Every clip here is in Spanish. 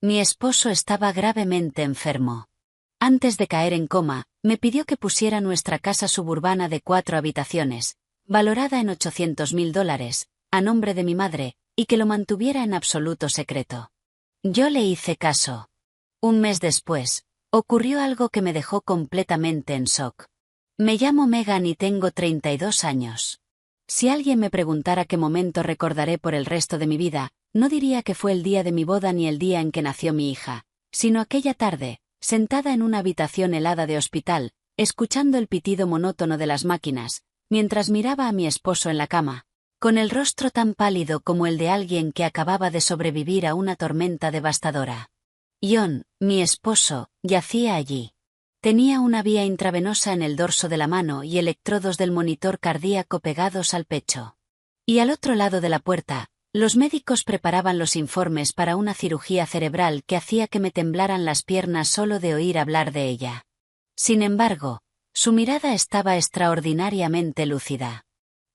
Mi esposo estaba gravemente enfermo. Antes de caer en coma, me pidió que pusiera nuestra casa suburbana de 4 habitaciones, valorada en $800.000, a nombre de mi madre, y que lo mantuviera en absoluto secreto. Yo le hice caso. Un mes después, ocurrió algo que me dejó completamente en shock. Me llamo Megan y tengo 32 años. Si alguien me preguntara qué momento recordaré por el resto de mi vida, no diría que fue el día de mi boda ni el día en que nació mi hija, sino aquella tarde, sentada en una habitación helada de hospital, escuchando el pitido monótono de las máquinas, mientras miraba a mi esposo en la cama, con el rostro tan pálido como el de alguien que acababa de sobrevivir a una tormenta devastadora. John, mi esposo, yacía allí. Tenía una vía intravenosa en el dorso de la mano y electrodos del monitor cardíaco pegados al pecho. Y al otro lado de la puerta, los médicos preparaban los informes para una cirugía cerebral que hacía que me temblaran las piernas solo de oír hablar de ella. Sin embargo, su mirada estaba extraordinariamente lúcida.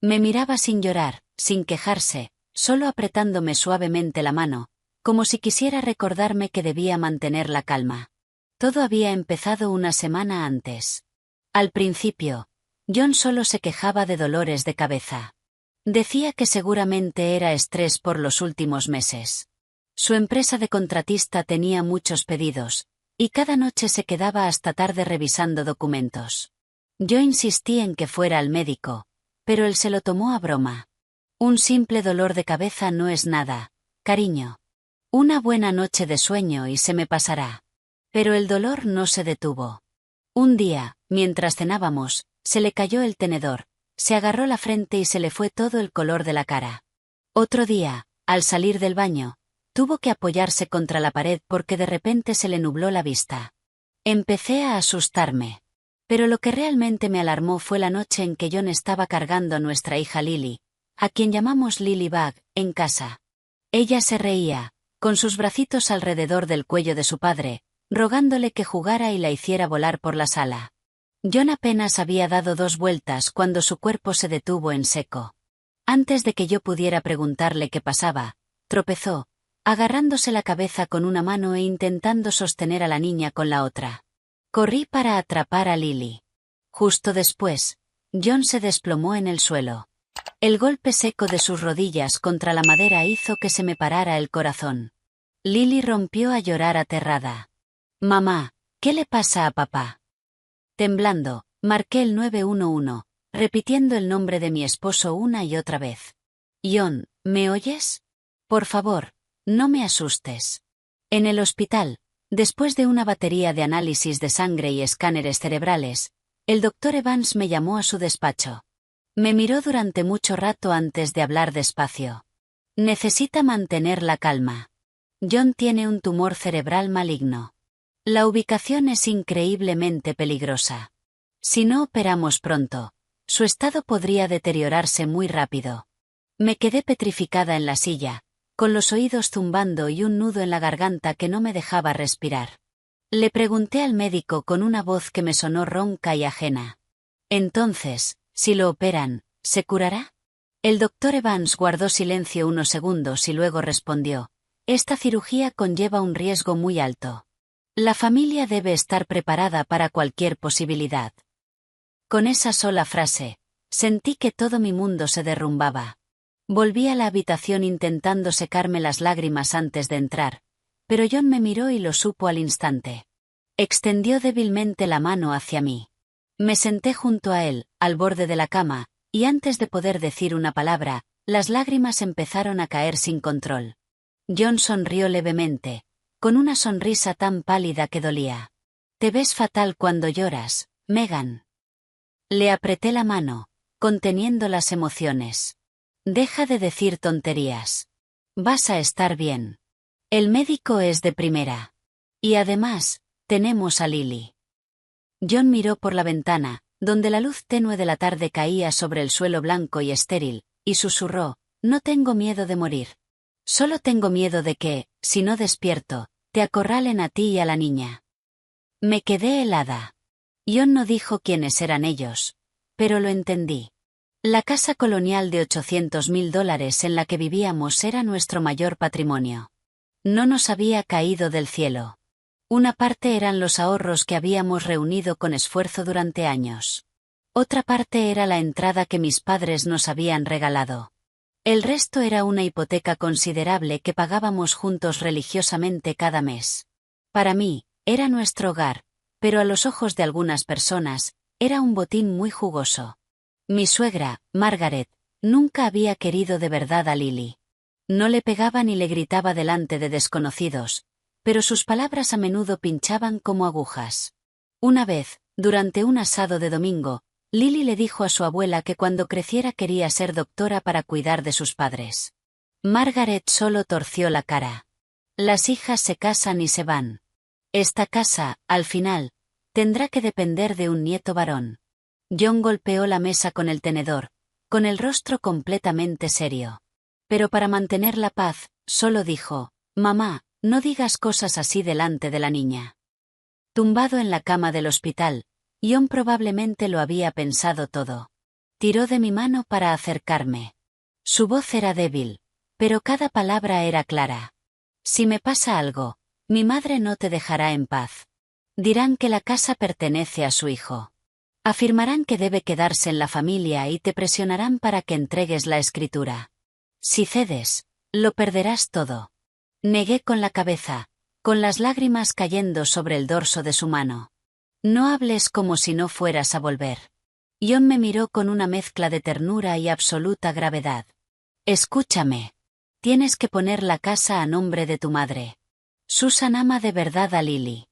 Me miraba sin llorar, sin quejarse, solo apretándome suavemente la mano, como si quisiera recordarme que debía mantener la calma. Todo había empezado una semana antes. Al principio, John solo se quejaba de dolores de cabeza. Decía que seguramente era estrés por los últimos meses. Su empresa de contratista tenía muchos pedidos, y cada noche se quedaba hasta tarde revisando documentos. Yo insistí en que fuera al médico, pero él se lo tomó a broma. Un simple dolor de cabeza no es nada, cariño. Una buena noche de sueño y se me pasará. Pero el dolor no se detuvo. Un día, mientras cenábamos, se le cayó el tenedor, se agarró la frente y se le fue todo el color de la cara. Otro día, al salir del baño, tuvo que apoyarse contra la pared porque de repente se le nubló la vista. Empecé a asustarme. Pero lo que realmente me alarmó fue la noche en que John estaba cargando a nuestra hija Lily, a quien llamamos Lily Bug, en casa. Ella se reía, con sus bracitos alrededor del cuello de su padre, rogándole que jugara y la hiciera volar por la sala. John apenas había dado 2 vueltas cuando su cuerpo se detuvo en seco. Antes de que yo pudiera preguntarle qué pasaba, tropezó, agarrándose la cabeza con una mano e intentando sostener a la niña con la otra. Corrí para atrapar a Lily. Justo después, John se desplomó en el suelo. El golpe seco de sus rodillas contra la madera hizo que se me parara el corazón. Lily rompió a llorar aterrada. «Mamá, ¿qué le pasa a papá?». Temblando, marqué el 911, repitiendo el nombre de mi esposo una y otra vez. «John, ¿me oyes? Por favor, no me asustes». En el hospital, después de una batería de análisis de sangre y escáneres cerebrales, el doctor Evans me llamó a su despacho. Me miró durante mucho rato antes de hablar despacio. «Necesita mantener la calma. John tiene un tumor cerebral maligno. La ubicación es increíblemente peligrosa. Si no operamos pronto, su estado podría deteriorarse muy rápido». Me quedé petrificada en la silla, con los oídos zumbando y un nudo en la garganta que no me dejaba respirar. Le pregunté al médico con una voz que me sonó ronca y ajena. «Entonces, si lo operan, ¿se curará?». El doctor Evans guardó silencio unos segundos y luego respondió: «Esta cirugía conlleva un riesgo muy alto. La familia debe estar preparada para cualquier posibilidad». Con esa sola frase, sentí que todo mi mundo se derrumbaba. Volví a la habitación intentando secarme las lágrimas antes de entrar, pero John me miró y lo supo al instante. Extendió débilmente la mano hacia mí. Me senté junto a él, al borde de la cama, y antes de poder decir una palabra, las lágrimas empezaron a caer sin control. John sonrió levemente, con una sonrisa tan pálida que dolía. «Te ves fatal cuando lloras, Megan». Le apreté la mano, conteniendo las emociones. «Deja de decir tonterías. Vas a estar bien. El médico es de primera. Y además, tenemos a Lily». John miró por la ventana, donde la luz tenue de la tarde caía sobre el suelo blanco y estéril, y susurró: «No tengo miedo de morir. Solo tengo miedo de que, si no despierto, te acorralen a ti y a la niña». Me quedé helada. John no dijo quiénes eran ellos, pero lo entendí. La casa colonial de $800.000 en la que vivíamos era nuestro mayor patrimonio. No nos había caído del cielo. Una parte eran los ahorros que habíamos reunido con esfuerzo durante años. Otra parte era la entrada que mis padres nos habían regalado. El resto era una hipoteca considerable que pagábamos juntos religiosamente cada mes. Para mí, era nuestro hogar, pero a los ojos de algunas personas, era un botín muy jugoso. Mi suegra, Margaret, nunca había querido de verdad a Lily. No le pegaba ni le gritaba delante de desconocidos, pero sus palabras a menudo pinchaban como agujas. Una vez, durante un asado de domingo, Lily le dijo a su abuela que cuando creciera quería ser doctora para cuidar de sus padres. Margaret solo torció la cara. Las hijas se casan y se van. Esta casa, al final, tendrá que depender de un nieto varón. John golpeó la mesa con el tenedor, con el rostro completamente serio. Pero para mantener la paz, solo dijo: «Mamá, no digas cosas así delante de la niña». Tumbado en la cama del hospital, John probablemente lo había pensado todo. Tiró de mi mano para acercarme. Su voz era débil, pero cada palabra era clara. «Si me pasa algo, mi madre no te dejará en paz. Dirán que la casa pertenece a su hijo. Afirmarán que debe quedarse en la familia y te presionarán para que entregues la escritura. Si cedes, lo perderás todo». Negué con la cabeza, con las lágrimas cayendo sobre el dorso de su mano. «No hables como si no fueras a volver». John me miró con una mezcla de ternura y absoluta gravedad. «Escúchame. Tienes que poner la casa a nombre de tu madre. Susan ama de verdad a Lily.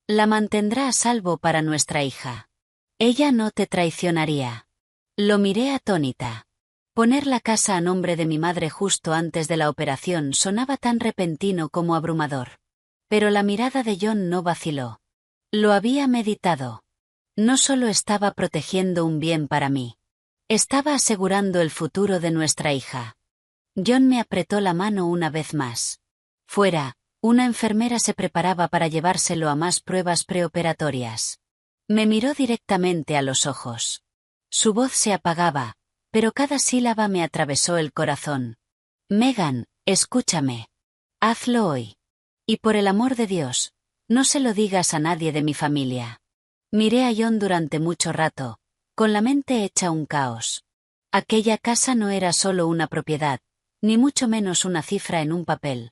La mantendrá a salvo para nuestra hija. Ella no te traicionaría». Lo miré atónita. Poner la casa a nombre de mi madre justo antes de la operación sonaba tan repentino como abrumador. Pero la mirada de John no vaciló. Lo había meditado. No solo estaba protegiendo un bien para mí. Estaba asegurando el futuro de nuestra hija. John me apretó la mano una vez más. Fuera, una enfermera se preparaba para llevárselo a más pruebas preoperatorias. Me miró directamente a los ojos. Su voz se apagaba, pero cada sílaba me atravesó el corazón. «Megan, escúchame. Hazlo hoy. Y por el amor de Dios, no se lo digas a nadie de mi familia». Miré a John durante mucho rato, con la mente hecha un caos. Aquella casa no era solo una propiedad, ni mucho menos una cifra en un papel.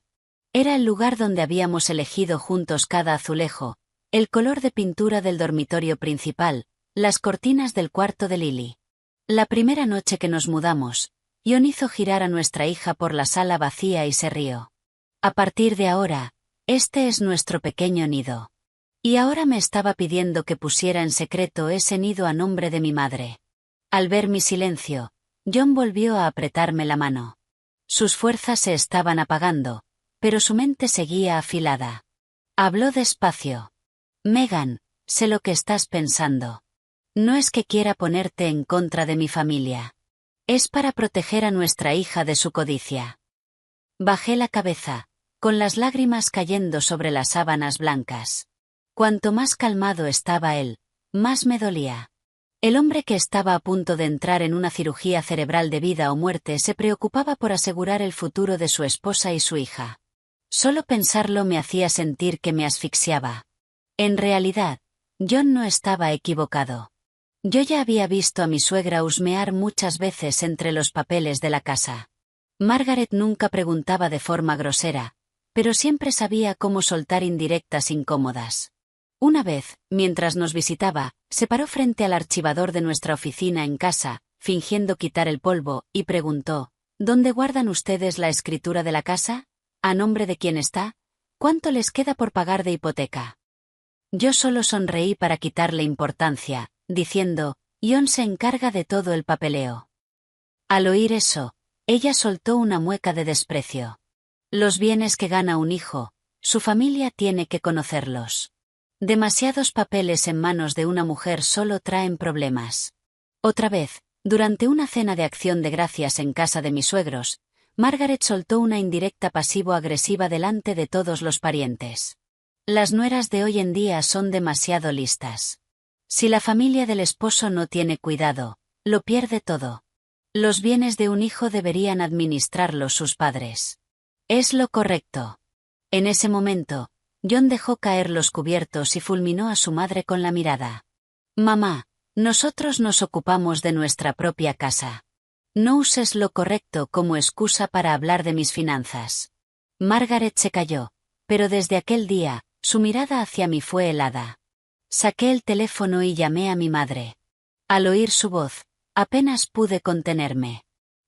Era el lugar donde habíamos elegido juntos cada azulejo, el color de pintura del dormitorio principal, las cortinas del cuarto de Lily. La primera noche que nos mudamos, John hizo girar a nuestra hija por la sala vacía y se rió. «A partir de ahora, este es nuestro pequeño nido». Y ahora me estaba pidiendo que pusiera en secreto ese nido a nombre de mi madre. Al ver mi silencio, John volvió a apretarme la mano. Sus fuerzas se estaban apagando, pero su mente seguía afilada. Habló despacio. «Megan, sé lo que estás pensando. No es que quiera ponerte en contra de mi familia. Es para proteger a nuestra hija de su codicia». Bajé la cabeza, con las lágrimas cayendo sobre las sábanas blancas. Cuanto más calmado estaba él, más me dolía. El hombre que estaba a punto de entrar en una cirugía cerebral de vida o muerte se preocupaba por asegurar el futuro de su esposa y su hija. Solo pensarlo me hacía sentir que me asfixiaba. En realidad, John no estaba equivocado. Yo ya había visto a mi suegra husmear muchas veces entre los papeles de la casa. Margaret nunca preguntaba de forma grosera, pero siempre sabía cómo soltar indirectas incómodas. Una vez, mientras nos visitaba, se paró frente al archivador de nuestra oficina en casa, fingiendo quitar el polvo, y preguntó: «¿Dónde guardan ustedes la escritura de la casa? ¿A nombre de quién está? ¿Cuánto les queda por pagar de hipoteca?». Yo solo sonreí para quitarle importancia, diciendo: «John se encarga de todo el papeleo». Al oír eso, ella soltó una mueca de desprecio. «Los bienes que gana un hijo, su familia tiene que conocerlos. Demasiados papeles en manos de una mujer solo traen problemas». Otra vez, durante una cena de acción de gracias en casa de mis suegros, Margaret soltó una indirecta pasivo-agresiva delante de todos los parientes. «Las nueras de hoy en día son demasiado listas. Si la familia del esposo no tiene cuidado, lo pierde todo. Los bienes de un hijo deberían administrarlos sus padres. Es lo correcto». En ese momento, John dejó caer los cubiertos y fulminó a su madre con la mirada. Mamá, nosotros nos ocupamos de nuestra propia casa. No uses lo correcto como excusa para hablar de mis finanzas. Margaret se calló, pero desde aquel día, su mirada hacia mí fue helada. Saqué el teléfono y llamé a mi madre. Al oír su voz, apenas pude contenerme.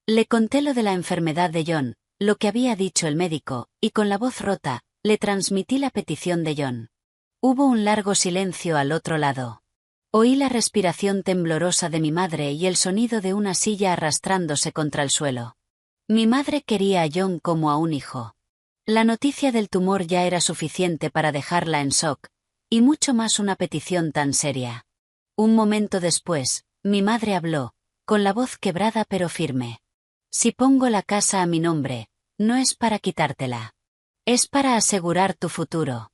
Le conté lo de la enfermedad de John, lo que había dicho el médico, y con la voz rota, le transmití la petición de John. Hubo un largo silencio al otro lado. Oí la respiración temblorosa de mi madre y el sonido de una silla arrastrándose contra el suelo. Mi madre quería a John como a un hijo. La noticia del tumor ya era suficiente para dejarla en shock, y mucho más una petición tan seria. Un momento después, mi madre habló, con la voz quebrada pero firme. Si pongo la casa a mi nombre, no es para quitártela. Es para asegurar tu futuro.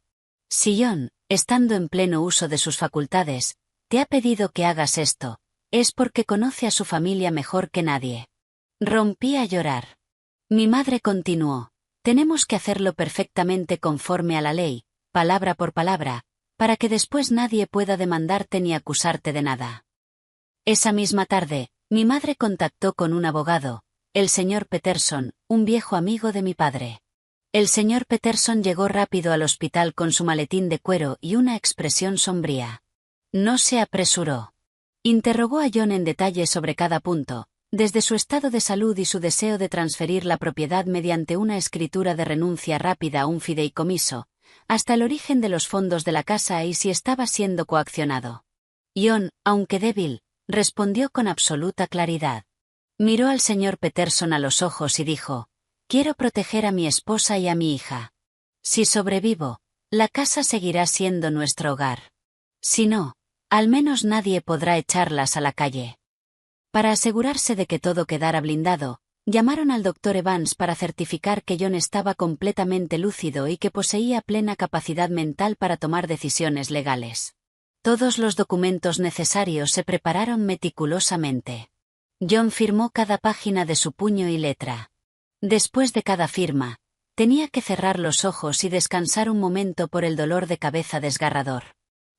Si John, estando en pleno uso de sus facultades, te ha pedido que hagas esto, es porque conoce a su familia mejor que nadie. Rompí a llorar. Mi madre continuó, tenemos que hacerlo perfectamente conforme a la ley, palabra por palabra, para que después nadie pueda demandarte ni acusarte de nada. Esa misma tarde, mi madre contactó con un abogado, el señor Peterson, un viejo amigo de mi padre. El señor Peterson llegó rápido al hospital con su maletín de cuero y una expresión sombría. No se apresuró. Interrogó a John en detalle sobre cada punto, desde su estado de salud y su deseo de transferir la propiedad mediante una escritura de renuncia rápida a un fideicomiso, hasta el origen de los fondos de la casa y si estaba siendo coaccionado. John, aunque débil, respondió con absoluta claridad. Miró al señor Peterson a los ojos y dijo, quiero proteger a mi esposa y a mi hija. Si sobrevivo, la casa seguirá siendo nuestro hogar. Si no, al menos nadie podrá echarlas a la calle. Para asegurarse de que todo quedara blindado, llamaron al doctor Evans para certificar que John estaba completamente lúcido y que poseía plena capacidad mental para tomar decisiones legales. Todos los documentos necesarios se prepararon meticulosamente. John firmó cada página de su puño y letra. Después de cada firma, tenía que cerrar los ojos y descansar un momento por el dolor de cabeza desgarrador.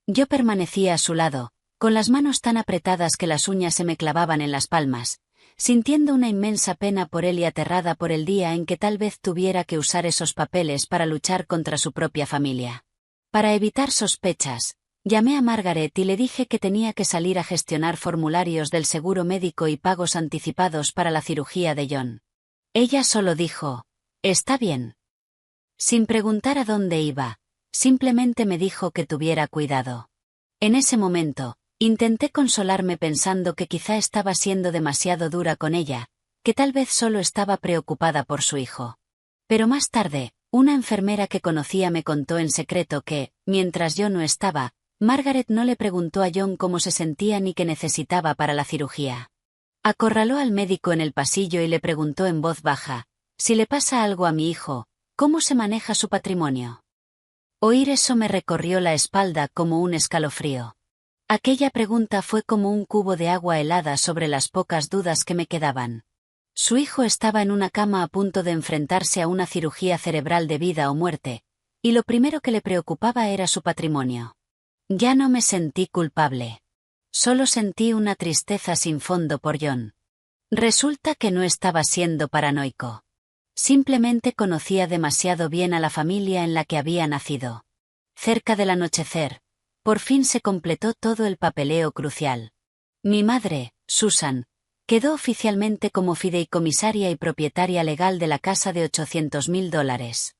Yo permanecía a su lado, con las manos tan apretadas que las uñas se me clavaban en las palmas, sintiendo una inmensa pena por él y aterrada por el día en que tal vez tuviera que usar esos papeles para luchar contra su propia familia. Para evitar sospechas, llamé a Margaret y le dije que tenía que salir a gestionar formularios del seguro médico y pagos anticipados para la cirugía de John. Ella solo dijo, «Está bien». Sin preguntar a dónde iba, simplemente me dijo que tuviera cuidado. En ese momento, intenté consolarme pensando que quizá estaba siendo demasiado dura con ella, que tal vez solo estaba preocupada por su hijo. Pero más tarde, una enfermera que conocía me contó en secreto que, mientras yo no estaba, Margaret no le preguntó a John cómo se sentía ni qué necesitaba para la cirugía. Acorraló al médico en el pasillo y le preguntó en voz baja, si le pasa algo a mi hijo, ¿cómo se maneja su patrimonio? Oír eso me recorrió la espalda como un escalofrío. Aquella pregunta fue como un cubo de agua helada sobre las pocas dudas que me quedaban. Su hijo estaba en una cama a punto de enfrentarse a una cirugía cerebral de vida o muerte, y lo primero que le preocupaba era su patrimonio. Ya no me sentí culpable. Solo sentí una tristeza sin fondo por John. Resulta que no estaba siendo paranoico. Simplemente conocía demasiado bien a la familia en la que había nacido. Cerca del anochecer, por fin se completó todo el papeleo crucial. Mi madre, Susan, quedó oficialmente como fideicomisaria y propietaria legal de la casa de $800,000.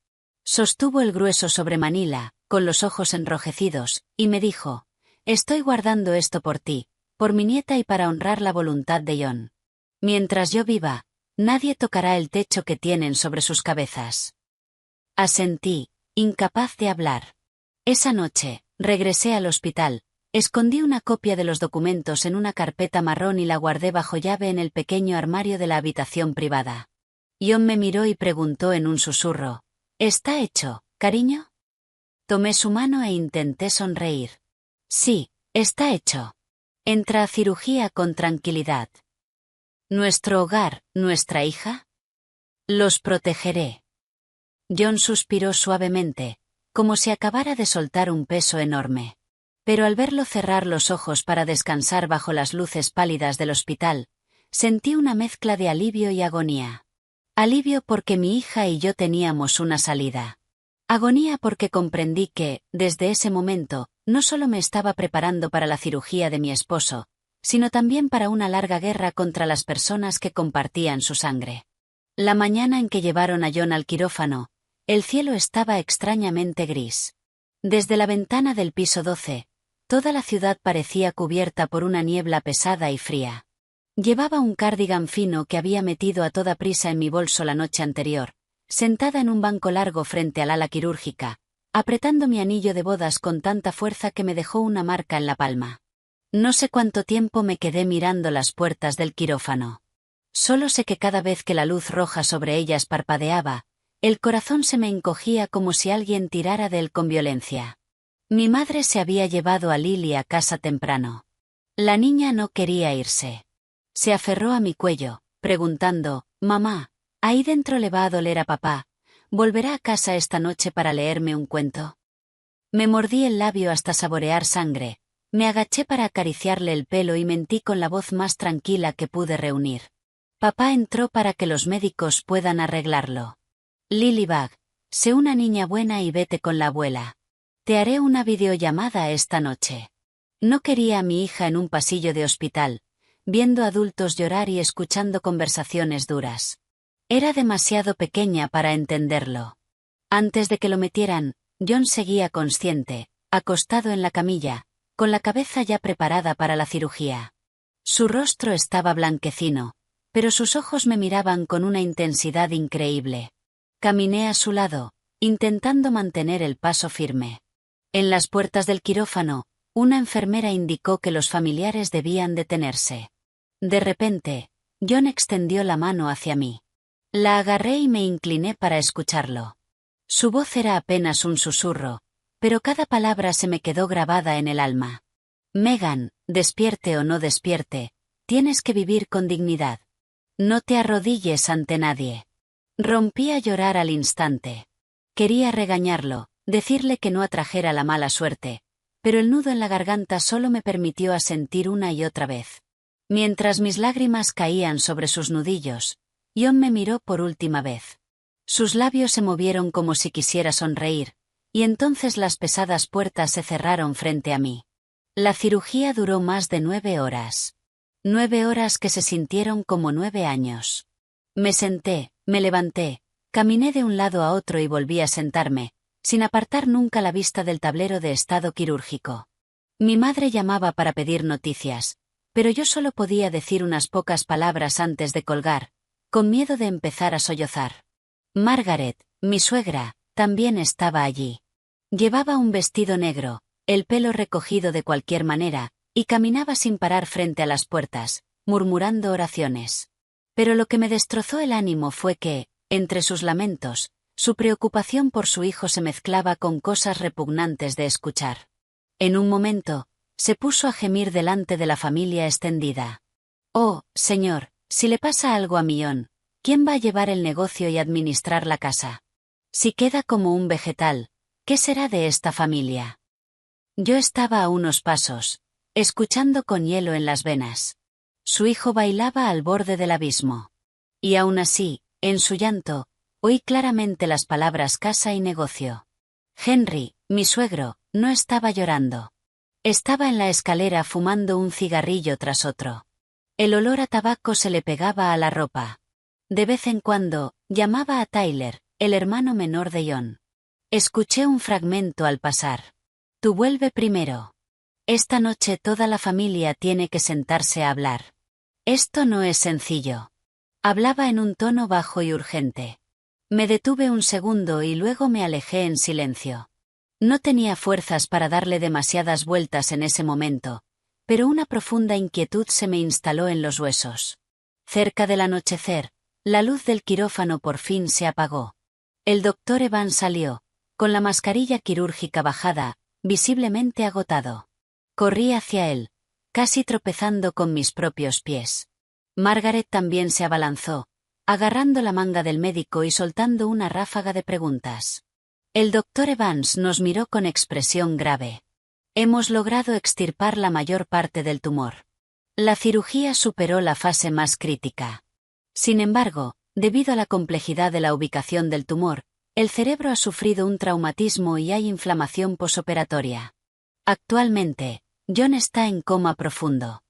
Sostuvo el grueso sobre Manila, con los ojos enrojecidos, y me dijo, «Estoy guardando esto por ti, por mi nieta y para honrar la voluntad de John. Mientras yo viva, nadie tocará el techo que tienen sobre sus cabezas». Asentí, incapaz de hablar. Esa noche, regresé al hospital, escondí una copia de los documentos en una carpeta marrón y la guardé bajo llave en el pequeño armario de la habitación privada. John me miró y preguntó en un susurro, «¿Está hecho, cariño?» Tomé su mano e intenté sonreír. «Sí, está hecho. Entra a cirugía con tranquilidad. Nuestro hogar, nuestra hija. Los protegeré». John suspiró suavemente, como si acabara de soltar un peso enorme. Pero al verlo cerrar los ojos para descansar bajo las luces pálidas del hospital, sentí una mezcla de alivio y agonía. Alivio porque mi hija y yo teníamos una salida. Agonía porque comprendí que, desde ese momento, no solo me estaba preparando para la cirugía de mi esposo, sino también para una larga guerra contra las personas que compartían su sangre. La mañana en que llevaron a John al quirófano, el cielo estaba extrañamente gris. Desde la ventana del piso 12, toda la ciudad parecía cubierta por una niebla pesada y fría. Llevaba un cardigan fino que había metido a toda prisa en mi bolso la noche anterior, sentada en un banco largo frente al ala quirúrgica, apretando mi anillo de bodas con tanta fuerza que me dejó una marca en la palma. No sé cuánto tiempo me quedé mirando las puertas del quirófano. Solo sé que cada vez que la luz roja sobre ellas parpadeaba, el corazón se me encogía como si alguien tirara de él con violencia. Mi madre se había llevado a Lily a casa temprano. La niña no quería irse. Se aferró a mi cuello, preguntando, «Mamá, ¿ahí dentro le va a doler a papá? ¿Volverá a casa esta noche para leerme un cuento?» Me mordí el labio hasta saborear sangre, me agaché para acariciarle el pelo y mentí con la voz más tranquila que pude reunir. «Papá entró para que los médicos puedan arreglarlo. Lilybug, sé una niña buena y vete con la abuela. Te haré una videollamada esta noche». No quería a mi hija en un pasillo de hospital, viendo adultos llorar y escuchando conversaciones duras. Era demasiado pequeña para entenderlo. Antes de que lo metieran, John seguía consciente, acostado en la camilla, con la cabeza ya preparada para la cirugía. Su rostro estaba blanquecino, pero sus ojos me miraban con una intensidad increíble. Caminé a su lado, intentando mantener el paso firme. En las puertas del quirófano, una enfermera indicó que los familiares debían detenerse. De repente, John extendió la mano hacia mí. La agarré y me incliné para escucharlo. Su voz era apenas un susurro, pero cada palabra se me quedó grabada en el alma. «Megan, despierte o no despierte, tienes que vivir con dignidad. No te arrodilles ante nadie». Rompí a llorar al instante. Quería regañarlo, decirle que no atrajera la mala suerte, pero el nudo en la garganta solo me permitió asentir una y otra vez. Mientras mis lágrimas caían sobre sus nudillos, John me miró por última vez. Sus labios se movieron como si quisiera sonreír, y entonces las pesadas puertas se cerraron frente a mí. La cirugía duró más de 9 horas. 9 horas que se sintieron como 9 años. Me senté, me levanté, caminé de un lado a otro y volví a sentarme, sin apartar nunca la vista del tablero de estado quirúrgico. Mi madre llamaba para pedir noticias, pero yo solo podía decir unas pocas palabras antes de colgar, con miedo de empezar a sollozar. Margaret, mi suegra, también estaba allí. Llevaba un vestido negro, el pelo recogido de cualquier manera, y caminaba sin parar frente a las puertas, murmurando oraciones. Pero lo que me destrozó el ánimo fue que, entre sus lamentos, su preocupación por su hijo se mezclaba con cosas repugnantes de escuchar. En un momento, se puso a gemir delante de la familia extendida. «Oh, señor, si le pasa algo a John, ¿quién va a llevar el negocio y administrar la casa? Si queda como un vegetal, ¿qué será de esta familia?». Yo estaba a unos pasos, escuchando con hielo en las venas. Su hijo bailaba al borde del abismo. Y aún así, en su llanto, oí claramente las palabras casa y negocio. Henry, mi suegro, no estaba llorando. Estaba en la escalera fumando un cigarrillo tras otro. El olor a tabaco se le pegaba a la ropa. De vez en cuando, llamaba a Tyler, el hermano menor de John. Escuché un fragmento al pasar. «Tú vuelve primero. Esta noche toda la familia tiene que sentarse a hablar. Esto no es sencillo». Hablaba en un tono bajo y urgente. Me detuve un segundo y luego me alejé en silencio. No tenía fuerzas para darle demasiadas vueltas en ese momento, pero una profunda inquietud se me instaló en los huesos. Cerca del anochecer, la luz del quirófano por fin se apagó. El doctor Evans salió, con la mascarilla quirúrgica bajada, visiblemente agotado. Corrí hacia él, casi tropezando con mis propios pies. Margaret también se abalanzó, agarrando la manga del médico y soltando una ráfaga de preguntas. El doctor Evans nos miró con expresión grave. Hemos logrado extirpar la mayor parte del tumor. La cirugía superó la fase más crítica. Sin embargo, debido a la complejidad de la ubicación del tumor, el cerebro ha sufrido un traumatismo y hay inflamación posoperatoria. Actualmente, John está en coma profundo.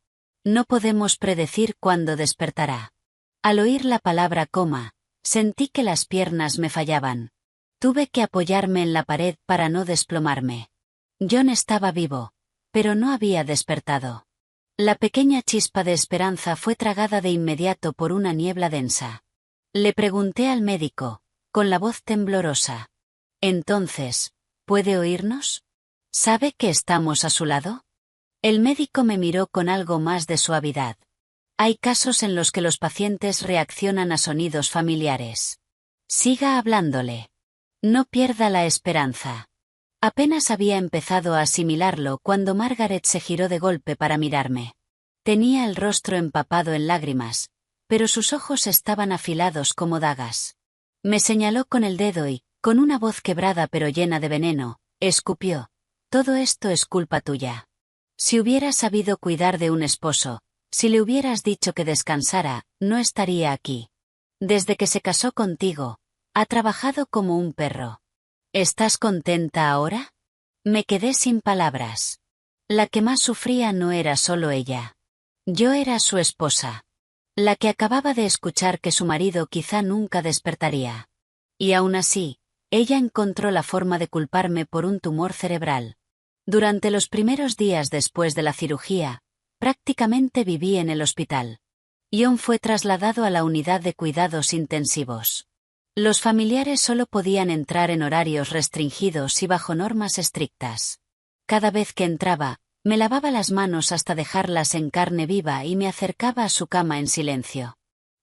No podemos predecir cuándo despertará. Al oír la palabra coma, sentí que las piernas me fallaban. Tuve que apoyarme en la pared para no desplomarme. John estaba vivo, pero no había despertado. La pequeña chispa de esperanza fue tragada de inmediato por una niebla densa. Le pregunté al médico, con la voz temblorosa. Entonces, ¿puede oírnos? ¿Sabe que estamos a su lado? El médico me miró con algo más de suavidad. Hay casos en los que los pacientes reaccionan a sonidos familiares. Siga hablándole. No pierda la esperanza. Apenas había empezado a asimilarlo cuando Margaret se giró de golpe para mirarme. Tenía el rostro empapado en lágrimas, pero sus ojos estaban afilados como dagas. Me señaló con el dedo y, con una voz quebrada pero llena de veneno, escupió. Todo esto es culpa tuya. Si hubieras sabido cuidar de un esposo, si le hubieras dicho que descansara, no estaría aquí. Desde que se casó contigo, ha trabajado como un perro. ¿Estás contenta ahora? Me quedé sin palabras. La que más sufría no era solo ella. Yo era su esposa. La que acababa de escuchar que su marido quizá nunca despertaría. Y aún así, ella encontró la forma de culparme por un tumor cerebral. Durante los primeros días después de la cirugía, prácticamente viví en el hospital. John fue trasladado a la unidad de cuidados intensivos. Los familiares solo podían entrar en horarios restringidos y bajo normas estrictas. Cada vez que entraba, me lavaba las manos hasta dejarlas en carne viva y me acercaba a su cama en silencio.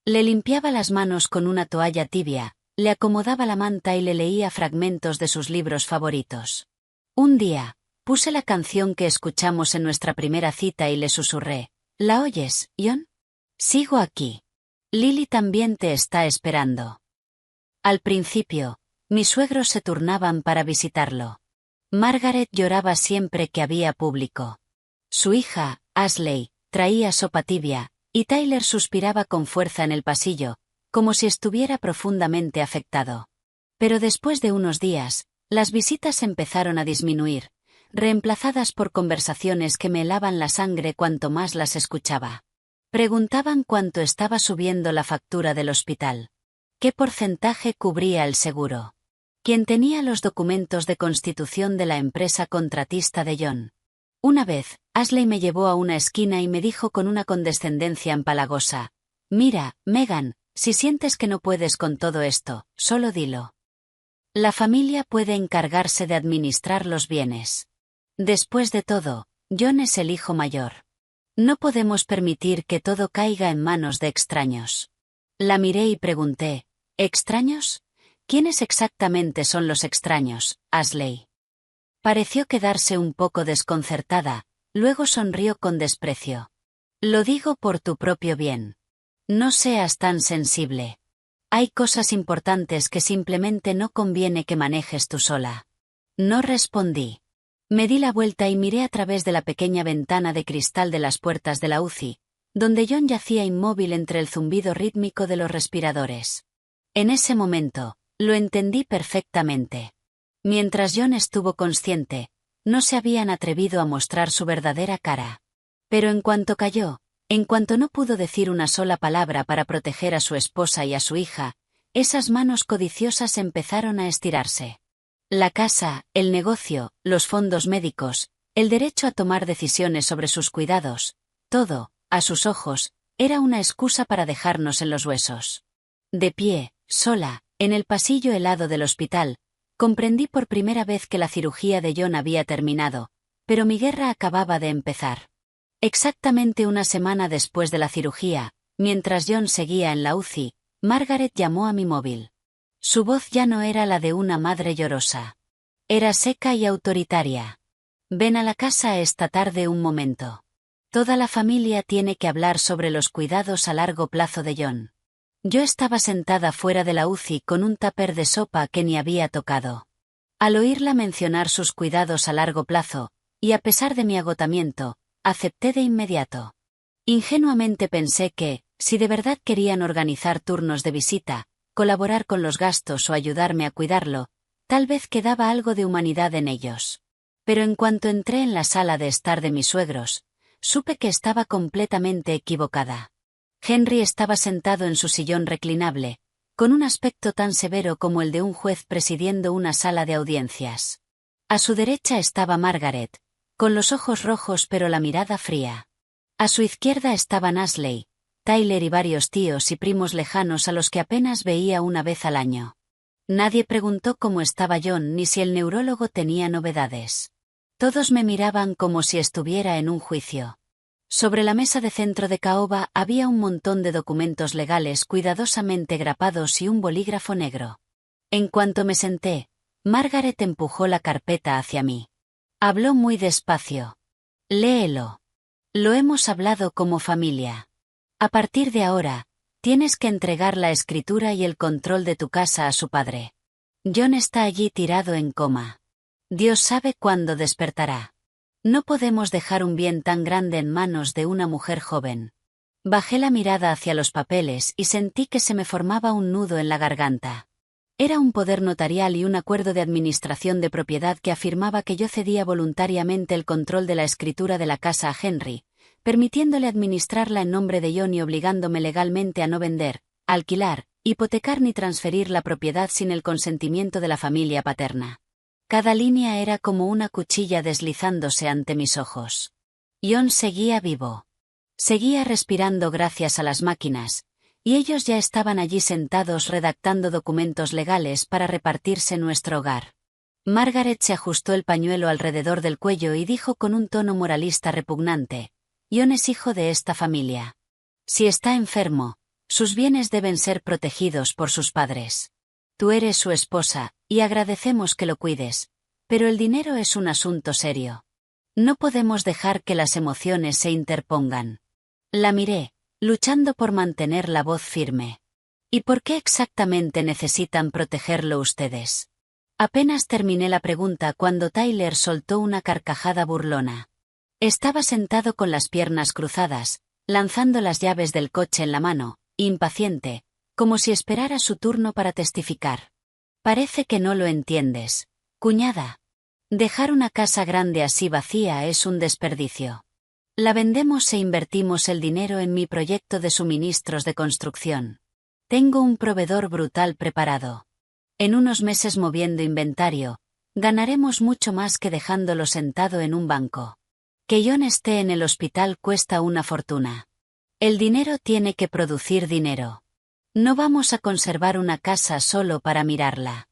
Le limpiaba las manos con una toalla tibia, le acomodaba la manta y le leía fragmentos de sus libros favoritos. Un día, puse la canción que escuchamos en nuestra primera cita y le susurré. ¿La oyes, John? Sigo aquí. Lily también te está esperando. Al principio, mis suegros se turnaban para visitarlo. Margaret lloraba siempre que había público. Su hija, Ashley, traía sopa tibia, y Tyler suspiraba con fuerza en el pasillo, como si estuviera profundamente afectado. Pero después de unos días, las visitas empezaron a disminuir, reemplazadas por conversaciones que me helaban la sangre cuanto más las escuchaba. Preguntaban cuánto estaba subiendo la factura del hospital. ¿Qué porcentaje cubría el seguro? ¿Quién tenía los documentos de constitución de la empresa contratista de John? Una vez, Ashley me llevó a una esquina y me dijo con una condescendencia empalagosa. Mira, Megan, si sientes que no puedes con todo esto, solo dilo. La familia puede encargarse de administrar los bienes. Después de todo, John es el hijo mayor. No podemos permitir que todo caiga en manos de extraños. La miré y pregunté, ¿extraños? ¿Quiénes exactamente son los extraños, Ashley? Pareció quedarse un poco desconcertada, luego sonrió con desprecio. Lo digo por tu propio bien. No seas tan sensible. Hay cosas importantes que simplemente no conviene que manejes tú sola. No respondí. Me di la vuelta y miré a través de la pequeña ventana de cristal de las puertas de la UCI, donde John yacía inmóvil entre el zumbido rítmico de los respiradores. En ese momento, lo entendí perfectamente. Mientras John estuvo consciente, no se habían atrevido a mostrar su verdadera cara. Pero en cuanto cayó, en cuanto no pudo decir una sola palabra para proteger a su esposa y a su hija, esas manos codiciosas empezaron a estirarse. La casa, el negocio, los fondos médicos, el derecho a tomar decisiones sobre sus cuidados, todo, a sus ojos, era una excusa para dejarnos en los huesos. De pie, sola, en el pasillo helado del hospital, comprendí por primera vez que la cirugía de John había terminado, pero mi guerra acababa de empezar. Exactamente una semana después de la cirugía, mientras John seguía en la UCI, Margaret llamó a mi móvil. Su voz ya no era la de una madre llorosa. Era seca y autoritaria. Ven a la casa esta tarde un momento. Toda la familia tiene que hablar sobre los cuidados a largo plazo de John. Yo estaba sentada fuera de la UCI con un tupper de sopa que ni había tocado. Al oírla mencionar sus cuidados a largo plazo, y a pesar de mi agotamiento, acepté de inmediato. Ingenuamente pensé que, si de verdad querían organizar turnos de visita, colaborar con los gastos o ayudarme a cuidarlo, tal vez quedaba algo de humanidad en ellos. Pero en cuanto entré en la sala de estar de mis suegros, supe que estaba completamente equivocada. Henry estaba sentado en su sillón reclinable, con un aspecto tan severo como el de un juez presidiendo una sala de audiencias. A su derecha estaba Margaret, con los ojos rojos pero la mirada fría. A su izquierda estaban Ashley, Tyler y varios tíos y primos lejanos a los que apenas veía una vez al año. Nadie preguntó cómo estaba John ni si el neurólogo tenía novedades. Todos me miraban como si estuviera en un juicio. Sobre la mesa de centro de caoba había un montón de documentos legales cuidadosamente grapados y un bolígrafo negro. En cuanto me senté, Margaret empujó la carpeta hacia mí. Habló muy despacio. Léelo. Lo hemos hablado como familia. A partir de ahora, tienes que entregar la escritura y el control de tu casa a su padre. John está allí tirado en coma. Dios sabe cuándo despertará. No podemos dejar un bien tan grande en manos de una mujer joven. Bajé la mirada hacia los papeles y sentí que se me formaba un nudo en la garganta. Era un poder notarial y un acuerdo de administración de propiedad que afirmaba que yo cedía voluntariamente el control de la escritura de la casa a Henry, permitiéndole administrarla en nombre de John y obligándome legalmente a no vender, alquilar, hipotecar ni transferir la propiedad sin el consentimiento de la familia paterna. Cada línea era como una cuchilla deslizándose ante mis ojos. John seguía vivo. Seguía respirando gracias a las máquinas, y ellos ya estaban allí sentados redactando documentos legales para repartirse nuestro hogar. Margaret se ajustó el pañuelo alrededor del cuello y dijo con un tono moralista repugnante: John es hijo de esta familia. Si está enfermo, sus bienes deben ser protegidos por sus padres. Tú eres su esposa, y agradecemos que lo cuides, pero el dinero es un asunto serio. No podemos dejar que las emociones se interpongan. La miré, luchando por mantener la voz firme. ¿Y por qué exactamente necesitan protegerlo ustedes? Apenas terminé la pregunta cuando Tyler soltó una carcajada burlona. Estaba sentado con las piernas cruzadas, lanzando las llaves del coche en la mano, impaciente, como si esperara su turno para testificar. Parece que no lo entiendes, cuñada. Dejar una casa grande así vacía es un desperdicio. La vendemos e invertimos el dinero en mi proyecto de suministros de construcción. Tengo un proveedor brutal preparado. En unos meses moviendo inventario, ganaremos mucho más que dejándolo sentado en un banco. Que John esté en el hospital cuesta una fortuna. El dinero tiene que producir dinero. No vamos a conservar una casa solo para mirarla.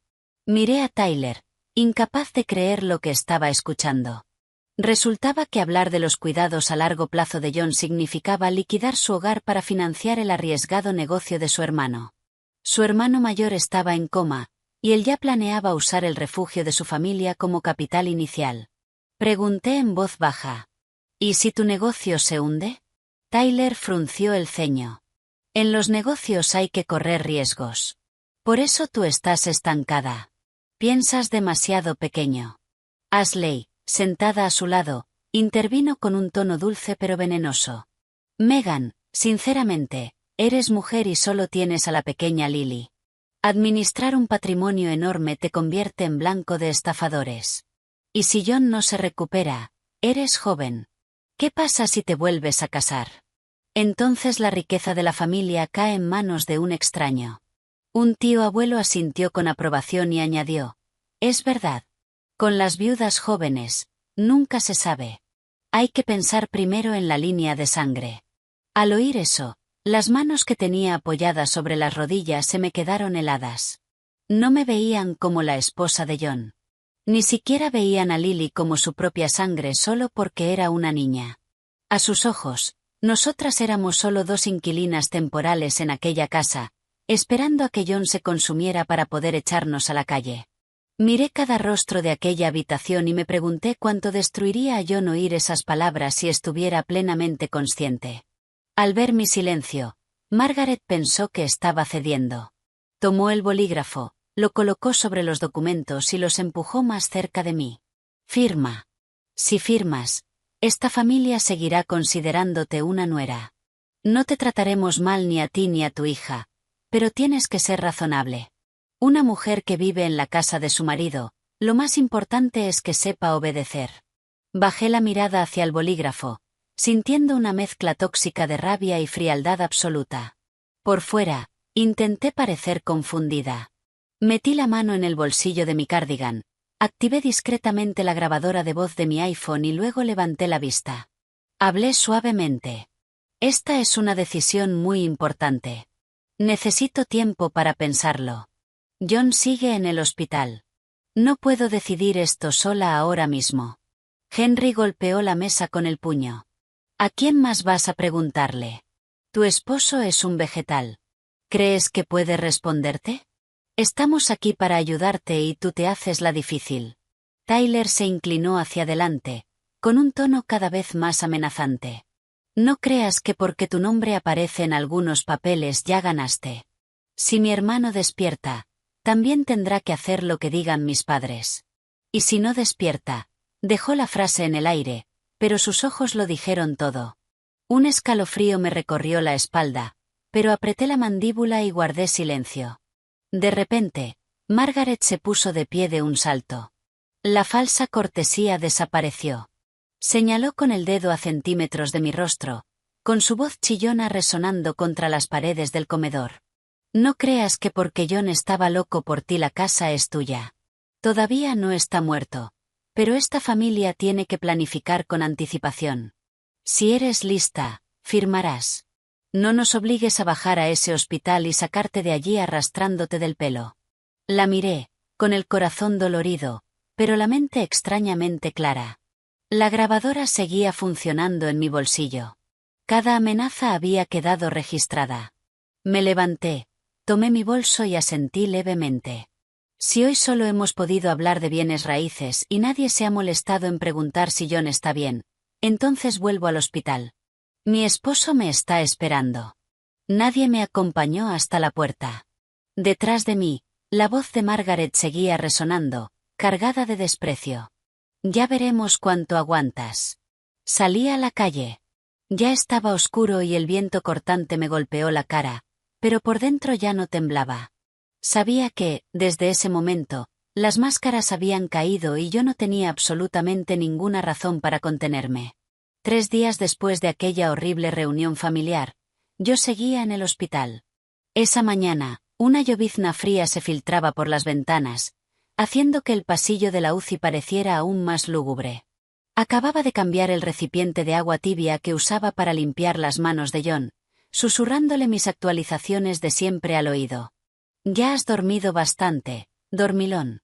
Miré a Tyler, incapaz de creer lo que estaba escuchando. Resultaba que hablar de los cuidados a largo plazo de John significaba liquidar su hogar para financiar el arriesgado negocio de su hermano. Su hermano mayor estaba en coma, y él ya planeaba usar el refugio de su familia como capital inicial. Pregunté en voz baja: ¿y si tu negocio se hunde? Tyler frunció el ceño. En los negocios hay que correr riesgos. Por eso tú estás estancada. Piensas demasiado pequeño. Ashley, sentada a su lado, intervino con un tono dulce pero venenoso. Megan, sinceramente, eres mujer y solo tienes a la pequeña Lily. Administrar un patrimonio enorme te convierte en blanco de estafadores. Y si John no se recupera, eres joven. ¿Qué pasa si te vuelves a casar? Entonces la riqueza de la familia cae en manos de un extraño. Un tío abuelo asintió con aprobación y añadió: es verdad. Con las viudas jóvenes, nunca se sabe. Hay que pensar primero en la línea de sangre. Al oír eso, las manos que tenía apoyadas sobre las rodillas se me quedaron heladas. No me veían como la esposa de John. Ni siquiera veían a Lily como su propia sangre solo porque era una niña. A sus ojos, nosotras éramos solo dos inquilinas temporales en aquella casa, esperando a que John se consumiera para poder echarnos a la calle. Miré cada rostro de aquella habitación y me pregunté cuánto destruiría a John oír esas palabras si estuviera plenamente consciente. Al ver mi silencio, Margaret pensó que estaba cediendo. Tomó el bolígrafo, lo colocó sobre los documentos y los empujó más cerca de mí. Firma. Si firmas, esta familia seguirá considerándote una nuera. No te trataremos mal ni a ti ni a tu hija, pero tienes que ser razonable. Una mujer que vive en la casa de su marido, lo más importante es que sepa obedecer. Bajé la mirada hacia el bolígrafo, sintiendo una mezcla tóxica de rabia y frialdad absoluta. Por fuera, intenté parecer confundida. Metí la mano en el bolsillo de mi cardigan, activé discretamente la grabadora de voz de mi iPhone y luego levanté la vista. Hablé suavemente. Esta es una decisión muy importante. Necesito tiempo para pensarlo. John sigue en el hospital. No puedo decidir esto sola ahora mismo. Henry golpeó la mesa con el puño. ¿A quién más vas a preguntarle? Tu esposo es un vegetal. ¿Crees que puede responderte? Estamos aquí para ayudarte y tú te haces la difícil. Tyler se inclinó hacia adelante, con un tono cada vez más amenazante. No creas que porque tu nombre aparece en algunos papeles ya ganaste. Si mi hermano despierta, también tendrá que hacer lo que digan mis padres. Y si no despierta, dejó la frase en el aire, pero sus ojos lo dijeron todo. Un escalofrío me recorrió la espalda, pero apreté la mandíbula y guardé silencio. De repente, Margaret se puso de pie de un salto. La falsa cortesía desapareció. Señaló con el dedo a centímetros de mi rostro, con su voz chillona resonando contra las paredes del comedor. No creas que porque John estaba loco por ti la casa es tuya. Todavía no está muerto, pero esta familia tiene que planificar con anticipación. Si eres lista, firmarás. No nos obligues a bajar a ese hospital y sacarte de allí arrastrándote del pelo. La miré, con el corazón dolorido, pero la mente extrañamente clara. La grabadora seguía funcionando en mi bolsillo. Cada amenaza había quedado registrada. Me levanté, tomé mi bolso y asentí levemente. Si hoy solo hemos podido hablar de bienes raíces y nadie se ha molestado en preguntar si John está bien, entonces vuelvo al hospital. Mi esposo me está esperando. Nadie me acompañó hasta la puerta. Detrás de mí, la voz de Margaret seguía resonando, cargada de desprecio. Ya veremos cuánto aguantas. Salí a la calle. Ya estaba oscuro y el viento cortante me golpeó la cara, pero por dentro ya no temblaba. Sabía que, desde ese momento, las máscaras habían caído y yo no tenía absolutamente ninguna razón para contenerme. 3 días después de aquella horrible reunión familiar, yo seguía en el hospital. Esa mañana, una llovizna fría se filtraba por las ventanas, haciendo que el pasillo de la UCI pareciera aún más lúgubre. Acababa de cambiar el recipiente de agua tibia que usaba para limpiar las manos de John, susurrándole mis actualizaciones de siempre al oído. Ya has dormido bastante, dormilón.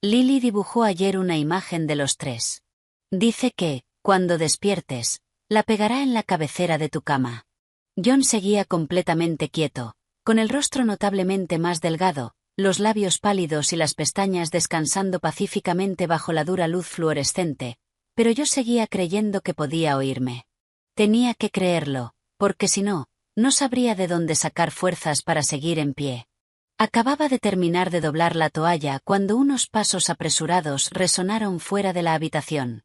Lily dibujó ayer una imagen de los 3. Dice que, cuando despiertes, la pegará en la cabecera de tu cama. John seguía completamente quieto, con el rostro notablemente más delgado, los labios pálidos y las pestañas descansando pacíficamente bajo la dura luz fluorescente, pero yo seguía creyendo que podía oírme. Tenía que creerlo, porque si no, no sabría de dónde sacar fuerzas para seguir en pie. Acababa de terminar de doblar la toalla cuando unos pasos apresurados resonaron fuera de la habitación.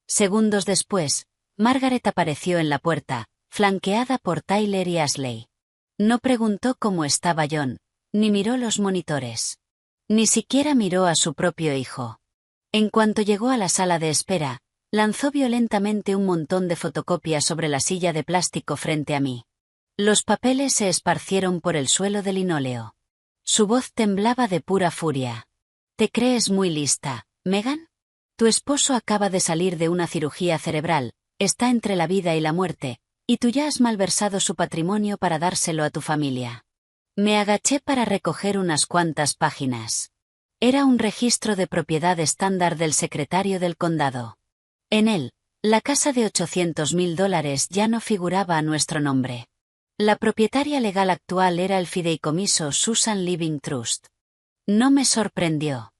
Segundos después, Margaret apareció en la puerta, flanqueada por Tyler y Ashley. No preguntó cómo estaba John, ni miró los monitores. Ni siquiera miró a su propio hijo. En cuanto llegó a la sala de espera, lanzó violentamente un montón de fotocopias sobre la silla de plástico frente a mí. Los papeles se esparcieron por el suelo de linóleo. Su voz temblaba de pura furia. ¿Te crees muy lista, Megan? Tu esposo acaba de salir de una cirugía cerebral, está entre la vida y la muerte, y tú ya has malversado su patrimonio para dárselo a tu familia. Me agaché para recoger unas cuantas páginas. Era un registro de propiedad estándar del secretario del condado. En él, la casa de $800,000 ya no figuraba a nuestro nombre. La propietaria legal actual era el fideicomiso Susan Living Trust. No me sorprendió.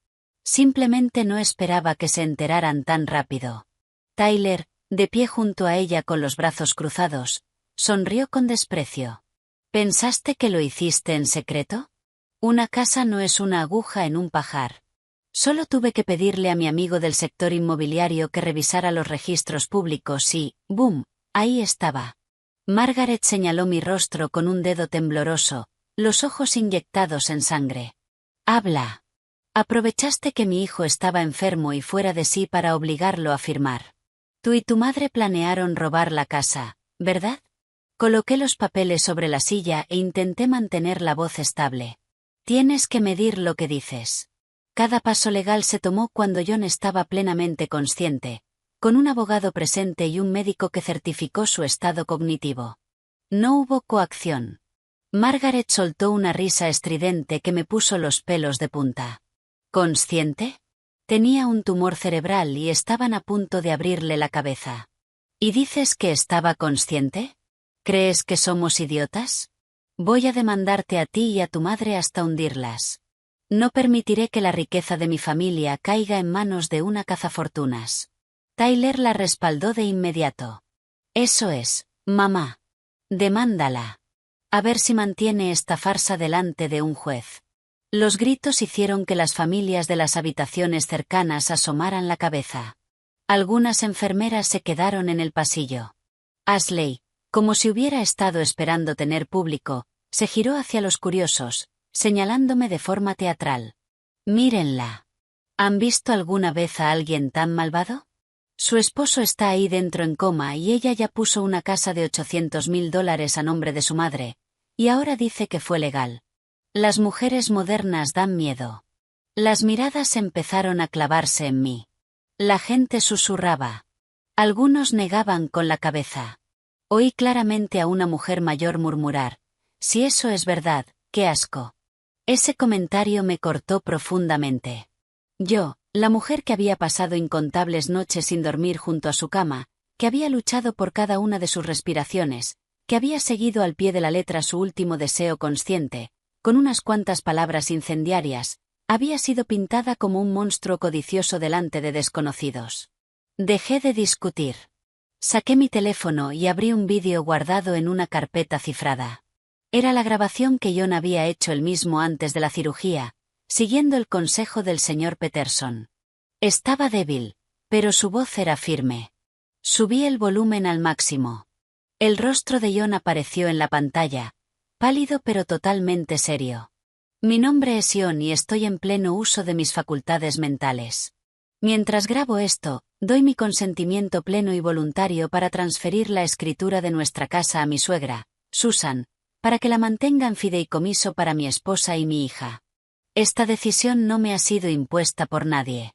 Simplemente no esperaba que se enteraran tan rápido. Tyler, de pie junto a ella con los brazos cruzados, sonrió con desprecio. ¿Pensaste que lo hiciste en secreto? Una casa no es una aguja en un pajar. Solo tuve que pedirle a mi amigo del sector inmobiliario que revisara los registros públicos y, ¡boom!, ahí estaba. Margaret señaló mi rostro con un dedo tembloroso, los ojos inyectados en sangre. Habla. Aprovechaste que mi hijo estaba enfermo y fuera de sí para obligarlo a firmar. Tú y tu madre planearon robar la casa, ¿verdad? Coloqué los papeles sobre la silla e intenté mantener la voz estable. Tienes que medir lo que dices. Cada paso legal se tomó cuando John estaba plenamente consciente, con un abogado presente y un médico que certificó su estado cognitivo. No hubo coacción. Margaret soltó una risa estridente que me puso los pelos de punta. ¿Consciente? Tenía un tumor cerebral y estaban a punto de abrirle la cabeza. ¿Y dices que estaba consciente? ¿Crees que somos idiotas? Voy a demandarte a ti y a tu madre hasta hundirlas. No permitiré que la riqueza de mi familia caiga en manos de una cazafortunas. Tyler la respaldó de inmediato. Eso es, mamá. Demándala. A ver si mantiene esta farsa delante de un juez. Los gritos hicieron que las familias de las habitaciones cercanas asomaran la cabeza. Algunas enfermeras se quedaron en el pasillo. Ashley, como si hubiera estado esperando tener público, se giró hacia los curiosos, señalándome de forma teatral. Mírenla. ¿Han visto alguna vez a alguien tan malvado? Su esposo está ahí dentro en coma y ella ya puso una casa de $800,000 a nombre de su madre, y ahora dice que fue legal. Las mujeres modernas dan miedo. Las miradas empezaron a clavarse en mí. La gente susurraba. Algunos negaban con la cabeza. Oí claramente a una mujer mayor murmurar: si eso es verdad, qué asco. Ese comentario me cortó profundamente. Yo, la mujer que había pasado incontables noches sin dormir junto a su cama, que había luchado por cada una de sus respiraciones, que había seguido al pie de la letra su último deseo consciente, con unas cuantas palabras incendiarias, había sido pintada como un monstruo codicioso delante de desconocidos. Dejé de discutir. Saqué mi teléfono y abrí un vídeo guardado en una carpeta cifrada. Era la grabación que John había hecho él mismo antes de la cirugía, siguiendo el consejo del señor Peterson. Estaba débil, pero su voz era firme. Subí el volumen al máximo. El rostro de John apareció en la pantalla, pálido pero totalmente serio. Mi nombre es John y estoy en pleno uso de mis facultades mentales. Mientras grabo esto, doy mi consentimiento pleno y voluntario para transferir la escritura de nuestra casa a mi suegra, Susan, para que la mantenga en fideicomiso para mi esposa y mi hija. Esta decisión no me ha sido impuesta por nadie.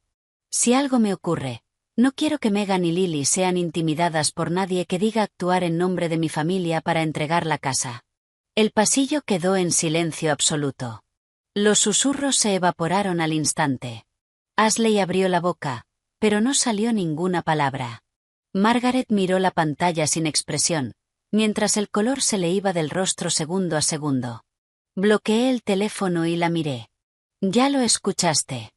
Si algo me ocurre, no quiero que Megan y Lily sean intimidadas por nadie que diga actuar en nombre de mi familia para entregar la casa. El pasillo quedó en silencio absoluto. Los susurros se evaporaron al instante. Ashley abrió la boca, pero no salió ninguna palabra. Margaret miró la pantalla sin expresión, mientras el color se le iba del rostro segundo a segundo. Bloqueé el teléfono y la miré. Ya lo escuchaste.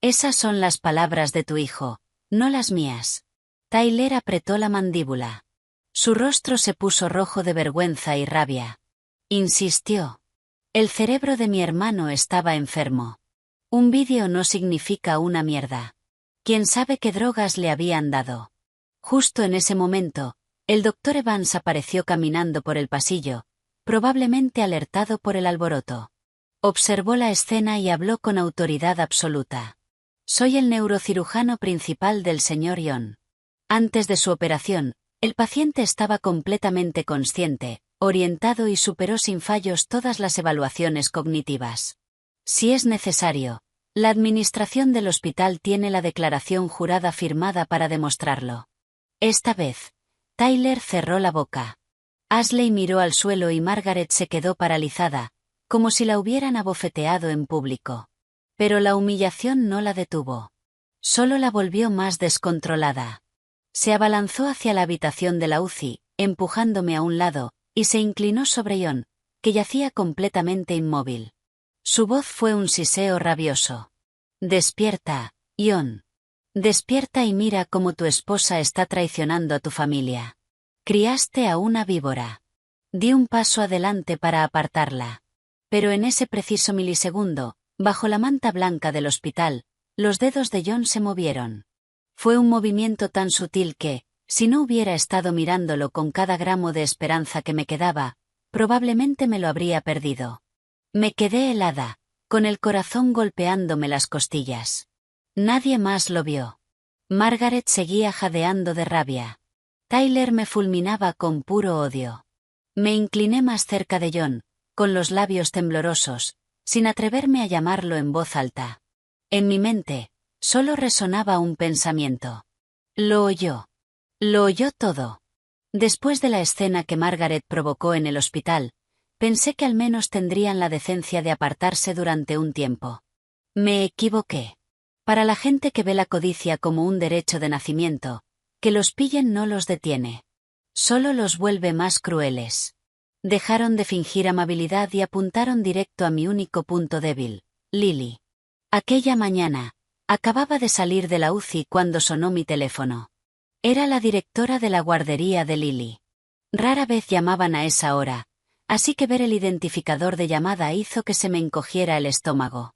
Esas son las palabras de tu hijo, no las mías. Tyler apretó la mandíbula. Su rostro se puso rojo de vergüenza y rabia. Insistió. El cerebro de mi hermano estaba enfermo. Un vídeo no significa una mierda. ¿Quién sabe qué drogas le habían dado? Justo en ese momento, el doctor Evans apareció caminando por el pasillo, probablemente alertado por el alboroto. Observó la escena y habló con autoridad absoluta. Soy el neurocirujano principal del señor John. Antes de su operación, el paciente estaba completamente consciente, orientado y superó sin fallos todas las evaluaciones cognitivas. Si es necesario, la administración del hospital tiene la declaración jurada firmada para demostrarlo. Esta vez, Tyler cerró la boca. Ashley miró al suelo y Margaret se quedó paralizada, como si la hubieran abofeteado en público. Pero la humillación no la detuvo. Solo la volvió más descontrolada. Se abalanzó hacia la habitación de la UCI, empujándome a un lado, y se inclinó sobre John, que yacía completamente inmóvil. Su voz fue un siseo rabioso. Despierta, John. Despierta y mira cómo tu esposa está traicionando a tu familia. Criaste a una víbora. Di un paso adelante para apartarla. Pero en ese preciso milisegundo, bajo la manta blanca del hospital, los dedos de John se movieron. Fue un movimiento tan sutil que, si no hubiera estado mirándolo con cada gramo de esperanza que me quedaba, probablemente me lo habría perdido. Me quedé helada, con el corazón golpeándome las costillas. Nadie más lo vio. Margaret seguía jadeando de rabia. Tyler me fulminaba con puro odio. Me incliné más cerca de John, con los labios temblorosos, sin atreverme a llamarlo en voz alta. En mi mente, solo resonaba un pensamiento. Lo oyó. Lo oyó todo. Después de la escena que Margaret provocó en el hospital, pensé que al menos tendrían la decencia de apartarse durante un tiempo. Me equivoqué. Para la gente que ve la codicia como un derecho de nacimiento, que los pillen no los detiene. Solo los vuelve más crueles. Dejaron de fingir amabilidad y apuntaron directo a mi único punto débil, Lily. Aquella mañana, acababa de salir de la UCI cuando sonó mi teléfono. Era la directora de la guardería de Lily. Rara vez llamaban a esa hora, así que ver el identificador de llamada hizo que se me encogiera el estómago.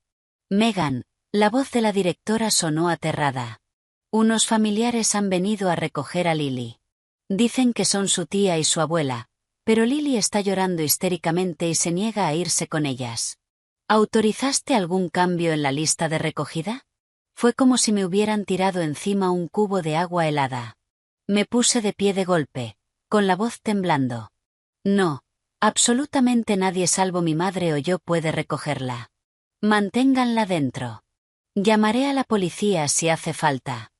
Megan, la voz de la directora sonó aterrada. Unos familiares han venido a recoger a Lily. Dicen que son su tía y su abuela, pero Lily está llorando histéricamente y se niega a irse con ellas. ¿Autorizaste algún cambio en la lista de recogida? Fue como si me hubieran tirado encima un cubo de agua helada. Me puse de pie de golpe, con la voz temblando. No, absolutamente nadie salvo mi madre o yo puede recogerla. Manténganla dentro. Llamaré a la policía si hace falta.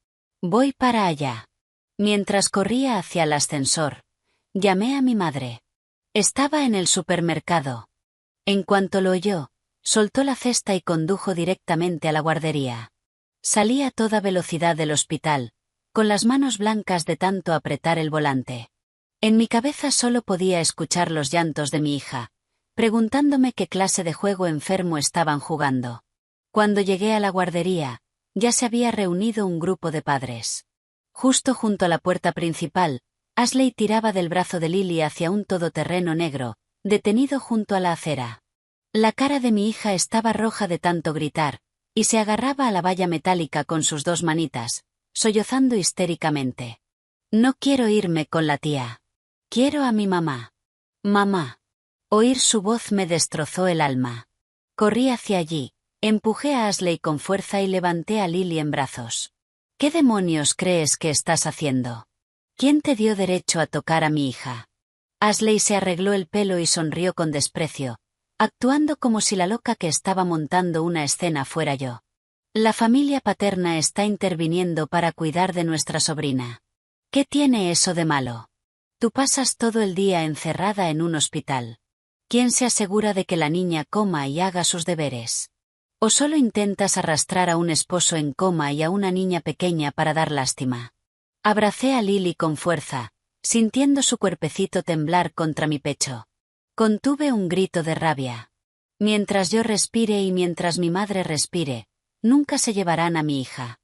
Voy para allá. Mientras corría hacia el ascensor, llamé a mi madre. Estaba en el supermercado. En cuanto lo oyó, soltó la cesta y condujo directamente a la guardería. Salí a toda velocidad del hospital, con las manos blancas de tanto apretar el volante. En mi cabeza solo podía escuchar los llantos de mi hija, preguntándome qué clase de juego enfermo estaban jugando. Cuando llegué a la guardería, ya se había reunido un grupo de padres. Justo junto a la puerta principal, Ashley tiraba del brazo de Lily hacia un todoterreno negro, detenido junto a la acera. La cara de mi hija estaba roja de tanto gritar, y se agarraba a la valla metálica con sus dos manitas, sollozando histéricamente. No quiero irme con la tía. Quiero a mi mamá. Mamá. Oír su voz me destrozó el alma. Corrí hacia allí, empujé a Ashley con fuerza y levanté a Lily en brazos. ¿Qué demonios crees que estás haciendo? ¿Quién te dio derecho a tocar a mi hija? Ashley se arregló el pelo y sonrió con desprecio, actuando como si la loca que estaba montando una escena fuera yo. La familia paterna está interviniendo para cuidar de nuestra sobrina. ¿Qué tiene eso de malo? Tú pasas todo el día encerrada en un hospital. ¿Quién se asegura de que la niña coma y haga sus deberes? ¿O solo intentas arrastrar a un esposo en coma y a una niña pequeña para dar lástima? Abracé a Lily con fuerza, sintiendo su cuerpecito temblar contra mi pecho. Contuve un grito de rabia. Mientras yo respire y mientras mi madre respire, nunca se llevarán a mi hija.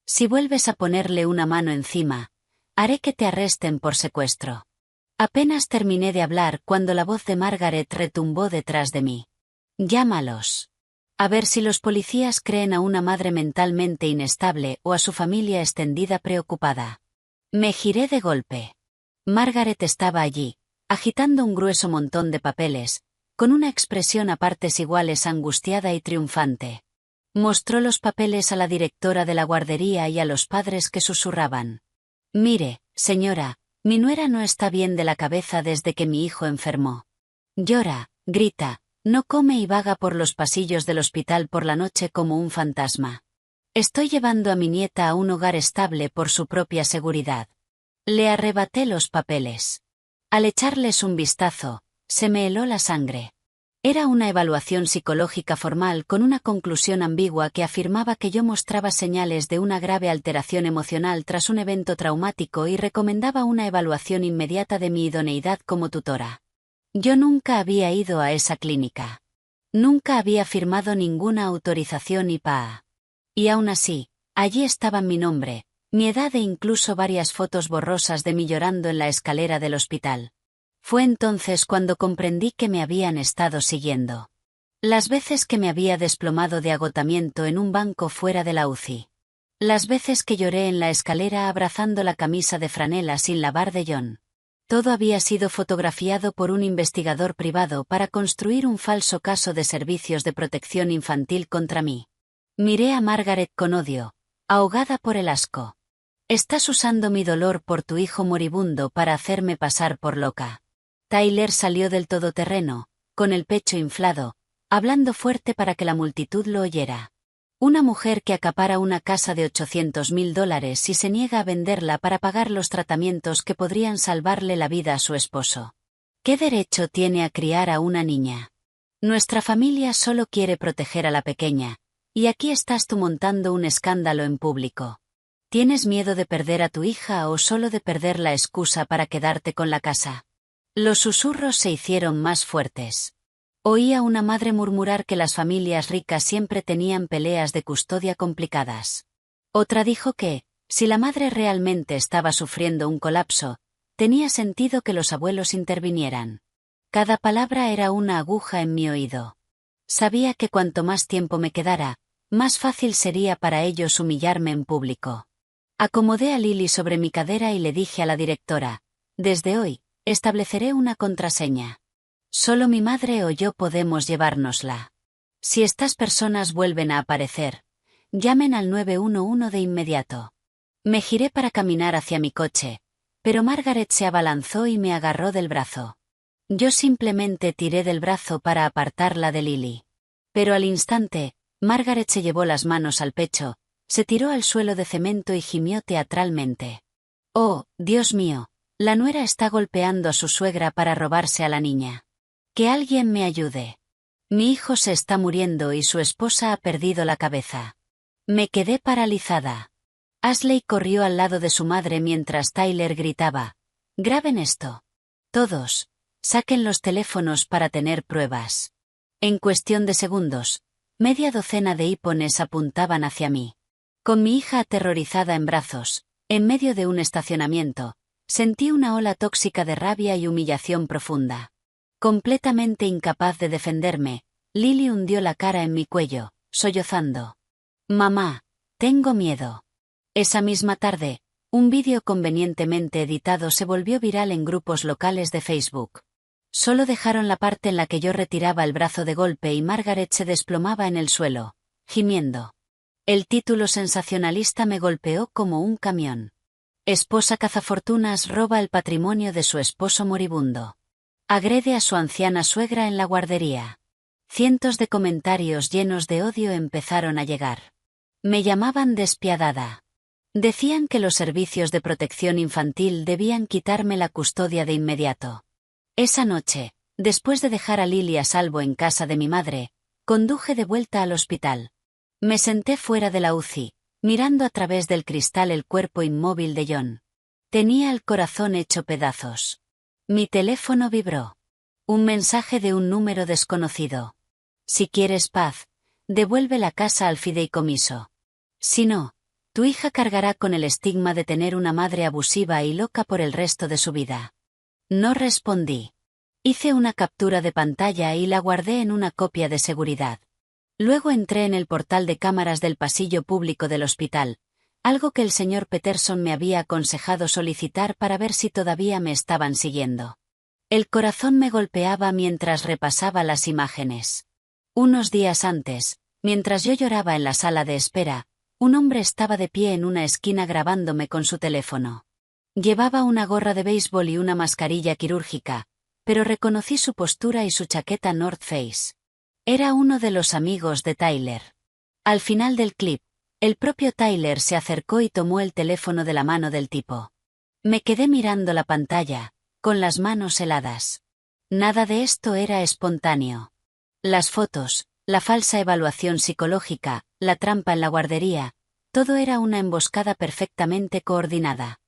Si vuelves a ponerle una mano encima, haré que te arresten por secuestro. Apenas terminé de hablar cuando la voz de Margaret retumbó detrás de mí. Llámalos. A ver si los policías creen a una madre mentalmente inestable o a su familia extendida preocupada. Me giré de golpe. Margaret estaba allí, agitando un grueso montón de papeles, con una expresión a partes iguales angustiada y triunfante. Mostró los papeles a la directora de la guardería y a los padres que susurraban. Mire, señora, mi nuera no está bien de la cabeza desde que mi hijo enfermó. Llora, grita, no come y vaga por los pasillos del hospital por la noche como un fantasma. Estoy llevando a mi nieta a un hogar estable por su propia seguridad. Le arrebaté los papeles. Al echarles un vistazo, se me heló la sangre. Era una evaluación psicológica formal con una conclusión ambigua que afirmaba que yo mostraba señales de una grave alteración emocional tras un evento traumático y recomendaba una evaluación inmediata de mi idoneidad como tutora. Yo nunca había ido a esa clínica. Nunca había firmado ninguna autorización IPAA. Y aún así, allí estaban mi nombre, mi edad e incluso varias fotos borrosas de mí llorando en la escalera del hospital. Fue entonces cuando comprendí que me habían estado siguiendo. Las veces que me había desplomado de agotamiento en un banco fuera de la UCI. Las veces que lloré en la escalera abrazando la camisa de franela sin lavar de John. Todo había sido fotografiado por un investigador privado para construir un falso caso de servicios de protección infantil contra mí. Miré a Margaret con odio, ahogada por el asco. Estás usando mi dolor por tu hijo moribundo para hacerme pasar por loca. Tyler salió del todoterreno, con el pecho inflado, hablando fuerte para que la multitud lo oyera. Una mujer que acapara una casa de $800.000 y se niega a venderla para pagar los tratamientos que podrían salvarle la vida a su esposo. ¿Qué derecho tiene a criar a una niña? Nuestra familia solo quiere proteger a la pequeña, y aquí estás tú montando un escándalo en público. ¿Tienes miedo de perder a tu hija o solo de perder la excusa para quedarte con la casa? Los susurros se hicieron más fuertes. Oí a una madre murmurar que las familias ricas siempre tenían peleas de custodia complicadas. Otra dijo que, si la madre realmente estaba sufriendo un colapso, tenía sentido que los abuelos intervinieran. Cada palabra era una aguja en mi oído. Sabía que cuanto más tiempo me quedara, más fácil sería para ellos humillarme en público. Acomodé a Lily sobre mi cadera y le dije a la directora, desde hoy, estableceré una contraseña. Solo mi madre o yo podemos llevárnosla. Si estas personas vuelven a aparecer, llamen al 911 de inmediato. Me giré para caminar hacia mi coche, pero Margaret se abalanzó y me agarró del brazo. Yo simplemente tiré del brazo para apartarla de Lily. Pero al instante, Margaret se llevó las manos al pecho, se tiró al suelo de cemento y gimió teatralmente. Oh, Dios mío, la nuera está golpeando a su suegra para robarse a la niña. Que alguien me ayude. Mi hijo se está muriendo y su esposa ha perdido la cabeza. Me quedé paralizada. Ashley corrió al lado de su madre mientras Tyler gritaba, «Graben esto. Todos, saquen los teléfonos para tener pruebas». En cuestión de segundos, media docena de hipones apuntaban hacia mí. Con mi hija aterrorizada en brazos, en medio de un estacionamiento, sentí una ola tóxica de rabia y humillación profunda. Completamente incapaz de defenderme, Lily hundió la cara en mi cuello, sollozando. «Mamá, tengo miedo». Esa misma tarde, un vídeo convenientemente editado se volvió viral en grupos locales de Facebook. Solo dejaron la parte en la que yo retiraba el brazo de golpe y Margaret se desplomaba en el suelo, gimiendo. El título sensacionalista me golpeó como un camión. Esposa cazafortunas roba el patrimonio de su esposo moribundo. Agrede a su anciana suegra en la guardería. Cientos de comentarios llenos de odio empezaron a llegar. Me llamaban despiadada. Decían que los servicios de protección infantil debían quitarme la custodia de inmediato. Esa noche, después de dejar a Lily a salvo en casa de mi madre, conduje de vuelta al hospital. Me senté fuera de la UCI, mirando a través del cristal el cuerpo inmóvil de John. Tenía el corazón hecho pedazos. Mi teléfono vibró. Un mensaje de un número desconocido. Si quieres paz, devuelve la casa al fideicomiso. Si no, tu hija cargará con el estigma de tener una madre abusiva y loca por el resto de su vida. No respondí. Hice una captura de pantalla y la guardé en una copia de seguridad. Luego entré en el portal de cámaras del pasillo público del hospital, algo que el señor Peterson me había aconsejado solicitar para ver si todavía me estaban siguiendo. El corazón me golpeaba mientras repasaba las imágenes. Unos días antes, mientras yo lloraba en la sala de espera, un hombre estaba de pie en una esquina grabándome con su teléfono. Llevaba una gorra de béisbol y una mascarilla quirúrgica, pero reconocí su postura y su chaqueta North Face. Era uno de los amigos de Tyler. Al final del clip, el propio Tyler se acercó y tomó el teléfono de la mano del tipo. Me quedé mirando la pantalla, con las manos heladas. Nada de esto era espontáneo. Las fotos, la falsa evaluación psicológica, la trampa en la guardería, todo era una emboscada perfectamente coordinada.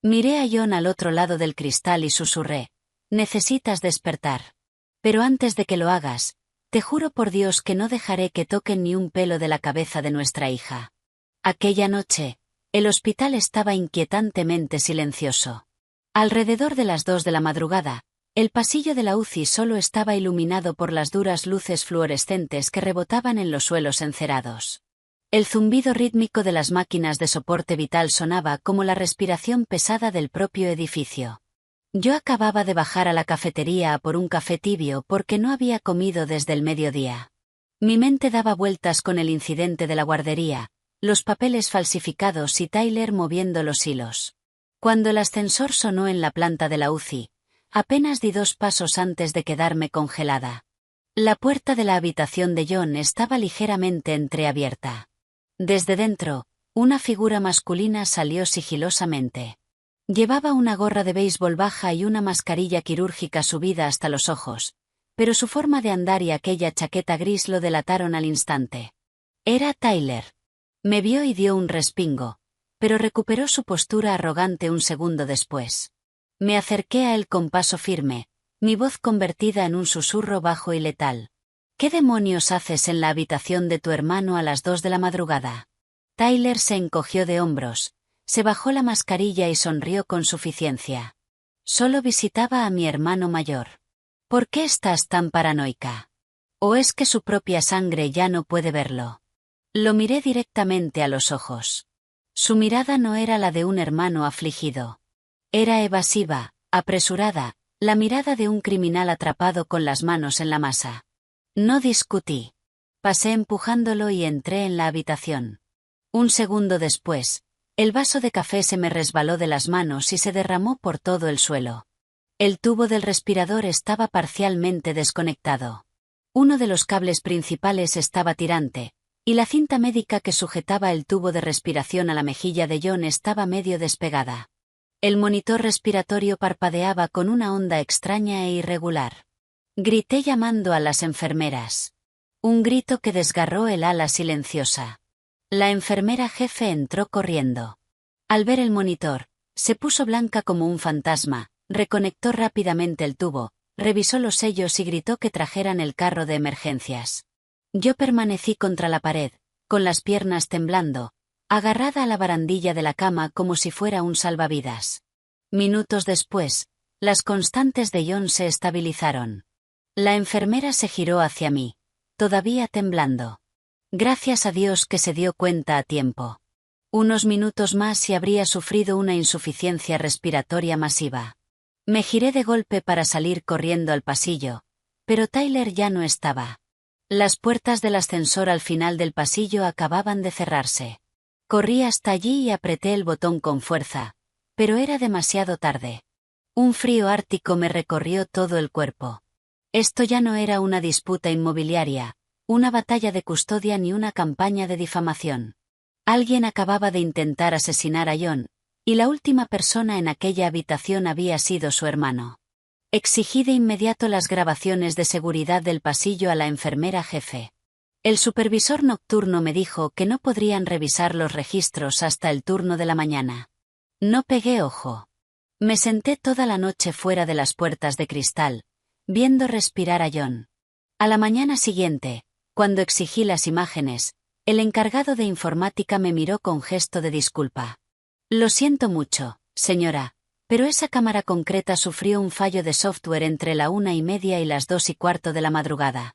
Miré a John al otro lado del cristal y susurré, «Necesitas despertar. Pero antes de que lo hagas, te juro por Dios que no dejaré que toquen ni un pelo de la cabeza de nuestra hija». Aquella noche, el hospital estaba inquietantemente silencioso. Alrededor de las 2 de la madrugada, El pasillo de la UCI solo estaba iluminado por las duras luces fluorescentes que rebotaban en los suelos encerados. El zumbido rítmico de las máquinas de soporte vital sonaba como la respiración pesada del propio edificio. Yo acababa de bajar a la cafetería a por un café tibio porque no había comido desde el mediodía. Mi mente daba vueltas con el incidente de la guardería, los papeles falsificados y Tyler moviendo los hilos. Cuando el ascensor sonó en la planta de la UCI, apenas di 2 pasos antes de quedarme congelada. La puerta de la habitación de John estaba ligeramente entreabierta. Desde dentro, una figura masculina salió sigilosamente. Llevaba una gorra de béisbol baja y una mascarilla quirúrgica subida hasta los ojos, pero su forma de andar y aquella chaqueta gris lo delataron al instante. Era Tyler. Me vio y dio un respingo, pero recuperó su postura arrogante un segundo después. Me acerqué a él con paso firme, mi voz convertida en un susurro bajo y letal. ¿Qué demonios haces en la habitación de tu hermano a las 2 de la madrugada? Tyler se encogió de hombros, se bajó la mascarilla y sonrió con suficiencia. Solo visitaba a mi hermano mayor. ¿Por qué estás tan paranoica? ¿O es que su propia sangre ya no puede verlo? Lo miré directamente a los ojos. Su mirada no era la de un hermano afligido. Era evasiva, apresurada, la mirada de un criminal atrapado con las manos en la masa. No discutí. Pasé empujándolo y entré en la habitación. Un segundo después, el vaso de café se me resbaló de las manos y se derramó por todo el suelo. El tubo del respirador estaba parcialmente desconectado. Uno de los cables principales estaba tirante, y la cinta médica que sujetaba el tubo de respiración a la mejilla de John estaba medio despegada. El monitor respiratorio parpadeaba con una onda extraña e irregular. Grité llamando a las enfermeras. Un grito que desgarró el ala silenciosa. La enfermera jefe entró corriendo. Al ver el monitor, se puso blanca como un fantasma, reconectó rápidamente el tubo, revisó los sellos y gritó que trajeran el carro de emergencias. Yo permanecí contra la pared, con las piernas temblando, agarrada a la barandilla de la cama como si fuera un salvavidas. Minutos después, las constantes de John se estabilizaron. La enfermera se giró hacia mí, todavía temblando. Gracias a Dios que se dio cuenta a tiempo. Unos minutos más y habría sufrido una insuficiencia respiratoria masiva. Me giré de golpe para salir corriendo al pasillo, pero Tyler ya no estaba. Las puertas del ascensor al final del pasillo acababan de cerrarse. Corrí hasta allí y apreté el botón con fuerza, pero era demasiado tarde. Un frío ártico me recorrió todo el cuerpo. Esto ya no era una disputa inmobiliaria, una batalla de custodia ni una campaña de difamación. Alguien acababa de intentar asesinar a John, y la última persona en aquella habitación había sido su hermano. Exigí de inmediato las grabaciones de seguridad del pasillo a la enfermera jefe. El supervisor nocturno me dijo que no podrían revisar los registros hasta el turno de la mañana. No pegué ojo. Me senté toda la noche fuera de las puertas de cristal, viendo respirar a John. A la mañana siguiente, cuando exigí las imágenes, el encargado de informática me miró con gesto de disculpa. Lo siento mucho, señora, pero esa cámara concreta sufrió un fallo de software entre la 1:30 y las 2:15 de la madrugada.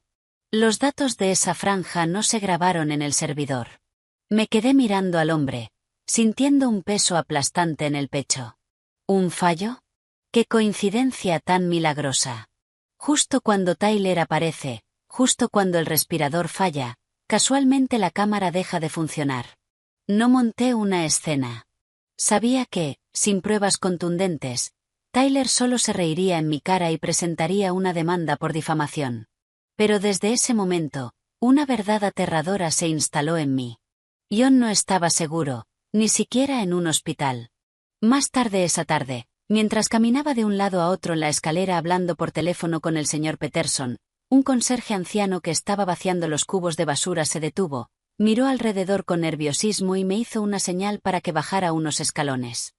Los datos de esa franja no se grabaron en el servidor. Me quedé mirando al hombre, sintiendo un peso aplastante en el pecho. ¿Un fallo? ¡Qué coincidencia tan milagrosa! Justo cuando Tyler aparece, justo cuando el respirador falla, casualmente la cámara deja de funcionar. No monté una escena. Sabía que, sin pruebas contundentes, Tyler solo se reiría en mi cara y presentaría una demanda por difamación. Pero desde ese momento, una verdad aterradora se instaló en mí. John no estaba seguro, ni siquiera en un hospital. Más tarde esa tarde, mientras caminaba de un lado a otro en la escalera hablando por teléfono con el señor Peterson, un conserje anciano que estaba vaciando los cubos de basura se detuvo, miró alrededor con nerviosismo y me hizo una señal para que bajara unos escalones.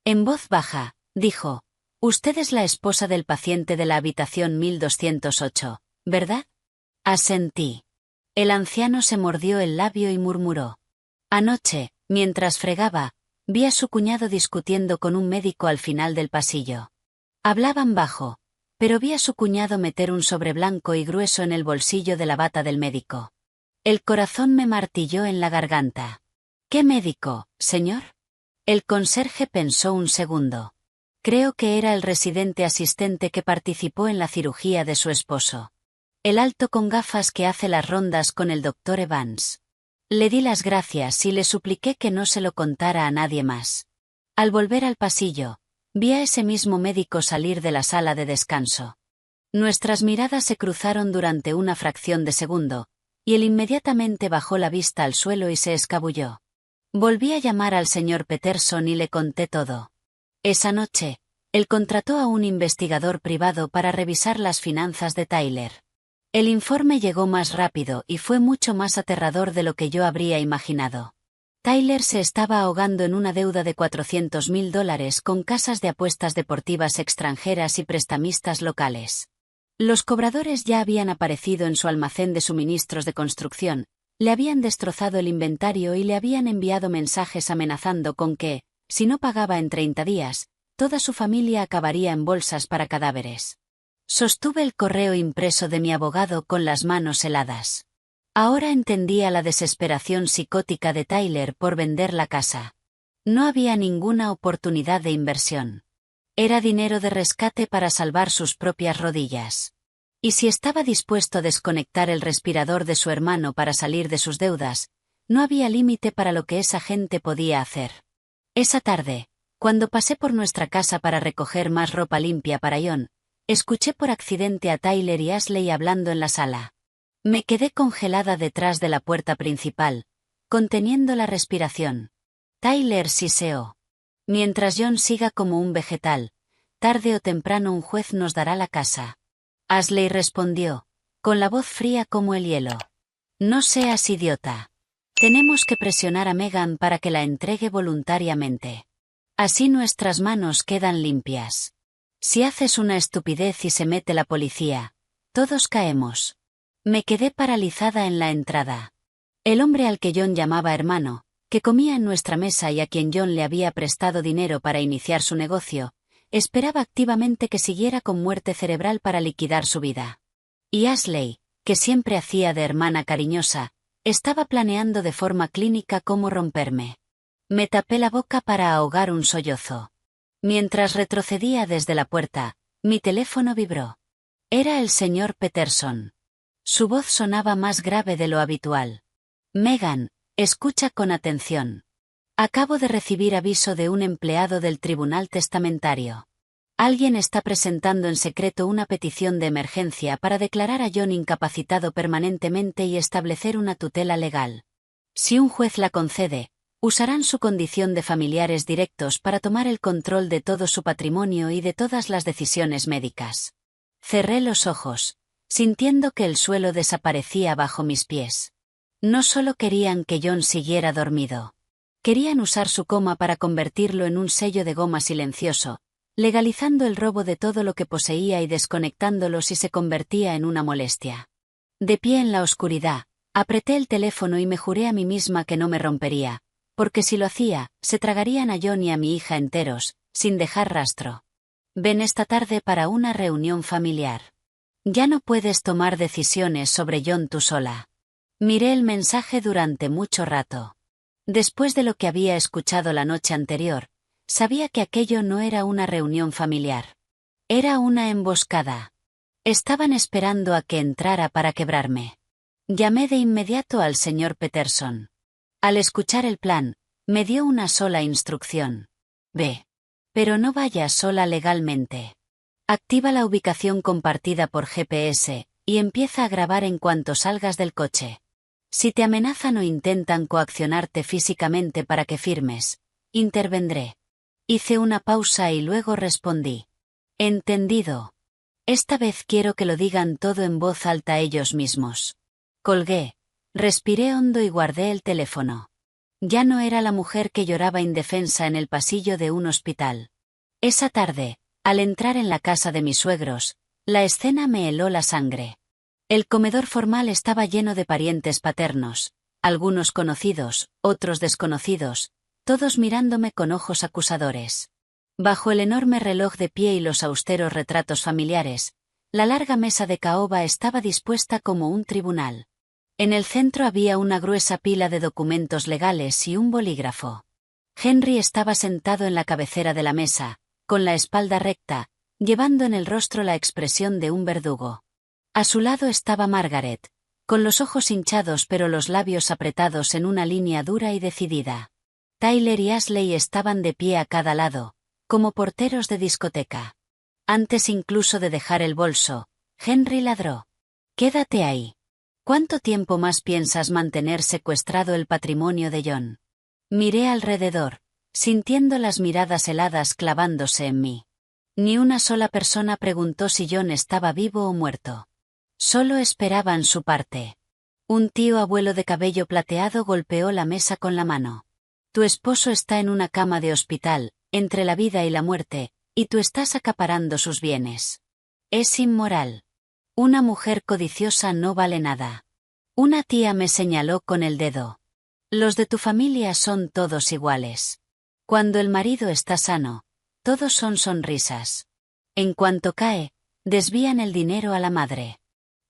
En voz baja, dijo: «Usted es la esposa del paciente de la habitación 1208, ¿verdad?» Asentí. El anciano se mordió el labio y murmuró: «Anoche, mientras fregaba, vi a su cuñado discutiendo con un médico al final del pasillo. Hablaban bajo, pero vi a su cuñado meter un sobre blanco y grueso en el bolsillo de la bata del médico. El corazón me martilló en la garganta. ¿Qué médico, señor? El conserje pensó un segundo. Creo que era el residente asistente que participó en la cirugía de su esposo. El alto con gafas que hace las rondas con el doctor Evans. Le di las gracias y le supliqué que no se lo contara a nadie más. Al volver al pasillo, vi a ese mismo médico salir de la sala de descanso. Nuestras miradas se cruzaron durante una fracción de segundo, y él inmediatamente bajó la vista al suelo y se escabulló. Volví a llamar al señor Peterson y le conté todo. Esa noche, él contrató a un investigador privado para revisar las finanzas de Tyler. El informe llegó más rápido y fue mucho más aterrador de lo que yo habría imaginado. Tyler se estaba ahogando en una deuda de $400.000 con casas de apuestas deportivas extranjeras y prestamistas locales. Los cobradores ya habían aparecido en su almacén de suministros de construcción, le habían destrozado el inventario y le habían enviado mensajes amenazando con que, si no pagaba en 30 días, toda su familia acabaría en bolsas para cadáveres. Sostuve el correo impreso de mi abogado con las manos heladas. Ahora entendía la desesperación psicótica de Tyler por vender la casa. No había ninguna oportunidad de inversión. Era dinero de rescate para salvar sus propias rodillas. Y si estaba dispuesto a desconectar el respirador de su hermano para salir de sus deudas, no había límite para lo que esa gente podía hacer. Esa tarde, cuando pasé por nuestra casa para recoger más ropa limpia para John, escuché por accidente a Tyler y Ashley hablando en la sala. Me quedé congelada detrás de la puerta principal, conteniendo la respiración. Tyler siseó. Mientras John siga como un vegetal, tarde o temprano un juez nos dará la casa. Ashley respondió, con la voz fría como el hielo. No seas idiota. Tenemos que presionar a Megan para que la entregue voluntariamente. Así nuestras manos quedan limpias. Si haces una estupidez y se mete la policía, todos caemos. Me quedé paralizada en la entrada. El hombre al que John llamaba hermano, que comía en nuestra mesa y a quien John le había prestado dinero para iniciar su negocio, esperaba activamente que siguiera con muerte cerebral para liquidar su vida. Y Ashley, que siempre hacía de hermana cariñosa, estaba planeando de forma clínica cómo romperme. Me tapé la boca para ahogar un sollozo. Mientras retrocedía desde la puerta, mi teléfono vibró. Era el señor Peterson. Su voz sonaba más grave de lo habitual. Megan, escucha con atención. Acabo de recibir aviso de un empleado del Tribunal Testamentario. Alguien está presentando en secreto una petición de emergencia para declarar a John incapacitado permanentemente y establecer una tutela legal. Si un juez la concede, usarán su condición de familiares directos para tomar el control de todo su patrimonio y de todas las decisiones médicas. Cerré los ojos, sintiendo que el suelo desaparecía bajo mis pies. No solo querían que John siguiera dormido. Querían usar su coma para convertirlo en un sello de goma silencioso, legalizando el robo de todo lo que poseía y desconectándolo si se convertía en una molestia. De pie en la oscuridad, apreté el teléfono y me juré a mí misma que no me rompería, porque si lo hacía, se tragarían a John y a mi hija enteros, sin dejar rastro. Ven esta tarde para una reunión familiar. Ya no puedes tomar decisiones sobre John tú sola. Miré el mensaje durante mucho rato. Después de lo que había escuchado la noche anterior, sabía que aquello no era una reunión familiar. Era una emboscada. Estaban esperando a que entrara para quebrarme. Llamé de inmediato al señor Peterson. Al escuchar el plan, me dio una sola instrucción. Ve. Pero no vayas sola legalmente. Activa la ubicación compartida por GPS, y empieza a grabar en cuanto salgas del coche. Si te amenazan o intentan coaccionarte físicamente para que firmes, intervendré. Hice una pausa y luego respondí. Entendido. Esta vez quiero que lo digan todo en voz alta ellos mismos. Colgué, respiré hondo y guardé el teléfono. Ya no era la mujer que lloraba indefensa en el pasillo de un hospital. Esa tarde, al entrar en la casa de mis suegros, la escena me heló la sangre. El comedor formal estaba lleno de parientes paternos, algunos conocidos, otros desconocidos, todos mirándome con ojos acusadores. Bajo el enorme reloj de pie y los austeros retratos familiares, la larga mesa de caoba estaba dispuesta como un tribunal. En el centro había una gruesa pila de documentos legales y un bolígrafo. Henry estaba sentado en la cabecera de la mesa, con la espalda recta, llevando en el rostro la expresión de un verdugo. A su lado estaba Margaret, con los ojos hinchados pero los labios apretados en una línea dura y decidida. Tyler y Ashley estaban de pie a cada lado, como porteros de discoteca. Antes incluso de dejar el bolso, Henry ladró. «Quédate ahí. ¿Cuánto tiempo más piensas mantener secuestrado el patrimonio de John?» Miré alrededor, sintiendo las miradas heladas clavándose en mí. Ni una sola persona preguntó si John estaba vivo o muerto. Solo esperaban su parte. Un tío abuelo de cabello plateado golpeó la mesa con la mano. «Tu esposo está en una cama de hospital, entre la vida y la muerte, y tú estás acaparando sus bienes. Es inmoral. Una mujer codiciosa no vale nada». Una tía me señaló con el dedo. «Los de tu familia son todos iguales. Cuando el marido está sano, todos son sonrisas. En cuanto cae, desvían el dinero a la madre.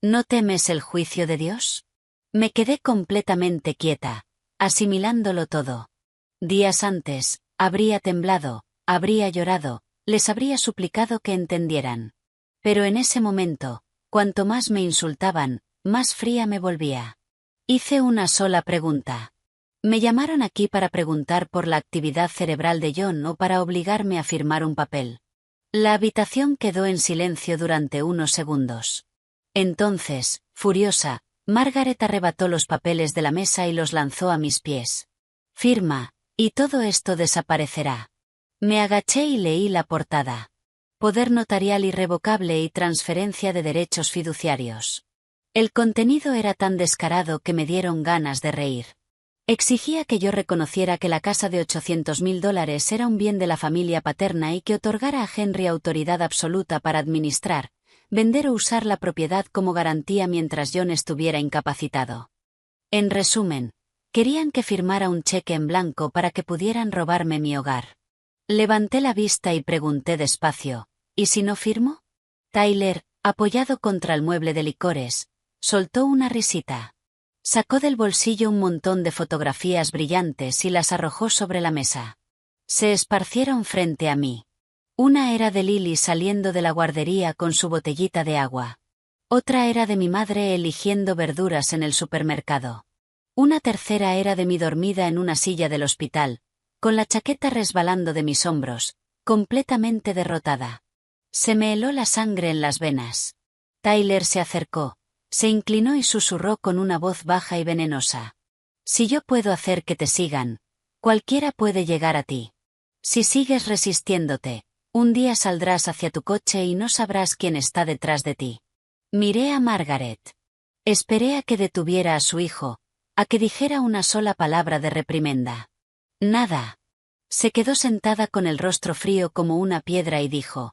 ¿No temes el juicio de Dios?» Me quedé completamente quieta, asimilándolo todo. Días antes, habría temblado, habría llorado, les habría suplicado que entendieran. Pero en ese momento, cuanto más me insultaban, más fría me volvía. Hice una sola pregunta. ¿Me llamaron aquí para preguntar por la actividad cerebral de John o para obligarme a firmar un papel? La habitación quedó en silencio durante unos segundos. Entonces, furiosa, Margaret arrebató los papeles de la mesa y los lanzó a mis pies. «Firma, y todo esto desaparecerá». Me agaché y leí la portada. Poder notarial irrevocable y transferencia de derechos fiduciarios. El contenido era tan descarado que me dieron ganas de reír. Exigía que yo reconociera que la casa de $800.000 era un bien de la familia paterna y que otorgara a Henry autoridad absoluta para administrar, vender o usar la propiedad como garantía mientras John estuviera incapacitado. En resumen, querían que firmara un cheque en blanco para que pudieran robarme mi hogar. Levanté la vista y pregunté despacio, «¿Y si no firmo?» Tyler, apoyado contra el mueble de licores, soltó una risita. Sacó del bolsillo un montón de fotografías brillantes y las arrojó sobre la mesa. Se esparcieron frente a mí. Una era de Lily saliendo de la guardería con su botellita de agua. Otra era de mi madre eligiendo verduras en el supermercado. Una tercera era de mí dormida en una silla del hospital, con la chaqueta resbalando de mis hombros, completamente derrotada. Se me heló la sangre en las venas. Tyler se acercó, se inclinó y susurró con una voz baja y venenosa. «Si yo puedo hacer que te sigan, cualquiera puede llegar a ti. Si sigues resistiéndote, un día saldrás hacia tu coche y no sabrás quién está detrás de ti». Miré a Margaret. Esperé a que detuviera a su hijo, a que dijera una sola palabra de reprimenda. Nada. Se quedó sentada con el rostro frío como una piedra y dijo: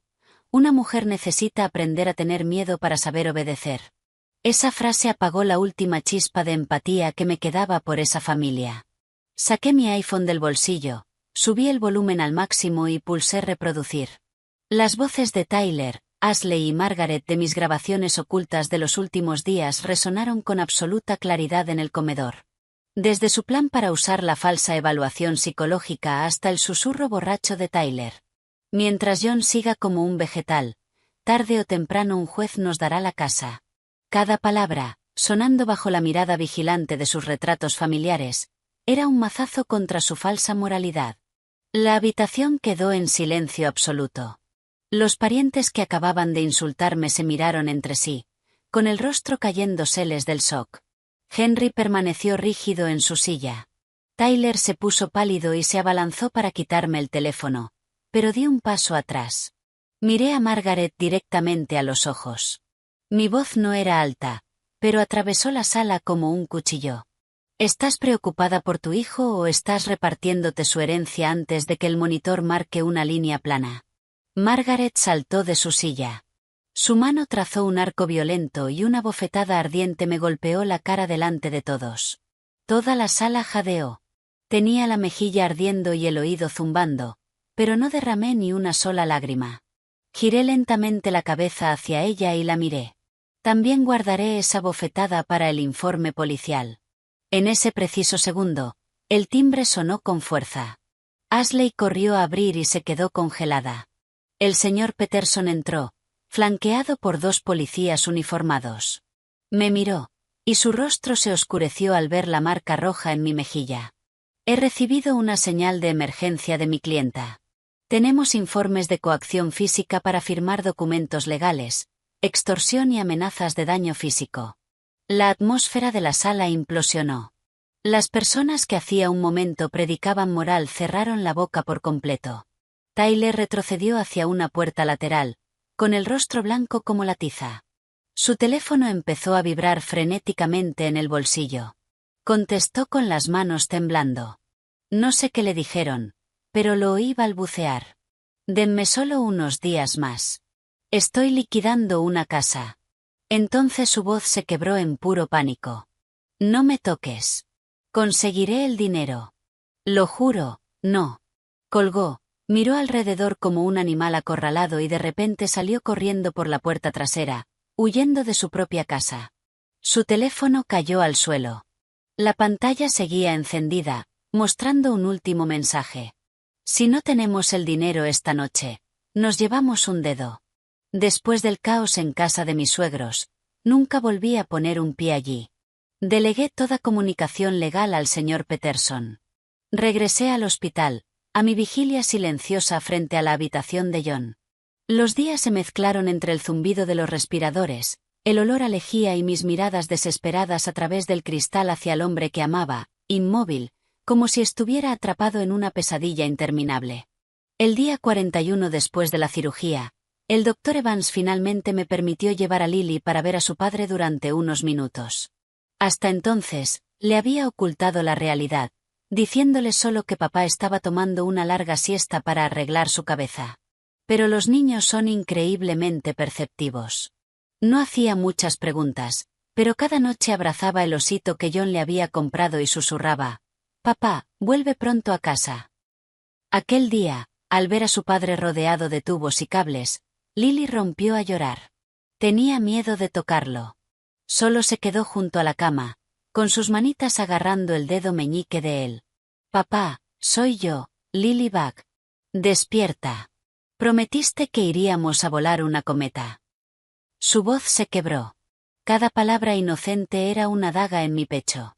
«Una mujer necesita aprender a tener miedo para saber obedecer». Esa frase apagó la última chispa de empatía que me quedaba por esa familia. Saqué mi iPhone del bolsillo, subí el volumen al máximo y pulsé reproducir. Las voces de Tyler, Ashley y Margaret de mis grabaciones ocultas de los últimos días resonaron con absoluta claridad en el comedor. Desde su plan para usar la falsa evaluación psicológica hasta el susurro borracho de Tyler. Mientras John siga como un vegetal, tarde o temprano un juez nos dará la casa. Cada palabra, sonando bajo la mirada vigilante de sus retratos familiares, era un mazazo contra su falsa moralidad. La habitación quedó en silencio absoluto. Los parientes que acababan de insultarme se miraron entre sí, con el rostro cayéndoseles del shock. Henry permaneció rígido en su silla. Tyler se puso pálido y se abalanzó para quitarme el teléfono, pero di un paso atrás. Miré a Margaret directamente a los ojos. Mi voz no era alta, pero atravesó la sala como un cuchillo. ¿Estás preocupada por tu hijo o estás repartiéndote su herencia antes de que el monitor marque una línea plana? Margaret saltó de su silla. Su mano trazó un arco violento y una bofetada ardiente me golpeó la cara delante de todos. Toda la sala jadeó. Tenía la mejilla ardiendo y el oído zumbando, pero no derramé ni una sola lágrima. Giré lentamente la cabeza hacia ella y la miré. También guardaré esa bofetada para el informe policial. En ese preciso segundo, el timbre sonó con fuerza. Ashley corrió a abrir y se quedó congelada. El señor Peterson entró, flanqueado por 2 policías uniformados. Me miró, y su rostro se oscureció al ver la marca roja en mi mejilla. He recibido una señal de emergencia de mi clienta. Tenemos informes de coacción física para firmar documentos legales, extorsión y amenazas de daño físico. La atmósfera de la sala implosionó. Las personas que hacía un momento predicaban moral cerraron la boca por completo. Tyler retrocedió hacia una puerta lateral, con el rostro blanco como la tiza. Su teléfono empezó a vibrar frenéticamente en el bolsillo. Contestó con las manos temblando. No sé qué le dijeron, pero lo oí balbucear. Denme solo unos días más. Estoy liquidando una casa. Entonces su voz se quebró en puro pánico. No me toques. Conseguiré el dinero. Lo juro, no. Colgó, miró alrededor como un animal acorralado y de repente salió corriendo por la puerta trasera, huyendo de su propia casa. Su teléfono cayó al suelo. La pantalla seguía encendida, mostrando un último mensaje. Si no tenemos el dinero esta noche, nos llevamos un dedo. Después del caos en casa de mis suegros, nunca volví a poner un pie allí. Delegué toda comunicación legal al señor Peterson. Regresé al hospital, a mi vigilia silenciosa frente a la habitación de John. Los días se mezclaron entre el zumbido de los respiradores, el olor a lejía y mis miradas desesperadas a través del cristal hacia el hombre que amaba, inmóvil, como si estuviera atrapado en una pesadilla interminable. El día 41 después de la cirugía, el doctor Evans finalmente me permitió llevar a Lily para ver a su padre durante unos minutos. Hasta entonces, le había ocultado la realidad, diciéndole solo que papá estaba tomando una larga siesta para arreglar su cabeza. Pero los niños son increíblemente perceptivos. No hacía muchas preguntas, pero cada noche abrazaba el osito que John le había comprado y susurraba: «Papá, vuelve pronto a casa». Aquel día, al ver a su padre rodeado de tubos y cables, Lily rompió a llorar. Tenía miedo de tocarlo. Solo se quedó junto a la cama, con sus manitas agarrando el dedo meñique de él. «Papá, soy yo, Lily Bug. Despierta. Prometiste que iríamos a volar una cometa». Su voz se quebró. Cada palabra inocente era una daga en mi pecho.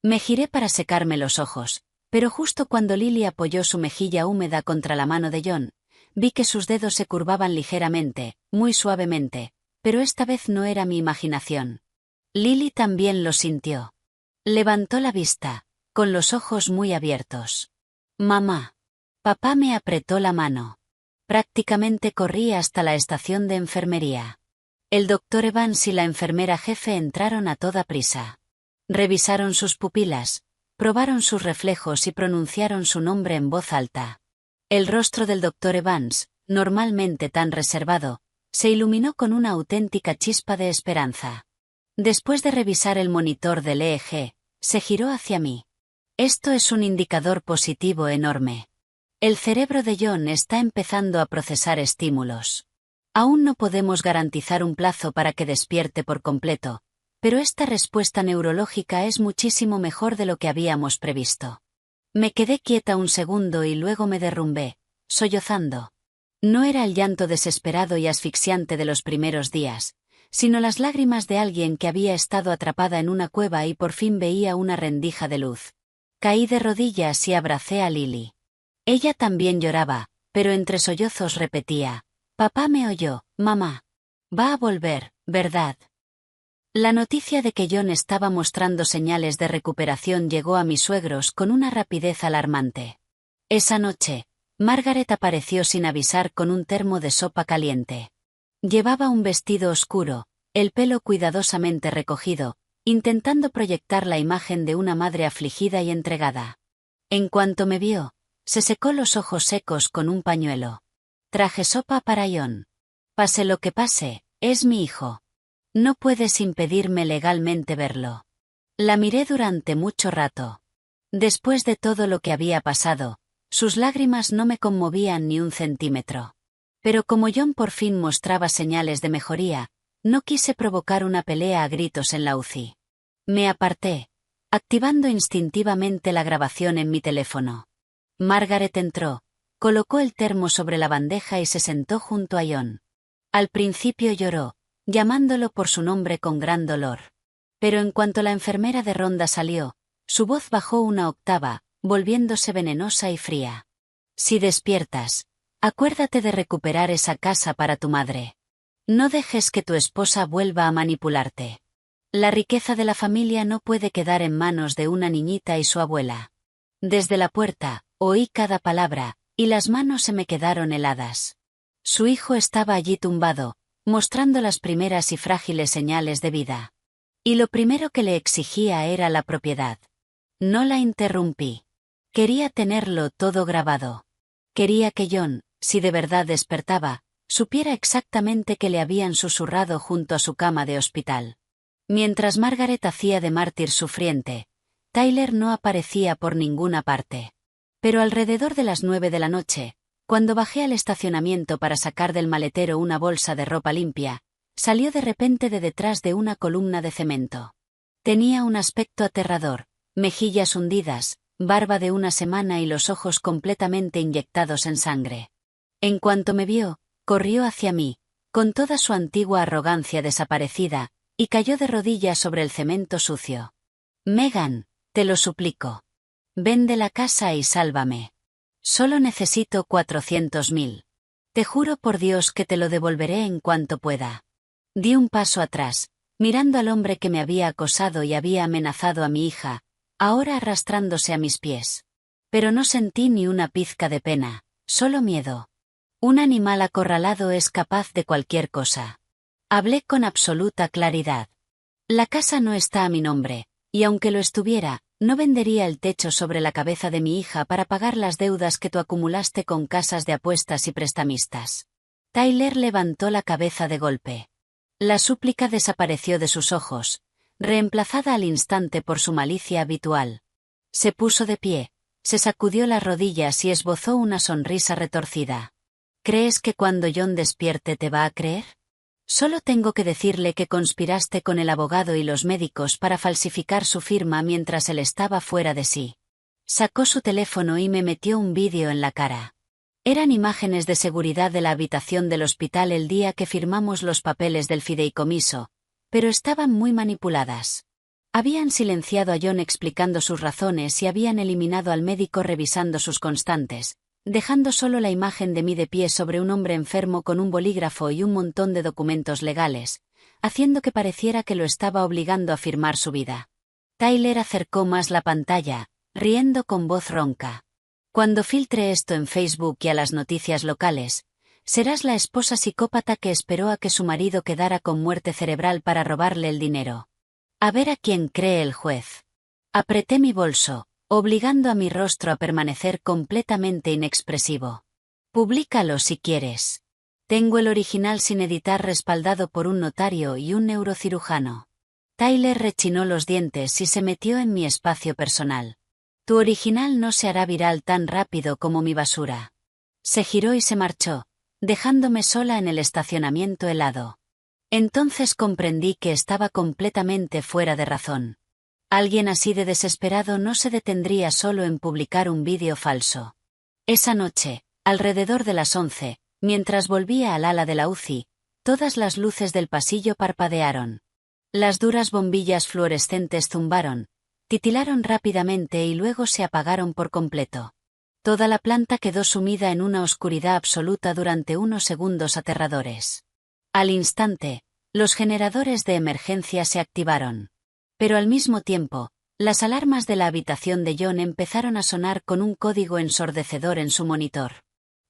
Me giré para secarme los ojos, pero justo cuando Lily apoyó su mejilla húmeda contra la mano de John, vi que sus dedos se curvaban ligeramente, muy suavemente, pero esta vez no era mi imaginación. Lily también lo sintió. Levantó la vista, con los ojos muy abiertos. «Mamá». Papá me apretó la mano. Prácticamente corrí hasta la estación de enfermería. El doctor Evans y la enfermera jefe entraron a toda prisa. Revisaron sus pupilas, probaron sus reflejos y pronunciaron su nombre en voz alta. El rostro del doctor Evans, normalmente tan reservado, se iluminó con una auténtica chispa de esperanza. Después de revisar el monitor del EEG, se giró hacia mí. «Esto es un indicador positivo enorme. El cerebro de John está empezando a procesar estímulos. Aún no podemos garantizar un plazo para que despierte por completo, pero esta respuesta neurológica es muchísimo mejor de lo que habíamos previsto». Me quedé quieta un segundo y luego me derrumbé, sollozando. No era el llanto desesperado y asfixiante de los primeros días, sino las lágrimas de alguien que había estado atrapada en una cueva y por fin veía una rendija de luz. Caí de rodillas y abracé a Lily. Ella también lloraba, pero entre sollozos repetía: «Papá me oyó, mamá. Va a volver, ¿verdad?». La noticia de que John estaba mostrando señales de recuperación llegó a mis suegros con una rapidez alarmante. Esa noche, Margaret apareció sin avisar con un termo de sopa caliente. Llevaba un vestido oscuro, el pelo cuidadosamente recogido, intentando proyectar la imagen de una madre afligida y entregada. En cuanto me vio, se secó los ojos secos con un pañuelo. «Traje sopa para John. Pase lo que pase, es mi hijo. No puedes impedirme legalmente verlo». La miré durante mucho rato. Después de todo lo que había pasado, Sus lágrimas no me conmovían ni un centímetro. Pero como John por fin mostraba señales de mejoría, no quise provocar una pelea a gritos en la UCI. Me aparté, activando instintivamente la grabación en mi teléfono. Margaret entró, colocó el termo sobre la bandeja y se sentó junto a John. Al principio lloró, llamándolo por su nombre con gran dolor. Pero en cuanto la enfermera de ronda salió, su voz bajó una octava, volviéndose venenosa y fría. Si despiertas, acuérdate de recuperar esa casa para tu madre. No dejes que tu esposa vuelva a manipularte. La riqueza de la familia no puede quedar en manos de una niñita y su abuela. Desde la puerta, oí cada palabra, y las manos se me quedaron heladas. Su hijo estaba allí tumbado, mostrando las primeras y frágiles señales de vida. Y lo primero que le exigía era la propiedad. No la interrumpí. Quería tenerlo todo grabado. Quería que John, si de verdad despertaba, supiera exactamente qué le habían susurrado junto a su cama de hospital. Mientras Margaret hacía de mártir sufriente, Tyler no aparecía por ninguna parte. Pero alrededor de las 9 de la noche, cuando bajé al estacionamiento para sacar del maletero una bolsa de ropa limpia, salió de repente de detrás de una columna de cemento. Tenía un aspecto aterrador, mejillas hundidas, barba de una semana y los ojos completamente inyectados en sangre. En cuanto me vio, corrió hacia mí, con toda su antigua arrogancia desaparecida, y cayó de rodillas sobre el cemento sucio. «Megan, te lo suplico. Vende la casa y sálvame. Solo necesito 400.000. Te juro por Dios que te lo devolveré en cuanto pueda». Di un paso atrás, mirando al hombre que me había acosado y había amenazado a mi hija, ahora arrastrándose a mis pies. Pero no sentí ni una pizca de pena, solo miedo. Un animal acorralado es capaz de cualquier cosa. Hablé con absoluta claridad. La casa no está a mi nombre, y aunque lo estuviera, no vendería el techo sobre la cabeza de mi hija para pagar las deudas que tú acumulaste con casas de apuestas y prestamistas. Tyler levantó la cabeza de golpe. La súplica desapareció de sus ojos, reemplazada al instante por su malicia habitual. Se puso de pie, se sacudió las rodillas y esbozó una sonrisa retorcida. ¿Crees que cuando John despierte te va a creer? Solo tengo que decirle que conspiraste con el abogado y los médicos para falsificar su firma mientras él estaba fuera de sí. Sacó su teléfono y me metió un vídeo en la cara. Eran imágenes de seguridad de la habitación del hospital el día que firmamos los papeles del fideicomiso, pero estaban muy manipuladas. Habían silenciado a John explicando sus razones y habían eliminado al médico revisando sus constantes, dejando solo la imagen de mí de pie sobre un hombre enfermo con un bolígrafo y un montón de documentos legales, haciendo que pareciera que lo estaba obligando a firmar su vida. Tyler acercó más la pantalla, riendo con voz ronca. Cuando filtre esto en Facebook y a las noticias locales, serás la esposa psicópata que esperó a que su marido quedara con muerte cerebral para robarle el dinero. A ver a quién cree el juez. Apreté mi bolso, obligando a mi rostro a permanecer completamente inexpresivo. Públicalo si quieres. Tengo el original sin editar respaldado por un notario y un neurocirujano. Tyler rechinó los dientes y se metió en mi espacio personal. Tu original no se hará viral tan rápido como mi basura. Se giró y se marchó, dejándome sola en el estacionamiento helado. Entonces comprendí que estaba completamente fuera de razón. Alguien así de desesperado no se detendría solo en publicar un vídeo falso. Esa noche, alrededor de las 11, mientras volvía al ala de la UCI, todas las luces del pasillo parpadearon. Las duras bombillas fluorescentes zumbaron, titilaron rápidamente y luego se apagaron por completo. Toda la planta quedó sumida en una oscuridad absoluta durante unos segundos aterradores. Al instante, los generadores de emergencia se activaron. Pero al mismo tiempo, las alarmas de la habitación de John empezaron a sonar con un código ensordecedor en su monitor.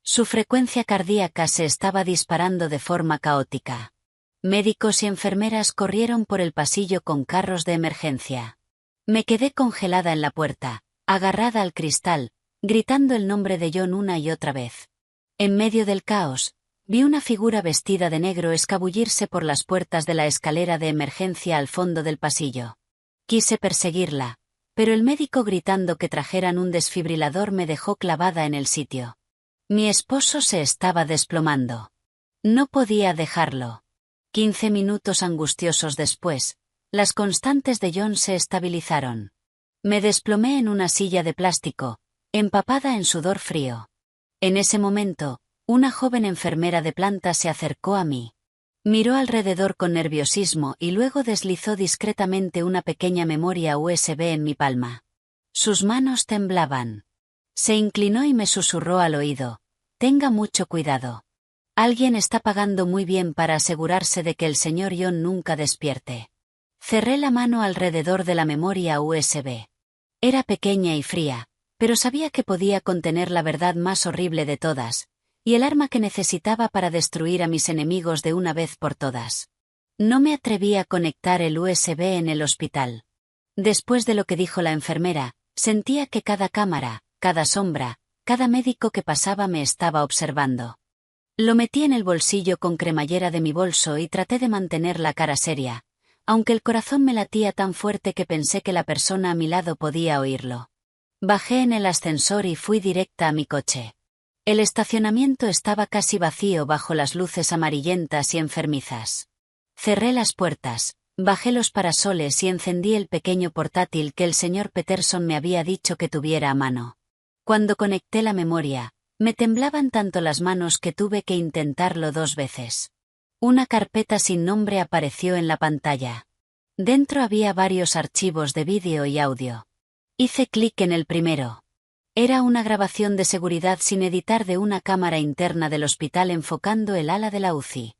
Su frecuencia cardíaca se estaba disparando de forma caótica. Médicos y enfermeras corrieron por el pasillo con carros de emergencia. Me quedé congelada en la puerta, agarrada al cristal, gritando el nombre de John una y otra vez. En medio del caos, vi una figura vestida de negro escabullirse por las puertas de la escalera de emergencia al fondo del pasillo. Quise perseguirla, pero el médico gritando que trajeran un desfibrilador me dejó clavada en el sitio. Mi esposo se estaba desplomando. No podía dejarlo. 15 minutos angustiosos después, las constantes de John se estabilizaron. Me desplomé en una silla de plástico, empapada en sudor frío. En ese momento, una joven enfermera de planta se acercó a mí. Miró alrededor con nerviosismo y luego deslizó discretamente una pequeña memoria USB en mi palma. Sus manos temblaban. Se inclinó y me susurró al oído: «Tenga mucho cuidado. Alguien está pagando muy bien para asegurarse de que el señor John nunca despierte». Cerré la mano alrededor de la memoria USB. Era pequeña y fría, pero sabía que podía contener la verdad más horrible de todas, y el arma que necesitaba para destruir a mis enemigos de una vez por todas. No me atreví a conectar el USB en el hospital. Después de lo que dijo la enfermera, sentía que cada cámara, cada sombra, cada médico que pasaba me estaba observando. Lo metí en el bolsillo con cremallera de mi bolso y traté de mantener la cara seria, aunque el corazón me latía tan fuerte que pensé que la persona a mi lado podía oírlo. Bajé en el ascensor y fui directa a mi coche. El estacionamiento estaba casi vacío bajo las luces amarillentas y enfermizas. Cerré las puertas, bajé los parasoles y encendí el pequeño portátil que el señor Peterson me había dicho que tuviera a mano. Cuando conecté la memoria, me temblaban tanto las manos que tuve que intentarlo 2 veces. Una carpeta sin nombre apareció en la pantalla. Dentro había varios archivos de vídeo y audio. Hice clic en el primero. Era una grabación de seguridad sin editar de una cámara interna del hospital enfocando el ala de la UCI.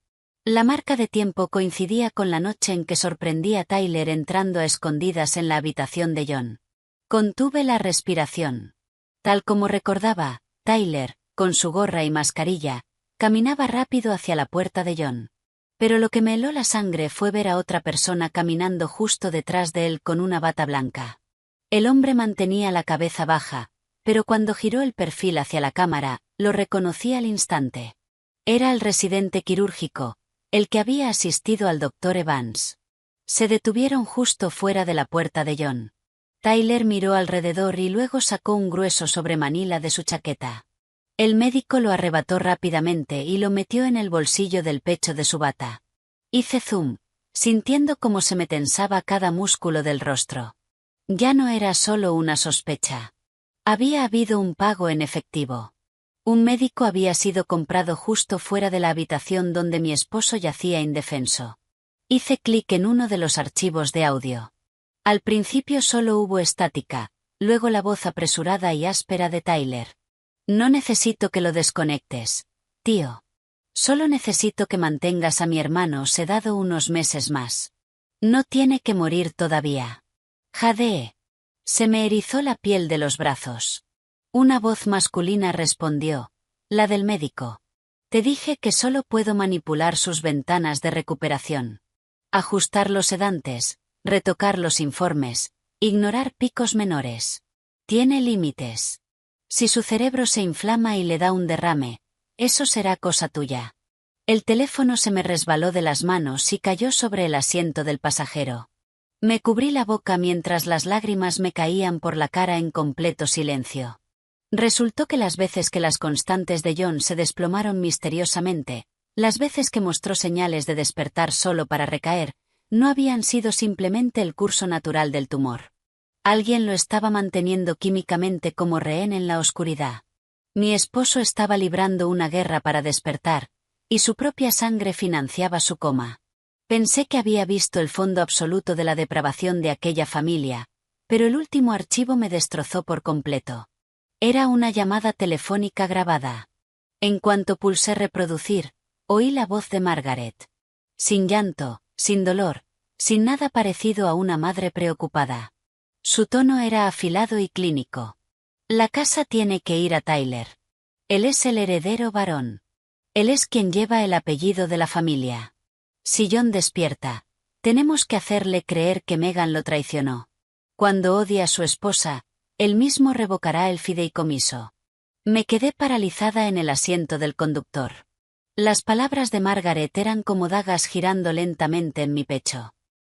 La marca de tiempo coincidía con la noche en que sorprendí a Tyler entrando a escondidas en la habitación de John. Contuve la respiración. Tal como recordaba, Tyler, con su gorra y mascarilla, caminaba rápido hacia la puerta de John. Pero lo que me heló la sangre fue ver a otra persona caminando justo detrás de él con una bata blanca. El hombre mantenía la cabeza baja, pero cuando giró el perfil hacia la cámara, lo reconocí al instante. Era el residente quirúrgico, el que había asistido al doctor Evans. Se detuvieron justo fuera de la puerta de John. Tyler miró alrededor y luego sacó un grueso sobremanila de su chaqueta. El médico lo arrebató rápidamente y lo metió en el bolsillo del pecho de su bata. Hice zoom, sintiendo cómo se me tensaba cada músculo del rostro. Ya no era solo una sospecha. Había habido un pago en efectivo. Un médico había sido comprado justo fuera de la habitación donde mi esposo yacía indefenso. Hice clic en uno de los archivos de audio. Al principio solo hubo estática, luego la voz apresurada y áspera de Tyler. «No necesito que lo desconectes, tío. Solo necesito que mantengas a mi hermano sedado unos meses más. No tiene que morir todavía». Jadeé. Se me erizó la piel de los brazos. Una voz masculina respondió, la del médico. «Te dije que solo puedo manipular sus ventanas de recuperación. Ajustar los sedantes, retocar los informes, ignorar picos menores. Tiene límites. Si su cerebro se inflama y le da un derrame, eso será cosa tuya». El teléfono se me resbaló de las manos y cayó sobre el asiento del pasajero. Me cubrí la boca mientras las lágrimas me caían por la cara en completo silencio. Resultó que las veces que las constantes de John se desplomaron misteriosamente, las veces que mostró señales de despertar solo para recaer, no habían sido simplemente el curso natural del tumor. Alguien lo estaba manteniendo químicamente como rehén en la oscuridad. Mi esposo estaba librando una guerra para despertar, y su propia sangre financiaba su coma. Pensé que había visto el fondo absoluto de la depravación de aquella familia, pero el último archivo me destrozó por completo. Era una llamada telefónica grabada. En cuanto pulsé reproducir, oí la voz de Margaret. Sin llanto, sin dolor, sin nada parecido a una madre preocupada. Su tono era afilado y clínico. «La casa tiene que ir a Tyler. Él es el heredero varón. Él es quien lleva el apellido de la familia. Si John despierta, tenemos que hacerle creer que Megan lo traicionó. Cuando odie a su esposa, él mismo revocará el fideicomiso». Me quedé paralizada en el asiento del conductor. Las palabras de Margaret eran como dagas girando lentamente en mi pecho.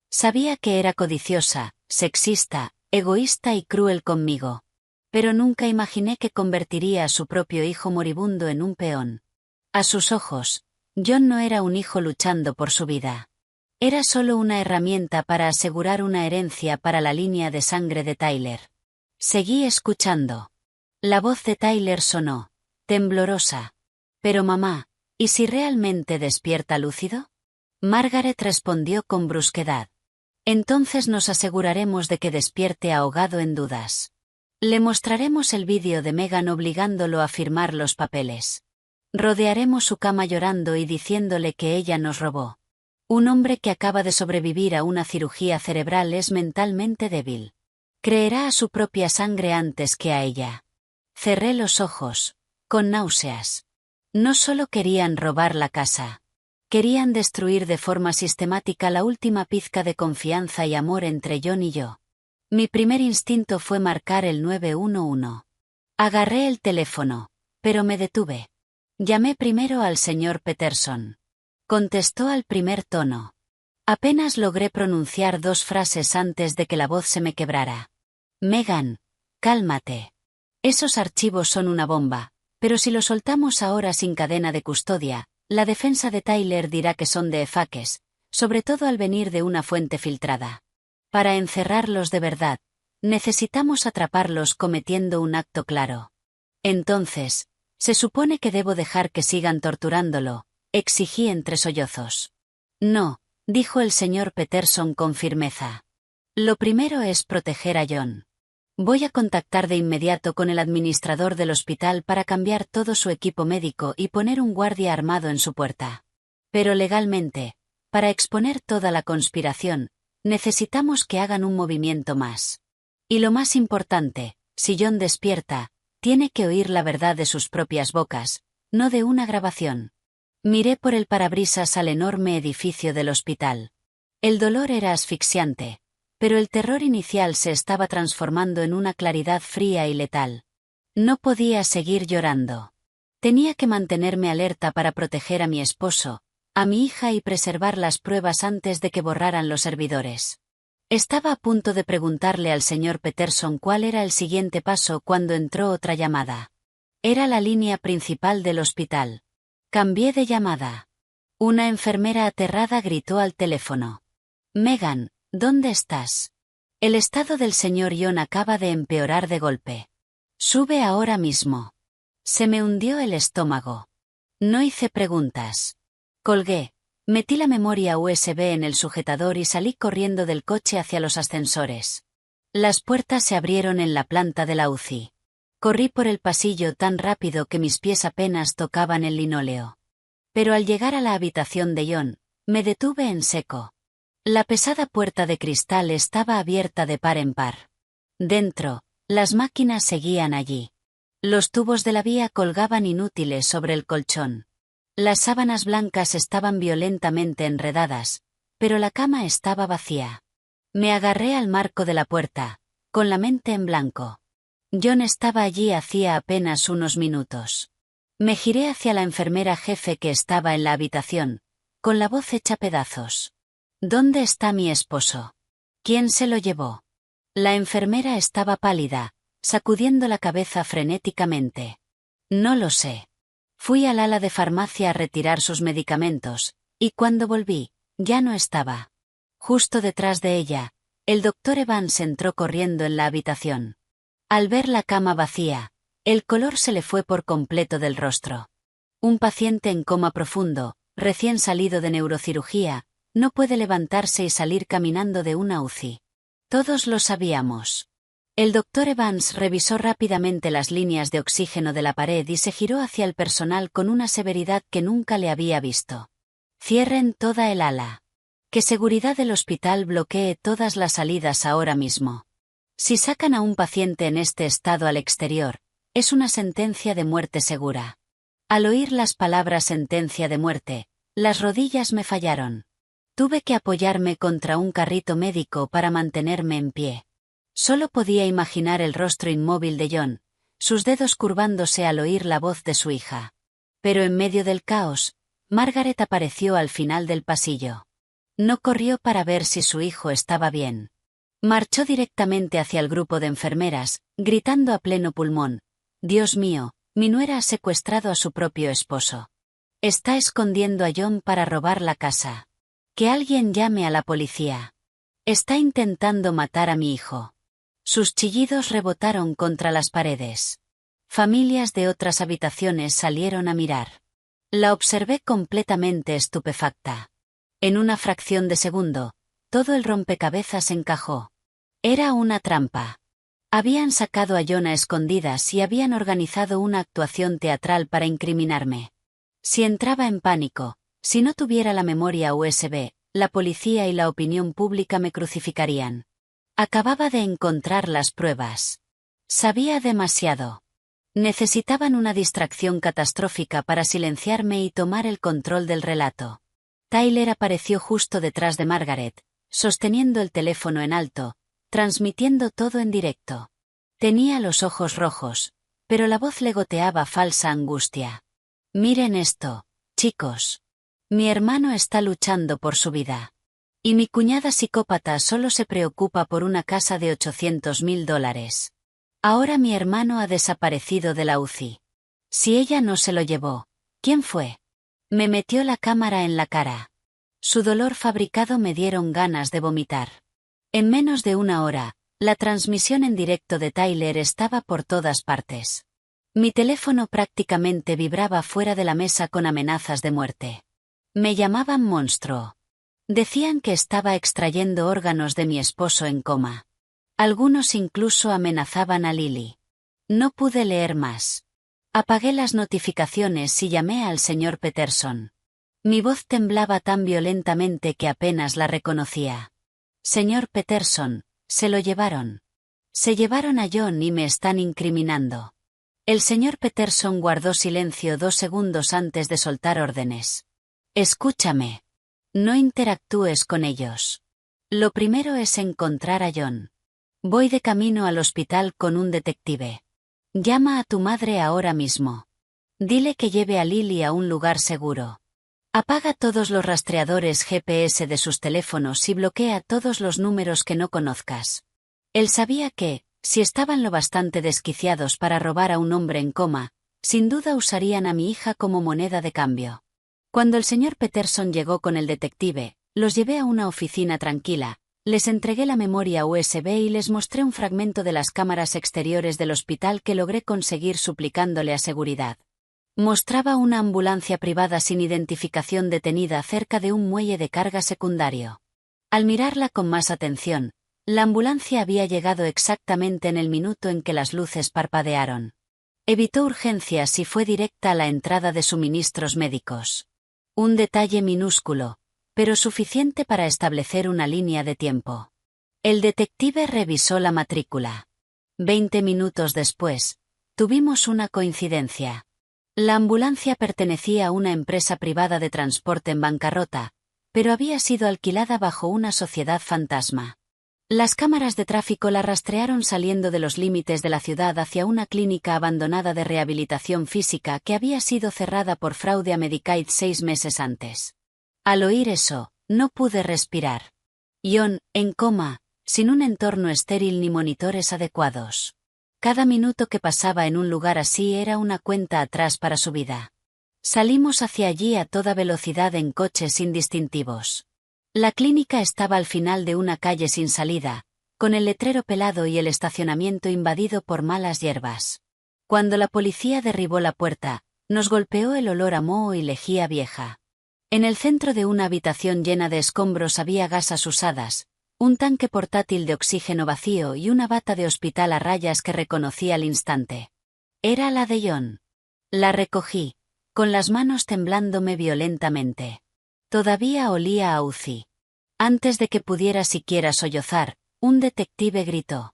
Sabía que era codiciosa, sexista, egoísta y cruel conmigo. Pero nunca imaginé que convertiría a su propio hijo moribundo en un peón. A sus ojos, John no era un hijo luchando por su vida. Era solo una herramienta para asegurar una herencia para la línea de sangre de Tyler. Seguí escuchando. La voz de Tyler sonó, temblorosa. Pero mamá, ¿y si realmente despierta lúcido? Margaret respondió con brusquedad. Entonces nos aseguraremos de que despierte ahogado en dudas. Le mostraremos el vídeo de Megan obligándolo a firmar los papeles. Rodearemos su cama llorando y diciéndole que ella nos robó. Un hombre que acaba de sobrevivir a una cirugía cerebral es mentalmente débil. Creerá a su propia sangre antes que a ella. Cerré los ojos, con náuseas. No solo querían robar la casa. Querían destruir de forma sistemática la última pizca de confianza y amor entre John y yo. Mi primer instinto fue marcar el 911. Agarré el teléfono, pero me detuve. Llamé primero al señor Peterson. Contestó al primer tono. Apenas logré pronunciar 2 frases antes de que la voz se me quebrara. Megan, cálmate. Esos archivos son una bomba, pero si los soltamos ahora sin cadena de custodia, la defensa de Tyler dirá que son de efaques, sobre todo al venir de una fuente filtrada. Para encerrarlos de verdad, necesitamos atraparlos cometiendo un acto claro. Entonces, se supone que debo dejar que sigan torturándolo, exigí entre sollozos. No, dijo el señor Peterson con firmeza. Lo primero es proteger a John. Voy a contactar de inmediato con el administrador del hospital para cambiar todo su equipo médico y poner un guardia armado en su puerta. Pero legalmente, para exponer toda la conspiración, necesitamos que hagan un movimiento más. Y lo más importante, si John despierta, tiene que oír la verdad de sus propias bocas, no de una grabación. Miré por el parabrisas al enorme edificio del hospital. El dolor era asfixiante, pero el terror inicial se estaba transformando en una claridad fría y letal. No podía seguir llorando. Tenía que mantenerme alerta para proteger a mi esposo, a mi hija y preservar las pruebas antes de que borraran los servidores. Estaba a punto de preguntarle al señor Peterson cuál era el siguiente paso cuando entró otra llamada. Era la línea principal del hospital. Cambié de llamada. Una enfermera aterrada gritó al teléfono. Megan, ¿dónde estás? El estado del señor John acaba de empeorar de golpe. Sube ahora mismo. Se me hundió el estómago. No hice preguntas. Colgué, metí la memoria USB en el sujetador y salí corriendo del coche hacia los ascensores. Las puertas se abrieron en la planta de la UCI. Corrí por el pasillo tan rápido que mis pies apenas tocaban el linóleo. Pero al llegar a la habitación de John, me detuve en seco. La pesada puerta de cristal estaba abierta de par en par. Dentro, las máquinas seguían allí. Los tubos de la vía colgaban inútiles sobre el colchón. Las sábanas blancas estaban violentamente enredadas, pero la cama estaba vacía. Me agarré al marco de la puerta, con la mente en blanco. John estaba allí hacía apenas unos minutos. Me giré hacia la enfermera jefe que estaba en la habitación, con la voz hecha pedazos. ¿Dónde está mi esposo? ¿Quién se lo llevó? La enfermera estaba pálida, sacudiendo la cabeza frenéticamente. No lo sé. Fui al ala de farmacia a retirar sus medicamentos, y cuando volví, ya no estaba. Justo detrás de ella, el doctor Evans entró corriendo en la habitación. Al ver la cama vacía, el color se le fue por completo del rostro. Un paciente en coma profundo, recién salido de neurocirugía, no puede levantarse y salir caminando de una UCI. Todos lo sabíamos. El doctor Evans revisó rápidamente las líneas de oxígeno de la pared y se giró hacia el personal con una severidad que nunca le había visto. Cierren toda el ala. Que seguridad del hospital bloquee todas las salidas ahora mismo. Si sacan a un paciente en este estado al exterior, es una sentencia de muerte segura. Al oír las palabras sentencia de muerte, las rodillas me fallaron. Tuve que apoyarme contra un carrito médico para mantenerme en pie. Solo podía imaginar el rostro inmóvil de John, sus dedos curvándose al oír la voz de su hija. Pero en medio del caos, Margaret apareció al final del pasillo. No corrió para ver si su hijo estaba bien. Marchó directamente hacia el grupo de enfermeras, gritando a pleno pulmón: «Dios mío, mi nuera ha secuestrado a su propio esposo. Está escondiendo a John para robar la casa. Que alguien llame a la policía. Está intentando matar a mi hijo». Sus chillidos rebotaron contra las paredes. Familias de otras habitaciones salieron a mirar. La observé completamente estupefacta. En una fracción de segundo, todo el rompecabezas encajó. Era una trampa. Habían sacado a John a escondidas y habían organizado una actuación teatral para incriminarme. Si entraba en pánico, si no tuviera la memoria USB, la policía y la opinión pública me crucificarían. Acababa de encontrar las pruebas. Sabía demasiado. Necesitaban una distracción catastrófica para silenciarme y tomar el control del relato. Tyler apareció justo detrás de Margaret, sosteniendo el teléfono en alto, transmitiendo todo en directo. Tenía los ojos rojos, pero la voz le goteaba falsa angustia. «Miren esto, chicos. Mi hermano está luchando por su vida. Y mi cuñada psicópata solo se preocupa por una casa de $800.000. Ahora mi hermano ha desaparecido de la UCI. Si ella no se lo llevó, ¿quién fue?» Me metió la cámara en la cara. Su dolor fabricado me dieron ganas de vomitar. En menos de una hora, la transmisión en directo de Tyler estaba por todas partes. Mi teléfono prácticamente vibraba fuera de la mesa con amenazas de muerte. Me llamaban monstruo. Decían que estaba extrayendo órganos de mi esposo en coma. Algunos incluso amenazaban a Lily. No pude leer más. Apagué las notificaciones y llamé al señor Peterson. Mi voz temblaba tan violentamente que apenas la reconocía. «Señor Peterson, se lo llevaron. Se llevaron a John y me están incriminando». El señor Peterson guardó silencio 2 segundos antes de soltar órdenes. «Escúchame. No interactúes con ellos. Lo primero es encontrar a John. Voy de camino al hospital con un detective. Llama a tu madre ahora mismo. Dile que lleve a Lily a un lugar seguro. Apaga todos los rastreadores GPS de sus teléfonos y bloquea todos los números que no conozcas». Él sabía que, si estaban lo bastante desquiciados para robar a un hombre en coma, sin duda usarían a mi hija como moneda de cambio. Cuando el señor Peterson llegó con el detective, los llevé a una oficina tranquila, les entregué la memoria USB y les mostré un fragmento de las cámaras exteriores del hospital que logré conseguir suplicándole a seguridad. Mostraba una ambulancia privada sin identificación detenida cerca de un muelle de carga secundario. Al mirarla con más atención, la ambulancia había llegado exactamente en el minuto en que las luces parpadearon. Evitó urgencias y fue directa a la entrada de suministros médicos. Un detalle minúsculo, pero suficiente para establecer una línea de tiempo. El detective revisó la matrícula. 20 minutos después, tuvimos una coincidencia. La ambulancia pertenecía a una empresa privada de transporte en bancarrota, pero había sido alquilada bajo una sociedad fantasma. Las cámaras de tráfico la rastrearon saliendo de los límites de la ciudad hacia una clínica abandonada de rehabilitación física que había sido cerrada por fraude a Medicaid 6 meses antes. Al oír eso, no pude respirar. John, en coma, sin un entorno estéril ni monitores adecuados. Cada minuto que pasaba en un lugar así era una cuenta atrás para su vida. Salimos hacia allí a toda velocidad en coches sin distintivos. La clínica estaba al final de una calle sin salida, con el letrero pelado y el estacionamiento invadido por malas hierbas. Cuando la policía derribó la puerta, nos golpeó el olor a moho y lejía vieja. En el centro de una habitación llena de escombros había gasas usadas, un tanque portátil de oxígeno vacío y una bata de hospital a rayas que reconocí al instante. Era la de John. La recogí, con las manos temblándome violentamente. Todavía olía a UCI. Antes de que pudiera siquiera sollozar, un detective gritó.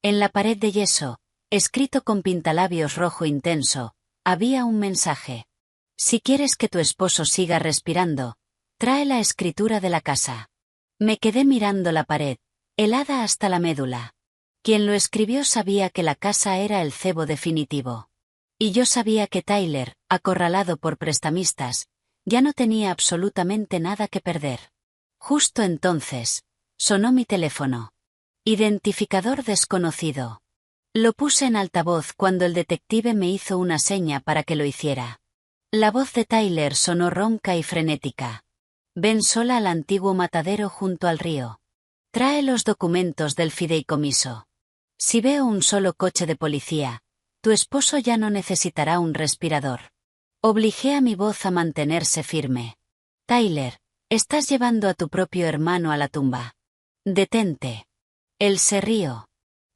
En la pared de yeso, escrito con pintalabios rojo intenso, había un mensaje. Si quieres que tu esposo siga respirando, trae la escritura de la casa. Me quedé mirando la pared, helada hasta la médula. Quien lo escribió sabía que la casa era el cebo definitivo. Y yo sabía que Tyler, acorralado por prestamistas, ya no tenía absolutamente nada que perder. Justo entonces, sonó mi teléfono. Identificador desconocido. Lo puse en altavoz cuando el detective me hizo una seña para que lo hiciera. La voz de Tyler sonó ronca y frenética. Ven sola al antiguo matadero junto al río. Trae los documentos del fideicomiso. Si veo un solo coche de policía, tu esposo ya no necesitará un respirador. Obligué a mi voz a mantenerse firme. Tyler, estás llevando a tu propio hermano a la tumba. Detente. Él se rió.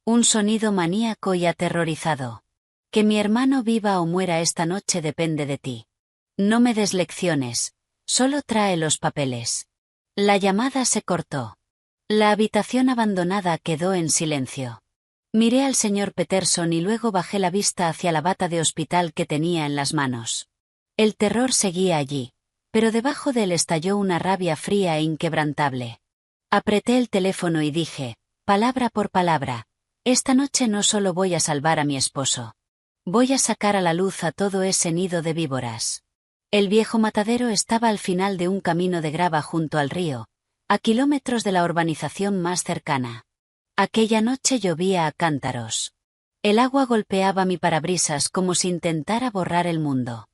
Un sonido maníaco y aterrorizado. Que mi hermano viva o muera esta noche depende de ti. No me des lecciones, solo trae los papeles. La llamada se cortó. La habitación abandonada quedó en silencio. Miré al señor Peterson y luego bajé la vista hacia la bata de hospital que tenía en las manos. El terror seguía allí, pero debajo de él estalló una rabia fría e inquebrantable. Apreté el teléfono y dije, palabra por palabra, esta noche no solo voy a salvar a mi esposo. Voy a sacar a la luz a todo ese nido de víboras. El viejo matadero estaba al final de un camino de grava junto al río, a kilómetros de la urbanización más cercana. Aquella noche llovía a cántaros. El agua golpeaba mi parabrisas como si intentara borrar el mundo.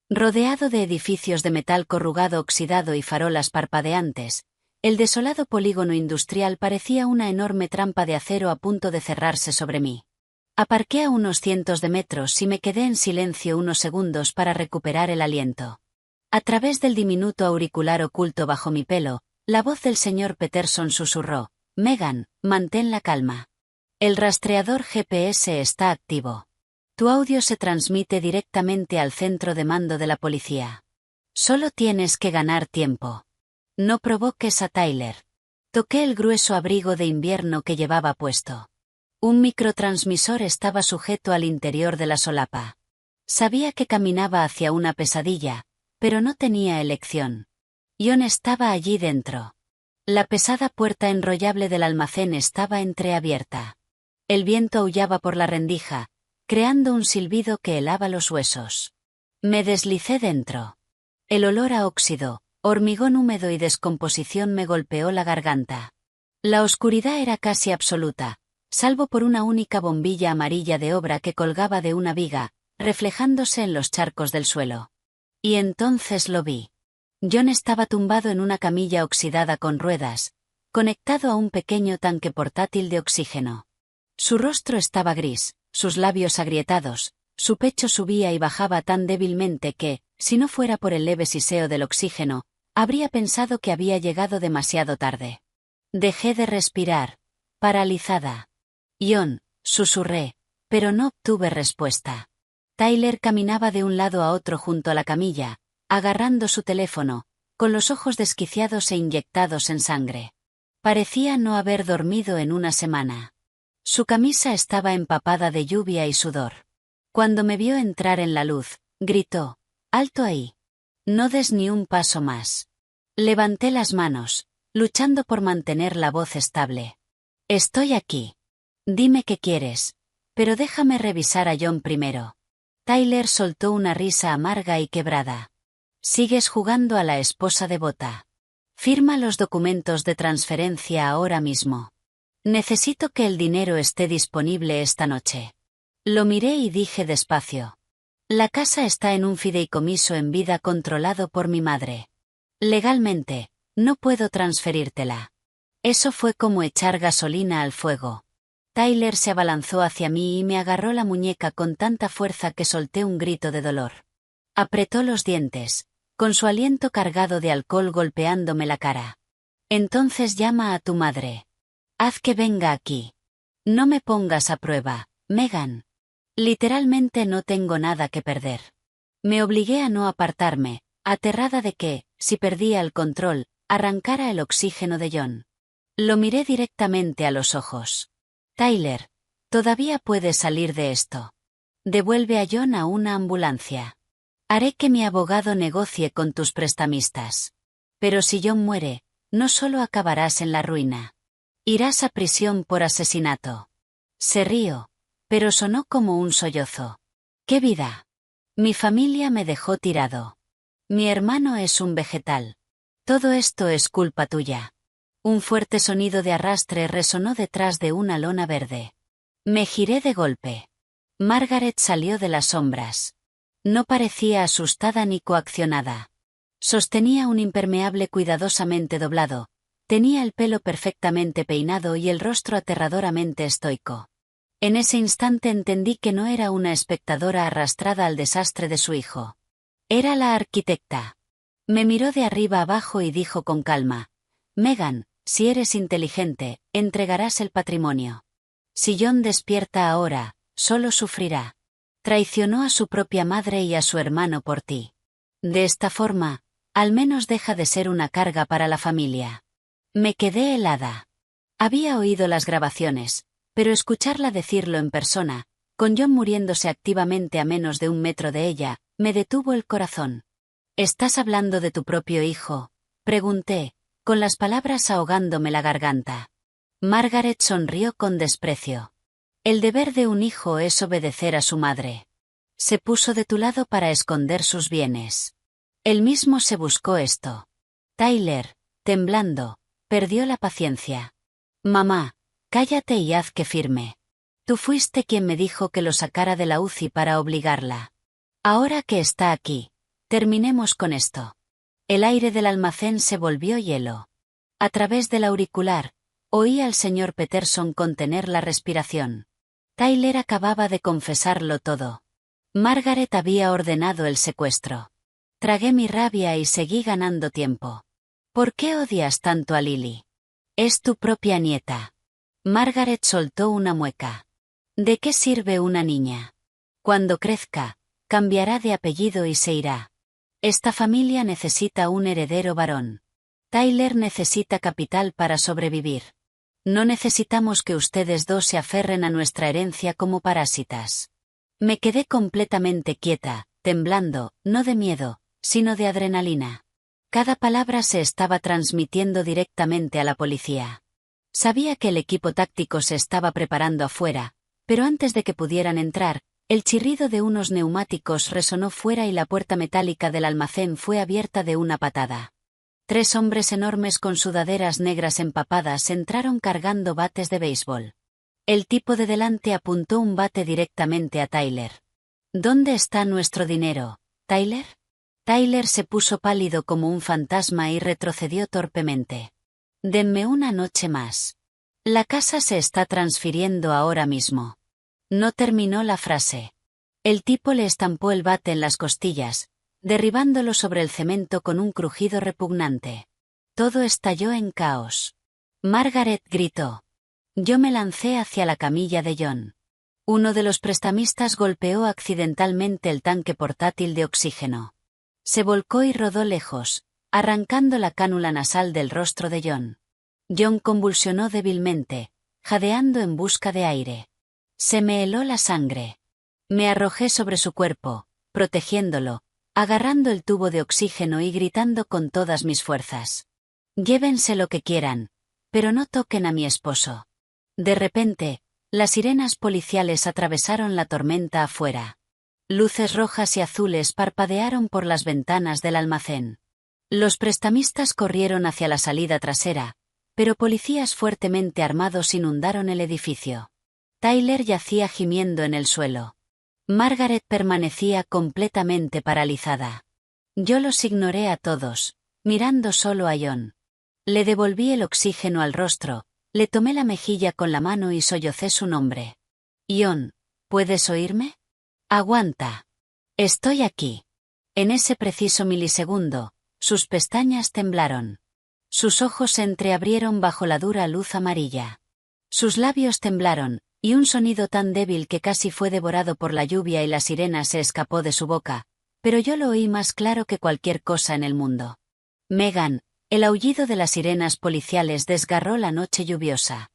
Rodeado de edificios de metal corrugado oxidado y farolas parpadeantes, el desolado polígono industrial parecía una enorme trampa de acero a punto de cerrarse sobre mí. Aparqué a unos cientos de metros y me quedé en silencio unos segundos para recuperar el aliento. A través del diminuto auricular oculto bajo mi pelo, la voz del señor Peterson susurró, Megan, mantén la calma. El rastreador GPS está activo. Tu audio se transmite directamente al centro de mando de la policía. Solo tienes que ganar tiempo. No provoques a Tyler. Toqué el grueso abrigo de invierno que llevaba puesto. Un microtransmisor estaba sujeto al interior de la solapa. Sabía que caminaba hacia una pesadilla, pero no tenía elección. John estaba allí dentro. La pesada puerta enrollable del almacén estaba entreabierta. El viento aullaba por la rendija, creando un silbido que helaba los huesos. Me deslicé dentro. El olor a óxido, hormigón húmedo y descomposición me golpeó la garganta. La oscuridad era casi absoluta, salvo por una única bombilla amarilla de obra que colgaba de una viga, reflejándose en los charcos del suelo. Y entonces lo vi. John estaba tumbado en una camilla oxidada con ruedas, conectado a un pequeño tanque portátil de oxígeno. Su rostro estaba gris, sus labios agrietados, su pecho subía y bajaba tan débilmente que, si no fuera por el leve siseo del oxígeno, habría pensado que había llegado demasiado tarde. Dejé de respirar, paralizada. John, susurré, pero no obtuve respuesta. Tyler caminaba de un lado a otro junto a la camilla, agarrando su teléfono, con los ojos desquiciados e inyectados en sangre. Parecía no haber dormido en una semana. Su camisa estaba empapada de lluvia y sudor. Cuando me vio entrar en la luz, gritó, «¡Alto ahí! No des ni un paso más». Levanté las manos, luchando por mantener la voz estable. «Estoy aquí. Dime qué quieres, pero déjame revisar a John primero». Tyler soltó una risa amarga y quebrada. «Sigues jugando a la esposa devota. Firma los documentos de transferencia ahora mismo. Necesito que el dinero esté disponible esta noche». Lo miré y dije despacio. «La casa está en un fideicomiso en vida controlado por mi madre. Legalmente, no puedo transferírtela». Eso fue como echar gasolina al fuego. Tyler se abalanzó hacia mí y me agarró la muñeca con tanta fuerza que solté un grito de dolor. Apretó los dientes, con su aliento cargado de alcohol golpeándome la cara. «Entonces llama a tu madre. Haz que venga aquí. No me pongas a prueba, Megan. Literalmente no tengo nada que perder». Me obligué a no apartarme, aterrada de que, si perdía el control, arrancara el oxígeno de John. Lo miré directamente a los ojos. «Tyler, todavía puedes salir de esto. Devuelve a John a una ambulancia. Haré que mi abogado negocie con tus prestamistas. Pero si John muere, no solo acabarás en la ruina. Irás a prisión por asesinato». Se rió, pero sonó como un sollozo. «¡Qué vida! Mi familia me dejó tirado. Mi hermano es un vegetal. Todo esto es culpa tuya». Un fuerte sonido de arrastre resonó detrás de una lona verde. Me giré de golpe. Margaret salió de las sombras. No parecía asustada ni coaccionada. Sostenía un impermeable cuidadosamente doblado, tenía el pelo perfectamente peinado y el rostro aterradoramente estoico. En ese instante entendí que no era una espectadora arrastrada al desastre de su hijo. Era la arquitecta. Me miró de arriba abajo y dijo con calma: Megan, si eres inteligente, entregarás el patrimonio. Si John despierta ahora, solo sufrirá. Traicionó a su propia madre y a su hermano por ti. De esta forma, al menos deja de ser una carga para la familia. Me quedé helada. Había oído las grabaciones, pero escucharla decirlo en persona, con John muriéndose activamente a menos de 1 metro de ella, me detuvo el corazón. ¿Estás hablando de tu propio hijo?, pregunté, con las palabras ahogándome la garganta. Margaret sonrió con desprecio. El deber de un hijo es obedecer a su madre. Se puso de tu lado para esconder sus bienes. Él mismo se buscó esto. Tyler, temblando, perdió la paciencia. Mamá, cállate y haz que firme. Tú fuiste quien me dijo que lo sacara de la UCI para obligarla. Ahora que está aquí, terminemos con esto. El aire del almacén se volvió hielo. A través del auricular, oí al señor Peterson contener la respiración. Tyler acababa de confesarlo todo. Margaret había ordenado el secuestro. Tragué mi rabia y seguí ganando tiempo. ¿Por qué odias tanto a Lily? Es tu propia nieta. Margaret soltó una mueca. ¿De qué sirve una niña? Cuando crezca, cambiará de apellido y se irá. Esta familia necesita un heredero varón. Tyler necesita capital para sobrevivir. No necesitamos que ustedes dos se aferren a nuestra herencia como parásitas. Me quedé completamente quieta, temblando, no de miedo, sino de adrenalina. Cada palabra se estaba transmitiendo directamente a la policía. Sabía que el equipo táctico se estaba preparando afuera, pero antes de que pudieran entrar, el chirrido de unos neumáticos resonó fuera y la puerta metálica del almacén fue abierta de una patada. 3 hombres enormes con sudaderas negras empapadas entraron cargando bates de béisbol. El tipo de delante apuntó un bate directamente a Tyler. ¿Dónde está nuestro dinero, Tyler? Tyler se puso pálido como un fantasma y retrocedió torpemente. Denme una noche más. La casa se está transfiriendo ahora mismo. No terminó la frase. El tipo le estampó el bate en las costillas, derribándolo sobre el cemento con un crujido repugnante. Todo estalló en caos. Margaret gritó. Yo me lancé hacia la camilla de John. Uno de los prestamistas golpeó accidentalmente el tanque portátil de oxígeno. Se volcó y rodó lejos, arrancando la cánula nasal del rostro de John. John convulsionó débilmente, jadeando en busca de aire. Se me heló la sangre. Me arrojé sobre su cuerpo, protegiéndolo, agarrando el tubo de oxígeno y gritando con todas mis fuerzas. Llévense lo que quieran, pero no toquen a mi esposo. De repente, las sirenas policiales atravesaron la tormenta afuera. Luces rojas y azules parpadearon por las ventanas del almacén. Los prestamistas corrieron hacia la salida trasera, pero policías fuertemente armados inundaron el edificio. Tyler yacía gimiendo en el suelo. Margaret permanecía completamente paralizada. Yo los ignoré a todos, mirando solo a John. Le devolví el oxígeno al rostro, le tomé la mejilla con la mano y sollocé su nombre. John, ¿puedes oírme? Aguanta. Estoy aquí. En ese preciso milisegundo, sus pestañas temblaron. Sus ojos se entreabrieron bajo la dura luz amarilla. Sus labios temblaron, y un sonido tan débil que casi fue devorado por la lluvia y la sirena se escapó de su boca, pero yo lo oí más claro que cualquier cosa en el mundo. Megan, el aullido de las sirenas policiales desgarró la noche lluviosa.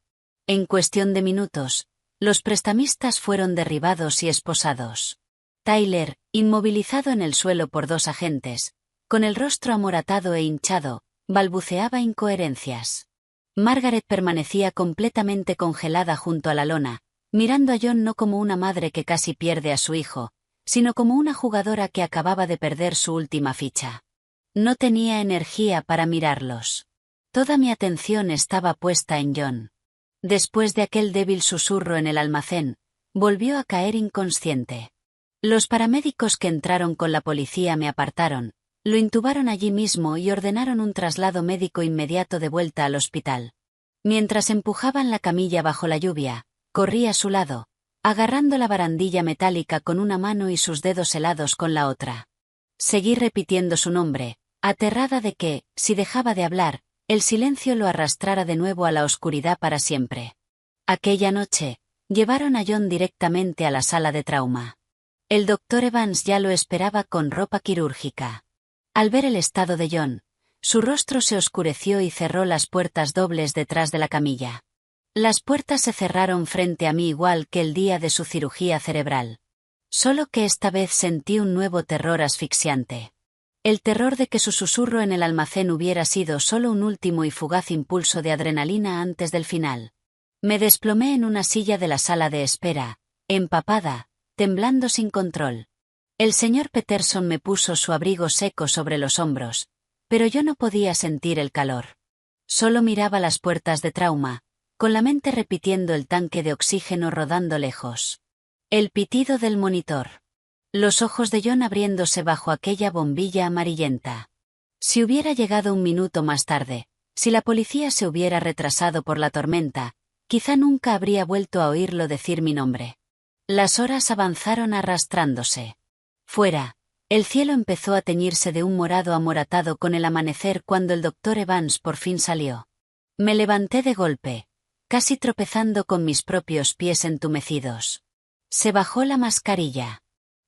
En cuestión de minutos, los prestamistas fueron derribados y esposados. Tyler, inmovilizado en el suelo por 2 agentes, con el rostro amoratado e hinchado, balbuceaba incoherencias. Margaret permanecía completamente congelada junto a la lona, mirando a John no como una madre que casi pierde a su hijo, sino como una jugadora que acababa de perder su última ficha. No tenía energía para mirarlos. Toda mi atención estaba puesta en John. Después de aquel débil susurro en el almacén, volvió a caer inconsciente. Los paramédicos que entraron con la policía me apartaron, lo intubaron allí mismo y ordenaron un traslado médico inmediato de vuelta al hospital. Mientras empujaban la camilla bajo la lluvia, corrí a su lado, agarrando la barandilla metálica con una mano y sus dedos helados con la otra. Seguí repitiendo su nombre, aterrada de que, si dejaba de hablar, el silencio lo arrastrara de nuevo a la oscuridad para siempre. Aquella noche, llevaron a John directamente a la sala de trauma. El doctor Evans ya lo esperaba con ropa quirúrgica. Al ver el estado de John, su rostro se oscureció y cerró las puertas dobles detrás de la camilla. Las puertas se cerraron frente a mí igual que el día de su cirugía cerebral. Solo que esta vez sentí un nuevo terror asfixiante. El terror de que su susurro en el almacén hubiera sido solo un último y fugaz impulso de adrenalina antes del final. Me desplomé en una silla de la sala de espera, empapada, temblando sin control. El señor Peterson me puso su abrigo seco sobre los hombros, pero yo no podía sentir el calor. Solo miraba las puertas de trauma, con la mente repitiendo el tanque de oxígeno rodando lejos. El pitido del monitor. Los ojos de John abriéndose bajo aquella bombilla amarillenta. Si hubiera llegado un minuto más tarde, si la policía se hubiera retrasado por la tormenta, quizá nunca habría vuelto a oírlo decir mi nombre. Las horas avanzaron arrastrándose. Fuera, el cielo empezó a teñirse de un morado amoratado con el amanecer cuando el doctor Evans por fin salió. Me levanté de golpe, casi tropezando con mis propios pies entumecidos. Se bajó la mascarilla.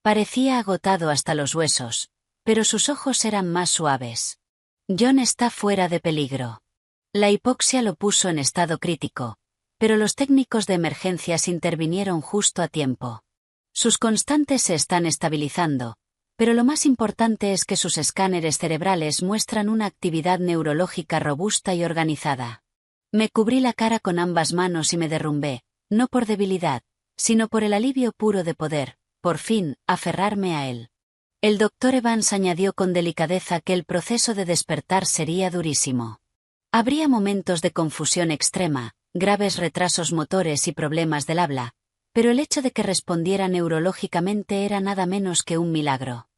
Parecía agotado hasta los huesos, pero sus ojos eran más suaves. John está fuera de peligro. La hipoxia lo puso en estado crítico, pero los técnicos de emergencias intervinieron justo a tiempo. Sus constantes se están estabilizando, pero lo más importante es que sus escáneres cerebrales muestran una actividad neurológica robusta y organizada. Me cubrí la cara con ambas manos y me derrumbé, no por debilidad, sino por el alivio puro de poder, por fin, aferrarme a él. El doctor Evans añadió con delicadeza que el proceso de despertar sería durísimo. Habría momentos de confusión extrema, graves retrasos motores y problemas del habla, pero el hecho de que respondiera neurológicamente era nada menos que un milagro.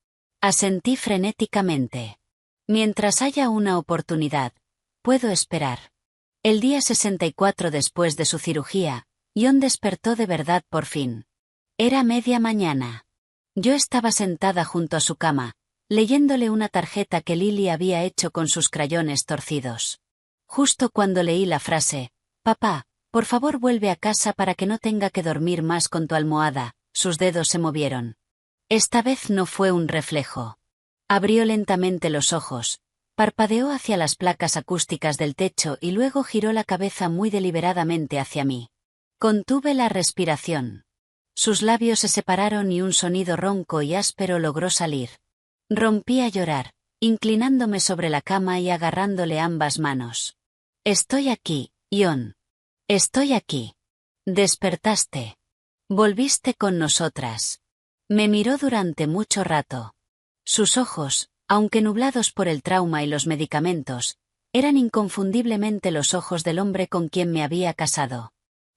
Asentí frenéticamente. Mientras haya una oportunidad, puedo esperar. El día 64 después de su cirugía, John despertó de verdad por fin. Era media mañana. Yo estaba sentada junto a su cama, leyéndole una tarjeta que Lily había hecho con sus crayones torcidos. Justo cuando leí la frase, «Papá, por favor vuelve a casa para que no tenga que dormir más con tu almohada», sus dedos se movieron. Esta vez no fue un reflejo. Abrió lentamente los ojos, parpadeó hacia las placas acústicas del techo y luego giró la cabeza muy deliberadamente hacia mí. Contuve la respiración. Sus labios se separaron y un sonido ronco y áspero logró salir. Rompí a llorar, inclinándome sobre la cama y agarrándole ambas manos. «Estoy aquí, John. Estoy aquí. Despertaste. Volviste con nosotras». Me miró durante mucho rato. Sus ojos, aunque nublados por el trauma y los medicamentos, eran inconfundiblemente los ojos del hombre con quien me había casado.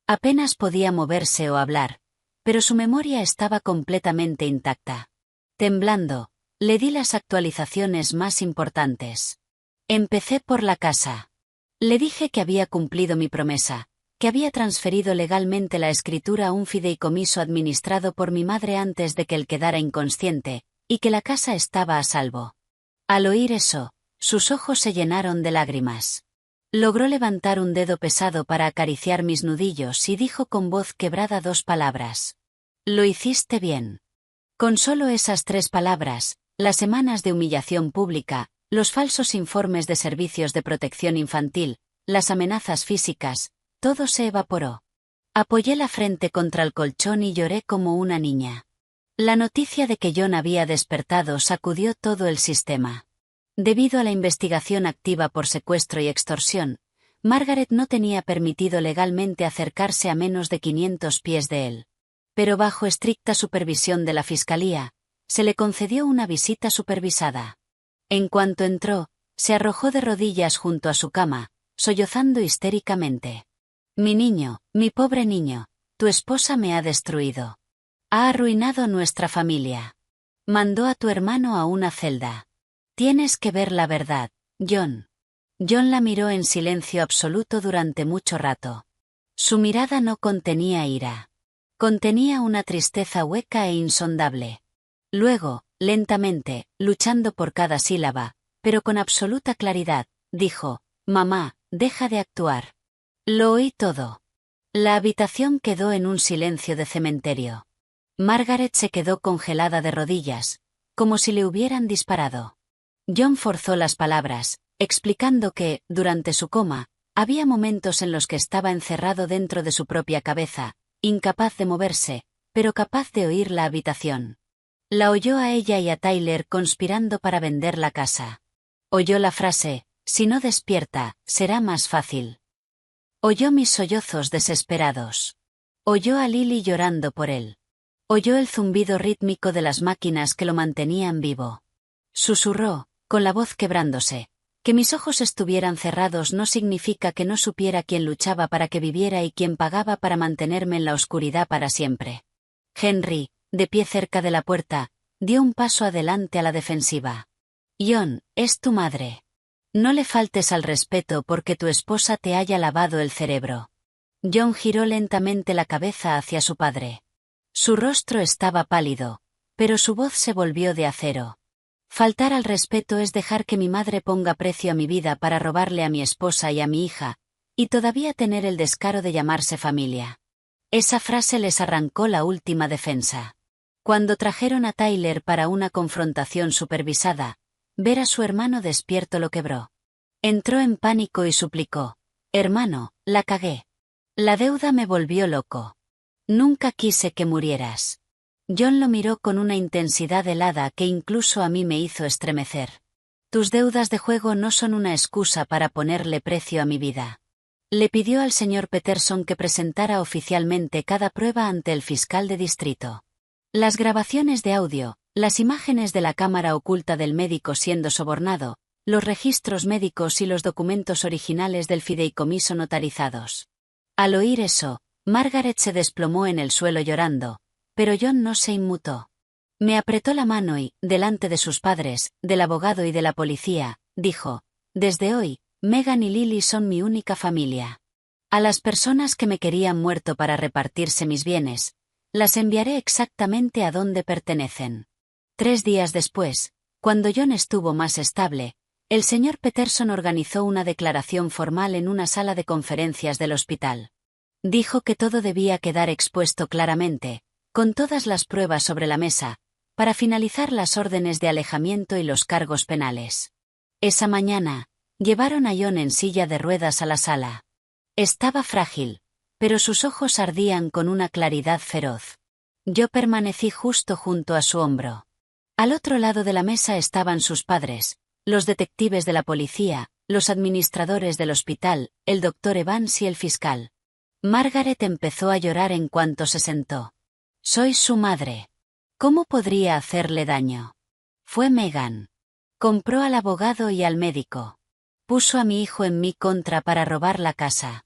Apenas podía moverse o hablar, pero su memoria estaba completamente intacta. Temblando, le di las actualizaciones más importantes. Empecé por la casa. Le dije que había cumplido mi promesa, que había transferido legalmente la escritura a un fideicomiso administrado por mi madre antes de que él quedara inconsciente, y que la casa estaba a salvo. Al oír eso, sus ojos se llenaron de lágrimas. Logró levantar un dedo pesado para acariciar mis nudillos y dijo con voz quebrada 2 palabras. «Lo hiciste bien». Con solo esas 3 palabras, las semanas de humillación pública, los falsos informes de servicios de protección infantil, las amenazas físicas, todo se evaporó. Apoyé la frente contra el colchón y lloré como una niña. La noticia de que John había despertado sacudió todo el sistema. Debido a la investigación activa por secuestro y extorsión, Margaret no tenía permitido legalmente acercarse a menos de 500 pies de él. Pero bajo estricta supervisión de la fiscalía, se le concedió una visita supervisada. En cuanto entró, se arrojó de rodillas junto a su cama, sollozando histéricamente. Mi niño, mi pobre niño, tu esposa me ha destruido. Ha arruinado nuestra familia. Mandó a tu hermano a una celda. Tienes que ver la verdad, John. John la miró en silencio absoluto durante mucho rato. Su mirada no contenía ira. Contenía una tristeza hueca e insondable. Luego, lentamente, luchando por cada sílaba, pero con absoluta claridad, dijo: «Mamá, deja de actuar». Lo oí todo. La habitación quedó en un silencio de cementerio. Margaret se quedó congelada de rodillas, como si le hubieran disparado. John forzó las palabras, explicando que, durante su coma, había momentos en los que estaba encerrado dentro de su propia cabeza, incapaz de moverse, pero capaz de oír la habitación. La oyó a ella y a Tyler conspirando para vender la casa. Oyó la frase: «Si no despierta, será más fácil». Oyó mis sollozos desesperados. Oyó a Lily llorando por él. Oyó el zumbido rítmico de las máquinas que lo mantenían vivo. Susurró, con la voz quebrándose: «Que mis ojos estuvieran cerrados no significa que no supiera quién luchaba para que viviera y quién pagaba para mantenerme en la oscuridad para siempre». Henry, de pie cerca de la puerta, dio un paso adelante a la defensiva. «John, es tu madre. No le faltes al respeto porque tu esposa te haya lavado el cerebro». John giró lentamente la cabeza hacia su padre. Su rostro estaba pálido, pero su voz se volvió de acero. «Faltar al respeto es dejar que mi madre ponga precio a mi vida para robarle a mi esposa y a mi hija, y todavía tener el descaro de llamarse familia». Esa frase les arrancó la última defensa. Cuando trajeron a Tyler para una confrontación supervisada, ver a su hermano despierto lo quebró. Entró en pánico y suplicó: «Hermano, la cagué. La deuda me volvió loco. Nunca quise que murieras». John lo miró con una intensidad helada que incluso a mí me hizo estremecer. «Tus deudas de juego no son una excusa para ponerle precio a mi vida». Le pidió al señor Peterson que presentara oficialmente cada prueba ante el fiscal de distrito. Las grabaciones de audio, las imágenes de la cámara oculta del médico siendo sobornado, los registros médicos y los documentos originales del fideicomiso notarizados. Al oír eso, Margaret se desplomó en el suelo llorando, pero John no se inmutó. Me apretó la mano y, delante de sus padres, del abogado y de la policía, dijo: «Desde hoy, Megan y Lily son mi única familia. A las personas que me querían muerto para repartirse mis bienes, las enviaré exactamente a donde pertenecen». 3 días después, cuando John estuvo más estable, el señor Peterson organizó una declaración formal en una sala de conferencias del hospital. Dijo que todo debía quedar expuesto claramente, con todas las pruebas sobre la mesa, para finalizar las órdenes de alejamiento y los cargos penales. Esa mañana, llevaron a John en silla de ruedas a la sala. Estaba frágil, pero sus ojos ardían con una claridad feroz. Yo permanecí justo junto a su hombro. Al otro lado de la mesa estaban sus padres, los detectives de la policía, los administradores del hospital, el doctor Evans y el fiscal. Margaret empezó a llorar en cuanto se sentó. «Soy su madre. ¿Cómo podría hacerle daño? Fue Megan. Compró al abogado y al médico. Puso a mi hijo en mi contra para robar la casa».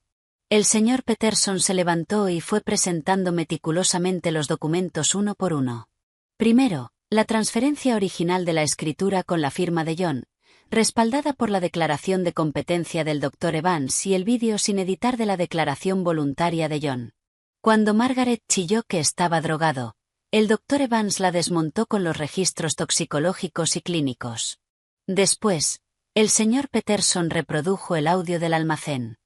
El señor Peterson se levantó y fue presentando meticulosamente los documentos uno por uno. Primero, la transferencia original de la escritura con la firma de John, respaldada por la declaración de competencia del Dr. Evans y el vídeo sin editar de la declaración voluntaria de John. Cuando Margaret chilló que estaba drogado, el Dr. Evans la desmontó con los registros toxicológicos y clínicos. Después, el señor Peterson reprodujo el audio del almacén.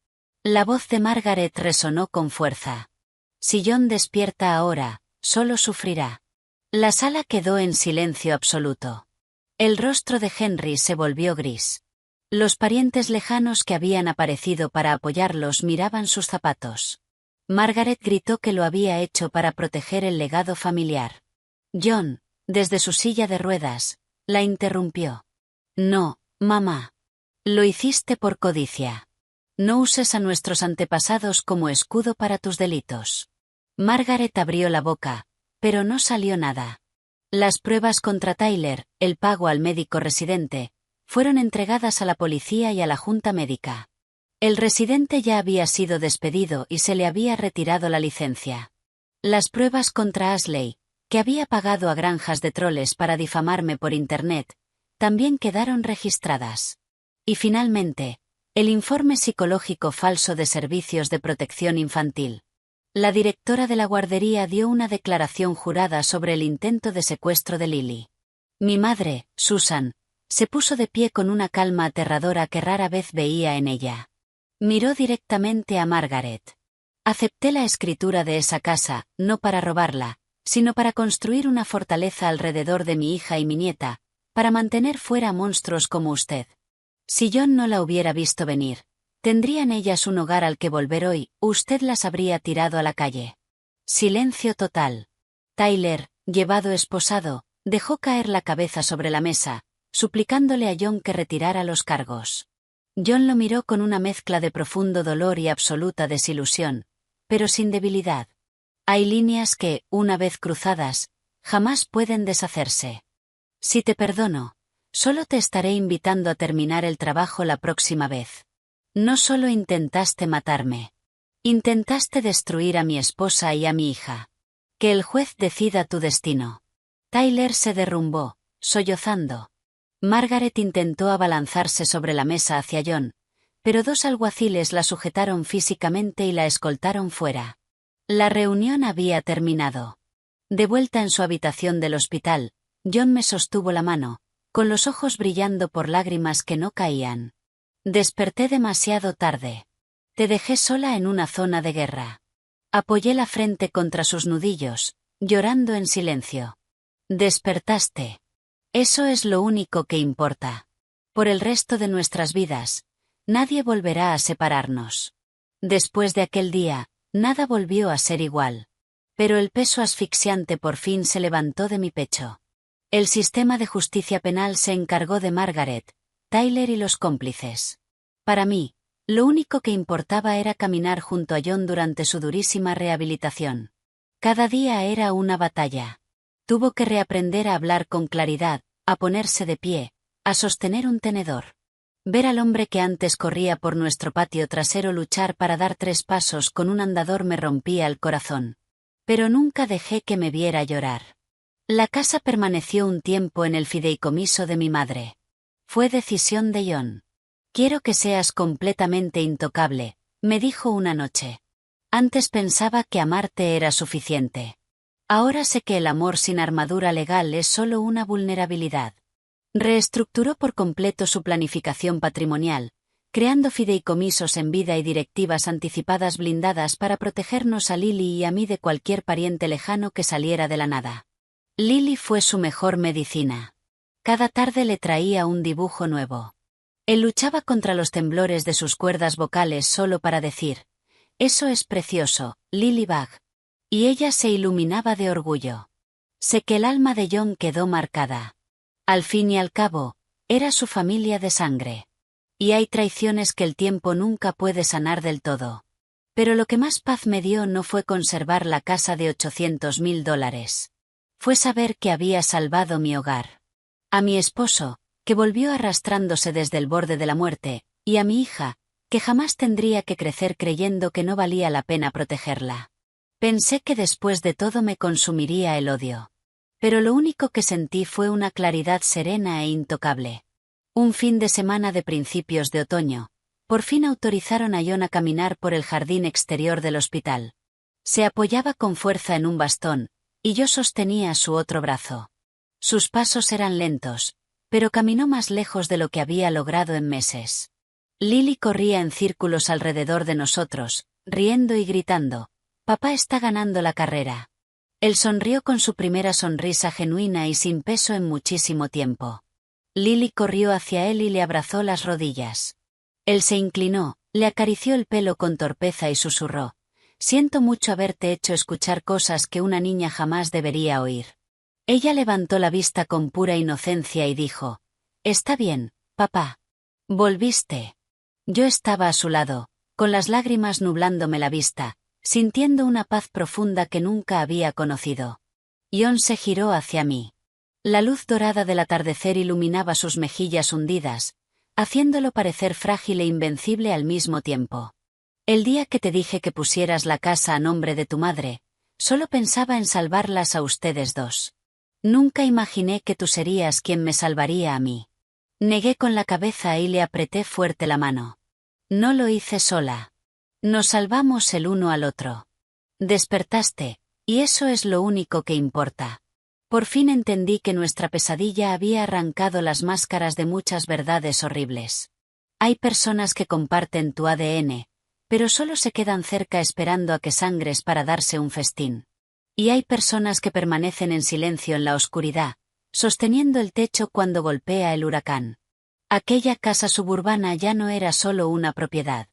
La voz de Margaret resonó con fuerza. «Si John despierta ahora, solo sufrirá». La sala quedó en silencio absoluto. El rostro de Henry se volvió gris. Los parientes lejanos que habían aparecido para apoyarlos miraban sus zapatos. Margaret gritó que lo había hecho para proteger el legado familiar. John, desde su silla de ruedas, la interrumpió. «No, mamá. Lo hiciste por codicia. No uses a nuestros antepasados como escudo para tus delitos». Margaret abrió la boca, pero no salió nada. Las pruebas contra Tyler, el pago al médico residente, fueron entregadas a la policía y a la junta médica. El residente ya había sido despedido y se le había retirado la licencia. Las pruebas contra Ashley, que había pagado a granjas de troles para difamarme por Internet, también quedaron registradas. Y finalmente, el informe psicológico falso de Servicios de Protección Infantil. La directora de la guardería dio una declaración jurada sobre el intento de secuestro de Lily. Mi madre, Susan, se puso de pie con una calma aterradora que rara vez veía en ella. Miró directamente a Margaret. Acepté la escritura de esa casa, no para robarla, sino para construir una fortaleza alrededor de mi hija y mi nieta, para mantener fuera monstruos como usted. Si John no la hubiera visto venir, tendrían ellas un hogar al que volver hoy, usted las habría tirado a la calle. Silencio total. Tyler, llevado esposado, dejó caer la cabeza sobre la mesa, suplicándole a John que retirara los cargos. John lo miró con una mezcla de profundo dolor y absoluta desilusión, pero sin debilidad. Hay líneas que, una vez cruzadas, jamás pueden deshacerse. Si te perdono, solo te estaré invitando a terminar el trabajo la próxima vez. No solo intentaste matarme. Intentaste destruir a mi esposa y a mi hija. Que el juez decida tu destino. Tyler se derrumbó, sollozando. Margaret intentó abalanzarse sobre la mesa hacia John, pero dos alguaciles la sujetaron físicamente y la escoltaron fuera. La reunión había terminado. De vuelta en su habitación del hospital, John me sostuvo la mano, con los ojos brillando por lágrimas que no caían. Desperté demasiado tarde. Te dejé sola en una zona de guerra. Apoyé la frente contra sus nudillos, llorando en silencio. Despertaste. Eso es lo único que importa. Por el resto de nuestras vidas, nadie volverá a separarnos. Después de aquel día, nada volvió a ser igual. Pero el peso asfixiante por fin se levantó de mi pecho. El sistema de justicia penal se encargó de Margaret, Tyler y los cómplices. Para mí, lo único que importaba era caminar junto a John durante su durísima rehabilitación. Cada día era una batalla. Tuvo que reaprender a hablar con claridad, a ponerse de pie, a sostener un tenedor. Ver al hombre que antes corría por nuestro patio trasero luchar para dar 3 pasos con un andador me rompía el corazón. Pero nunca dejé que me viera llorar. La casa permaneció un tiempo en el fideicomiso de mi madre. Fue decisión de John. Quiero que seas completamente intocable, me dijo una noche. Antes pensaba que amarte era suficiente. Ahora sé que el amor sin armadura legal es solo una vulnerabilidad. Reestructuró por completo su planificación patrimonial, creando fideicomisos en vida y directivas anticipadas blindadas para protegernos a Lily y a mí de cualquier pariente lejano que saliera de la nada. Lily fue su mejor medicina. Cada tarde le traía un dibujo nuevo. Él luchaba contra los temblores de sus cuerdas vocales solo para decir, «Eso es precioso, Lily Bug». Y ella se iluminaba de orgullo. Sé que el alma de John quedó marcada. Al fin y al cabo, era su familia de sangre. Y hay traiciones que el tiempo nunca puede sanar del todo. Pero lo que más paz me dio no fue conservar la casa de $800,000. Fue saber que había salvado mi hogar. A mi esposo, que volvió arrastrándose desde el borde de la muerte, y a mi hija, que jamás tendría que crecer creyendo que no valía la pena protegerla. Pensé que después de todo me consumiría el odio. Pero lo único que sentí fue una claridad serena e intocable. Un fin de semana de principios de otoño, por fin autorizaron a John a caminar por el jardín exterior del hospital. Se apoyaba con fuerza en un bastón, y yo sostenía su otro brazo. Sus pasos eran lentos, pero caminó más lejos de lo que había logrado en meses. Lily corría en círculos alrededor de nosotros, riendo y gritando, «Papá está ganando la carrera». Él sonrió con su primera sonrisa genuina y sin peso en muchísimo tiempo. Lily corrió hacia él y le abrazó las rodillas. Él se inclinó, le acarició el pelo con torpeza y susurró, «Siento mucho haberte hecho escuchar cosas que una niña jamás debería oír». Ella levantó la vista con pura inocencia y dijo, «Está bien, papá». Volviste. Yo estaba a su lado, con las lágrimas nublándome la vista, sintiendo una paz profunda que nunca había conocido. John se giró hacia mí. La luz dorada del atardecer iluminaba sus mejillas hundidas, haciéndolo parecer frágil e invencible al mismo tiempo. El día que te dije que pusieras la casa a nombre de tu madre, solo pensaba en salvarlas a ustedes dos. Nunca imaginé que tú serías quien me salvaría a mí. Negué con la cabeza y le apreté fuerte la mano. No lo hice sola. Nos salvamos el uno al otro. Despertaste, y eso es lo único que importa. Por fin entendí que nuestra pesadilla había arrancado las máscaras de muchas verdades horribles. Hay personas que comparten tu ADN, pero solo se quedan cerca esperando a que sangres para darse un festín. Y hay personas que permanecen en silencio en la oscuridad, sosteniendo el techo cuando golpea el huracán. Aquella casa suburbana ya no era solo una propiedad.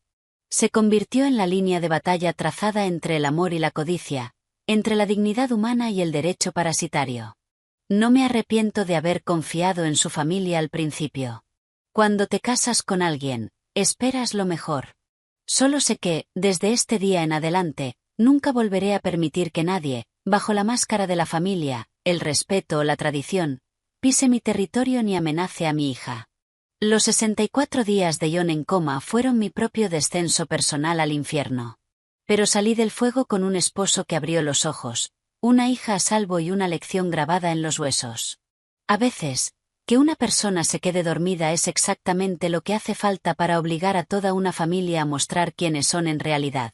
Se convirtió en la línea de batalla trazada entre el amor y la codicia, entre la dignidad humana y el derecho parasitario. No me arrepiento de haber confiado en su familia al principio. Cuando te casas con alguien, esperas lo mejor. Solo sé que, desde este día en adelante, nunca volveré a permitir que nadie, bajo la máscara de la familia, el respeto o la tradición, pise mi territorio ni amenace a mi hija. Los 64 días de John en coma fueron mi propio descenso personal al infierno. Pero salí del fuego con un esposo que abrió los ojos, una hija a salvo y una lección grabada en los huesos. A veces, que una persona se quede dormida es exactamente lo que hace falta para obligar a toda una familia a mostrar quiénes son en realidad.